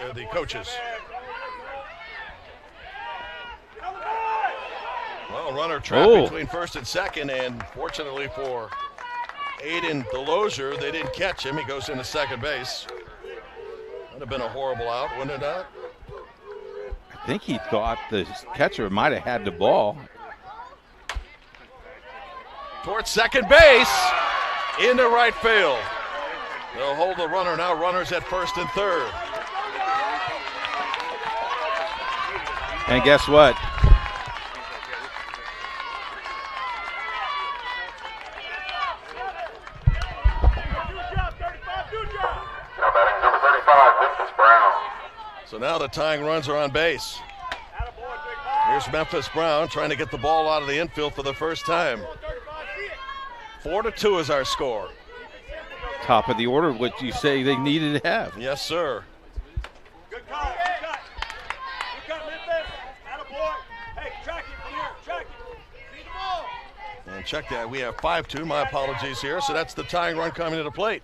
Well, runner trapped between first and second, and fortunately for Aiden DeLozier, they didn't catch him. He goes into second base. Would have been a horrible out, wouldn't it not? I think he thought the catcher might have had the ball. Towards second base. Into right field. They'll hold the runner now. Runners at first and third. And guess what? Now batting number 35, Memphis Brown. So now the tying runs are on base. Here's Memphis Brown trying to get the ball out of the infield for the first time. 4-2 is our score. Top of the order, what you say they needed to have. Yes, sir. Good cut, good cut. Good cut, Memphis. Attaboy. Hey, track it from here, track it. See the ball. And check that. We have 5-2. My apologies here. So that's the tying run coming to the plate.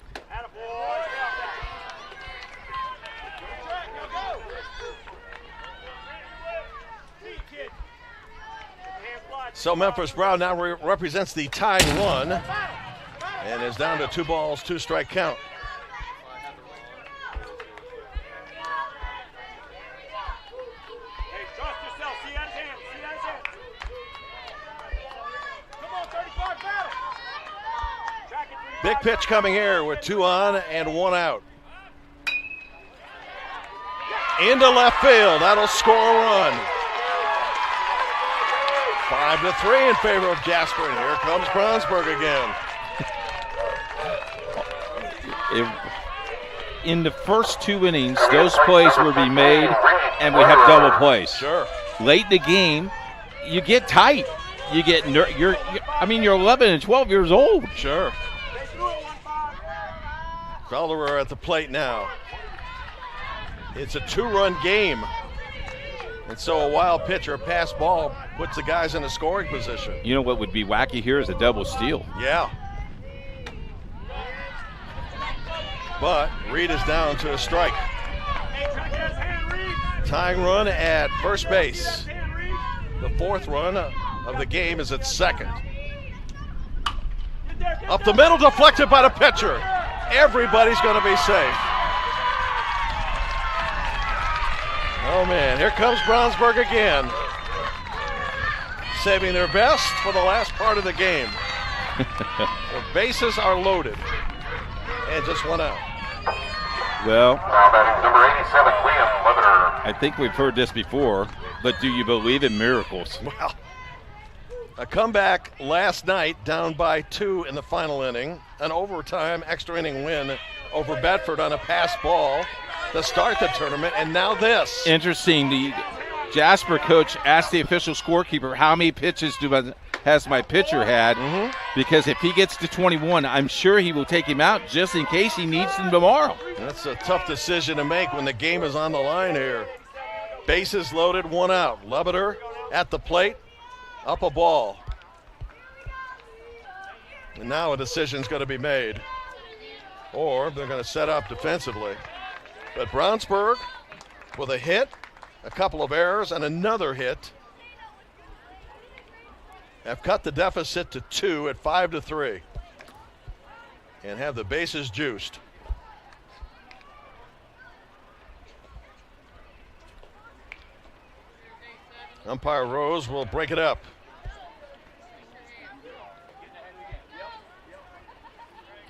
So Memphis Brown now represents the tying run and is down to 2 balls, 2 strike count. Big pitch coming here with 2 on and 1 out. Into left field. That'll score a run. 5-3 in favor of Jasper, and here comes Brownsburg again. In the first 2 innings, those plays will be made, and we have double plays. Sure. Late in the game, you get tight. You get you're 11 and 12 years old. Sure. Felderer at the plate now. It's a 2-run game. And so a wild pitch or a pass ball puts the guys in a scoring position. You know what would be wacky here is a double steal. Yeah. But Reed is down to a strike. Tying run at first base. The 4th run of the game is at second. Up the middle, deflected by the pitcher. Everybody's going to be safe. Oh, man, here comes Brownsburg again. Saving their best for the last part of the game. The bases are loaded. And just 1 out. Well, Now batting number 87, Liam Lebanon. I think we've heard this before, but do you believe in miracles? Well, a comeback last night, down by 2 in the final inning. An overtime extra inning win over Bedford on a pass ball to start the tournament, and now this. Interesting. The Jasper coach asked the official scorekeeper, how many pitches has my pitcher had? Because if he gets to 21, I'm sure he will take him out just in case he needs him tomorrow. That's a tough decision to make when the game is on the line here. Bases loaded, 1 out. Lebeter at the plate, up a ball. And now a decision's going to be made. Or they're going to set up defensively. But Brownsburg with a hit, a couple of errors, and another hit have cut the deficit to 2 at 5-3 and have the bases juiced. Umpire Rose will break it up.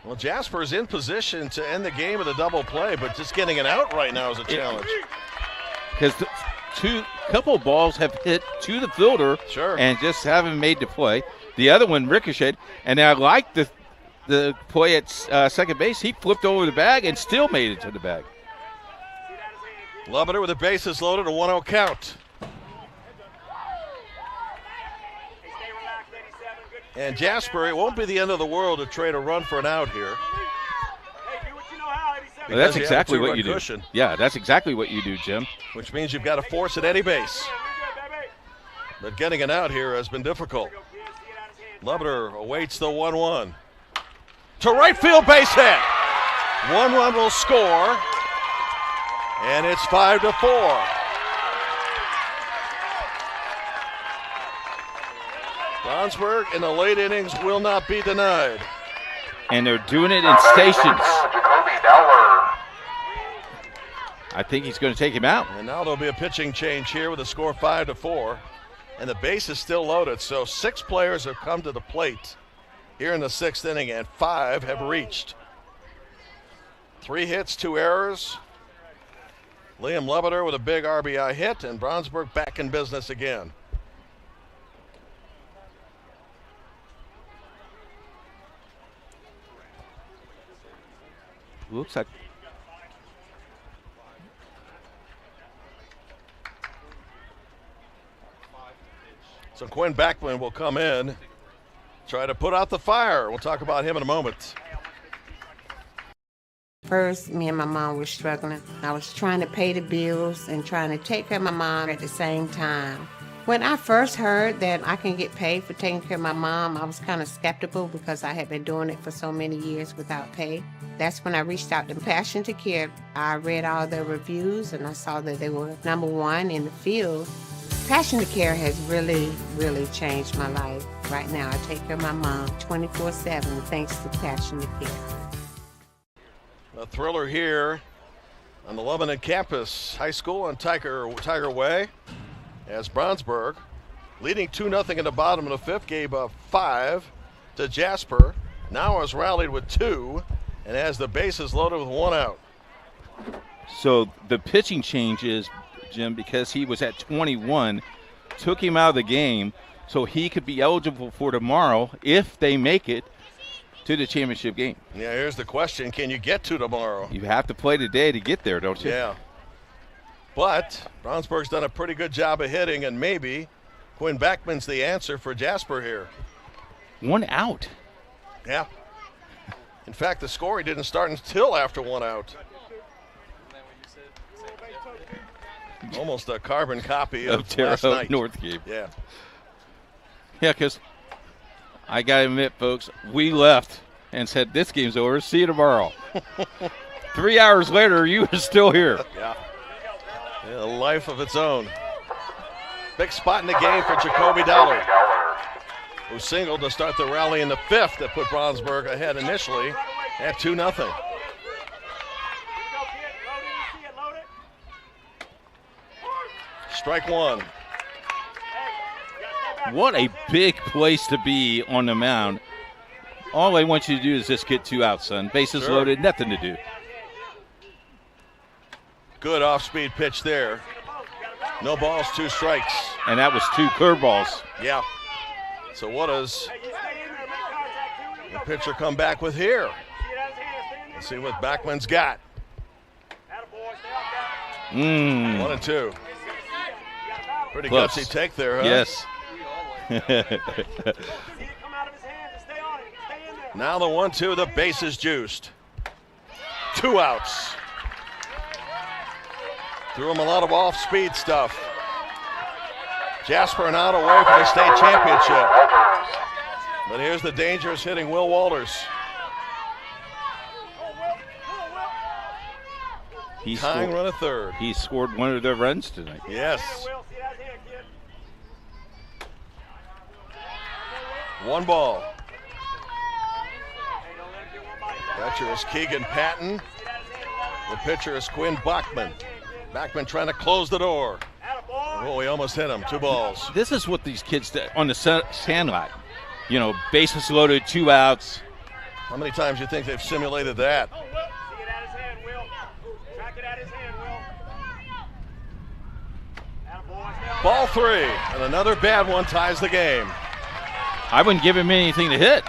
Well, Jasper's in position to end the game with a double play, but just getting it out right now is a challenge. Because couple balls have hit to the fielder, sure, and just haven't made the play. The other one ricocheted, and I like the play at second base. He flipped over the bag and still made it to the bag. Lebeter with the bases loaded, a 1-0 count. And Jasper, it won't be the end of the world to trade a run for an out here. Well, that's exactly what you do. Yeah, that's exactly what you do, Jim. Which means you've got to force at any base. But getting it out here has been difficult. Lebeter awaits the 1-1. To right field, base hit. 1 run will score. And it's 5-4. Brownsburg in the late innings will not be denied. And they're doing it in stations. I think he's going to take him out. And now there'll be a pitching change here with a score 5-4. And the base is still loaded. So 6 players have come to the plate here in the 6th inning, and 5 have reached. 3 hits, 2 errors. Liam Lebeter with a big RBI hit, and Brownsburg back in business again. Looks like so Quinn Backman will come in, try to put out the fire. We'll talk about him in a moment. First, me and my mom were struggling. I was trying to pay the bills and trying to take care of my mom at the same time. When I first heard that I can get paid for taking care of my mom, I was kind of skeptical because I had been doing it for so many years without pay. That's when I reached out to Passion to Care. I read all the reviews and I saw that they were #1 in the field. Passion to Care has really, really changed my life. Right now, I take care of my mom 24/7 thanks to Passion to Care. A thriller here on the Lebanon campus, high school on Tiger Way, as Brownsburg, leading 2-0 in the bottom of the fifth, gave up 5 to Jasper. Now has rallied with 2 and has the bases loaded with 1 out. So the pitching changes, Jim, because he was at 21, took him out of the game so he could be eligible for tomorrow if they make it to the championship game. Yeah, here's the question. Can you get to tomorrow? You have to play today to get there, don't you? Yeah. But Brownsburg's done a pretty good job of hitting, and maybe Quinn Backman's the answer for Jasper here. 1 out. Yeah. In fact, the scoring didn't start until after 1 out. Almost a carbon copy of Terre last Haute night. North game. Yeah. Yeah, because I got to admit, folks, we left and said, this game's over. See you tomorrow. 3 hours later, you were still here. Yeah. A life of its own. Big spot in the game for Jacoby Dollar, who singled to start the rally in the fifth that put Brownsburg ahead initially at 2-0. Strike 1. What a big place to be on the mound. All I want you to do is just get 2 outs, son. Bases loaded, nothing to do. Good off-speed pitch there. No balls, 2 strikes. And that was 2 curveballs. Yeah. So what does the pitcher come back with here? Let's see what Backman's got. 1 and 2. Pretty Close. gutsy take there, huh? Yes. Now the 1-2, the base is juiced. 2 outs. Threw him a lot of off-speed stuff. Jasper an out away from the state championship. But here's the dangerous hitting Will Walters. Tying run at third. He scored one of their runs tonight. Yes. 1 ball. Catcher is Keegan Patton. The pitcher is Quinn Bachman. Bachman trying to close the door. Oh, he almost hit him. 2 balls. This is what these kids do on the sandlot. You know, bases loaded, 2 outs. How many times do you think they've simulated that? Ball 3, and another bad one ties the game. I wouldn't give him anything to hit.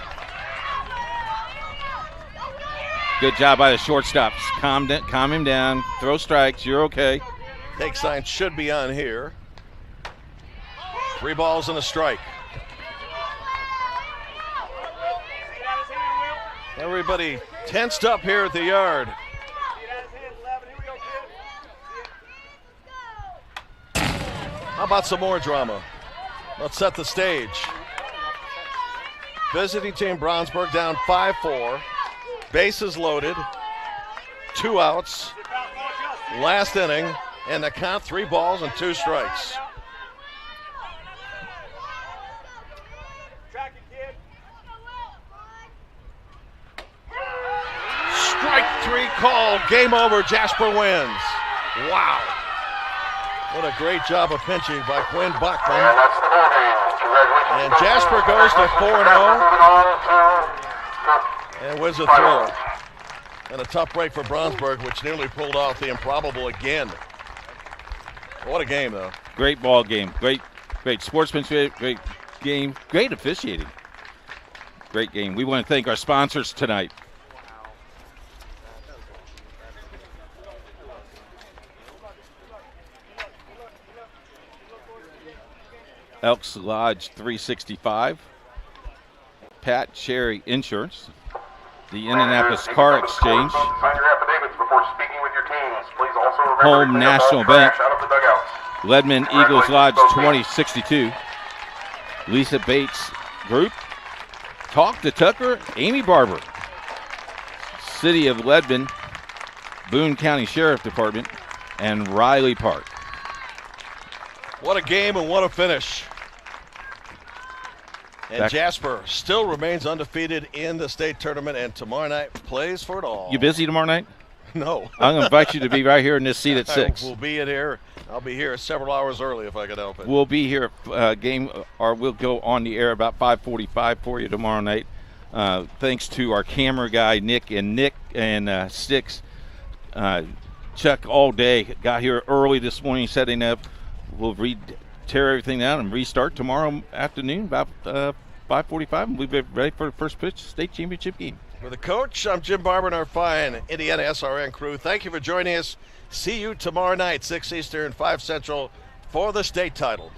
Good job by the shortstops. Calm him down. Throw strikes. You're okay. Take sign should be on here. 3 balls and a strike. Everybody tensed up here at the yard. How about some more drama? Let's set the stage. Visiting team Brownsburg down 5-4. Bases loaded. 2 outs. Last inning. And the count 3 balls and 2 strikes. Strike 3 called. Game over. Jasper wins. Wow. What a great job of pinching by Quinn Bachman. And Jasper goes to 4-0 and wins a thriller. And a tough break for Brownsburg, which nearly pulled off the improbable again. What a game, though. Great ball game. Great sportsmanship. Great game. Great officiating. Great game. We want to thank our sponsors tonight. Elks Lodge 365, Pat Cherry Insurance, the Indianapolis Car Exchange, Sign your affidavits before speaking with your teams. Please also remember Home National Bank, out of the dugouts. Leadman Eagles Lodge 20-62. Lisa Bates Group. Talk to Tucker, Amy Barber. City of Leadman, Boone County Sheriff Department, and Riley Park. What a game and what a finish. And Jasper still remains undefeated in the state tournament, and tomorrow night plays for it all. You busy tomorrow night? No. I'm going to invite you to be right here in this seat at 6. We'll be in here. I'll be here several hours early if I can help it. We'll be here we'll go on the air about 5:45 for you tomorrow night. Thanks to our camera guy, Nick and Sticks. Chuck all day. Got here early this morning setting up. We'll tear everything down and restart tomorrow afternoon about 5:45, and we'll be ready for the first pitch state championship game. For the coach, I'm Jim Barber and our fine Indiana SRN crew. Thank you for joining us. See you tomorrow night, 6 Eastern, 5 Central, for the state title.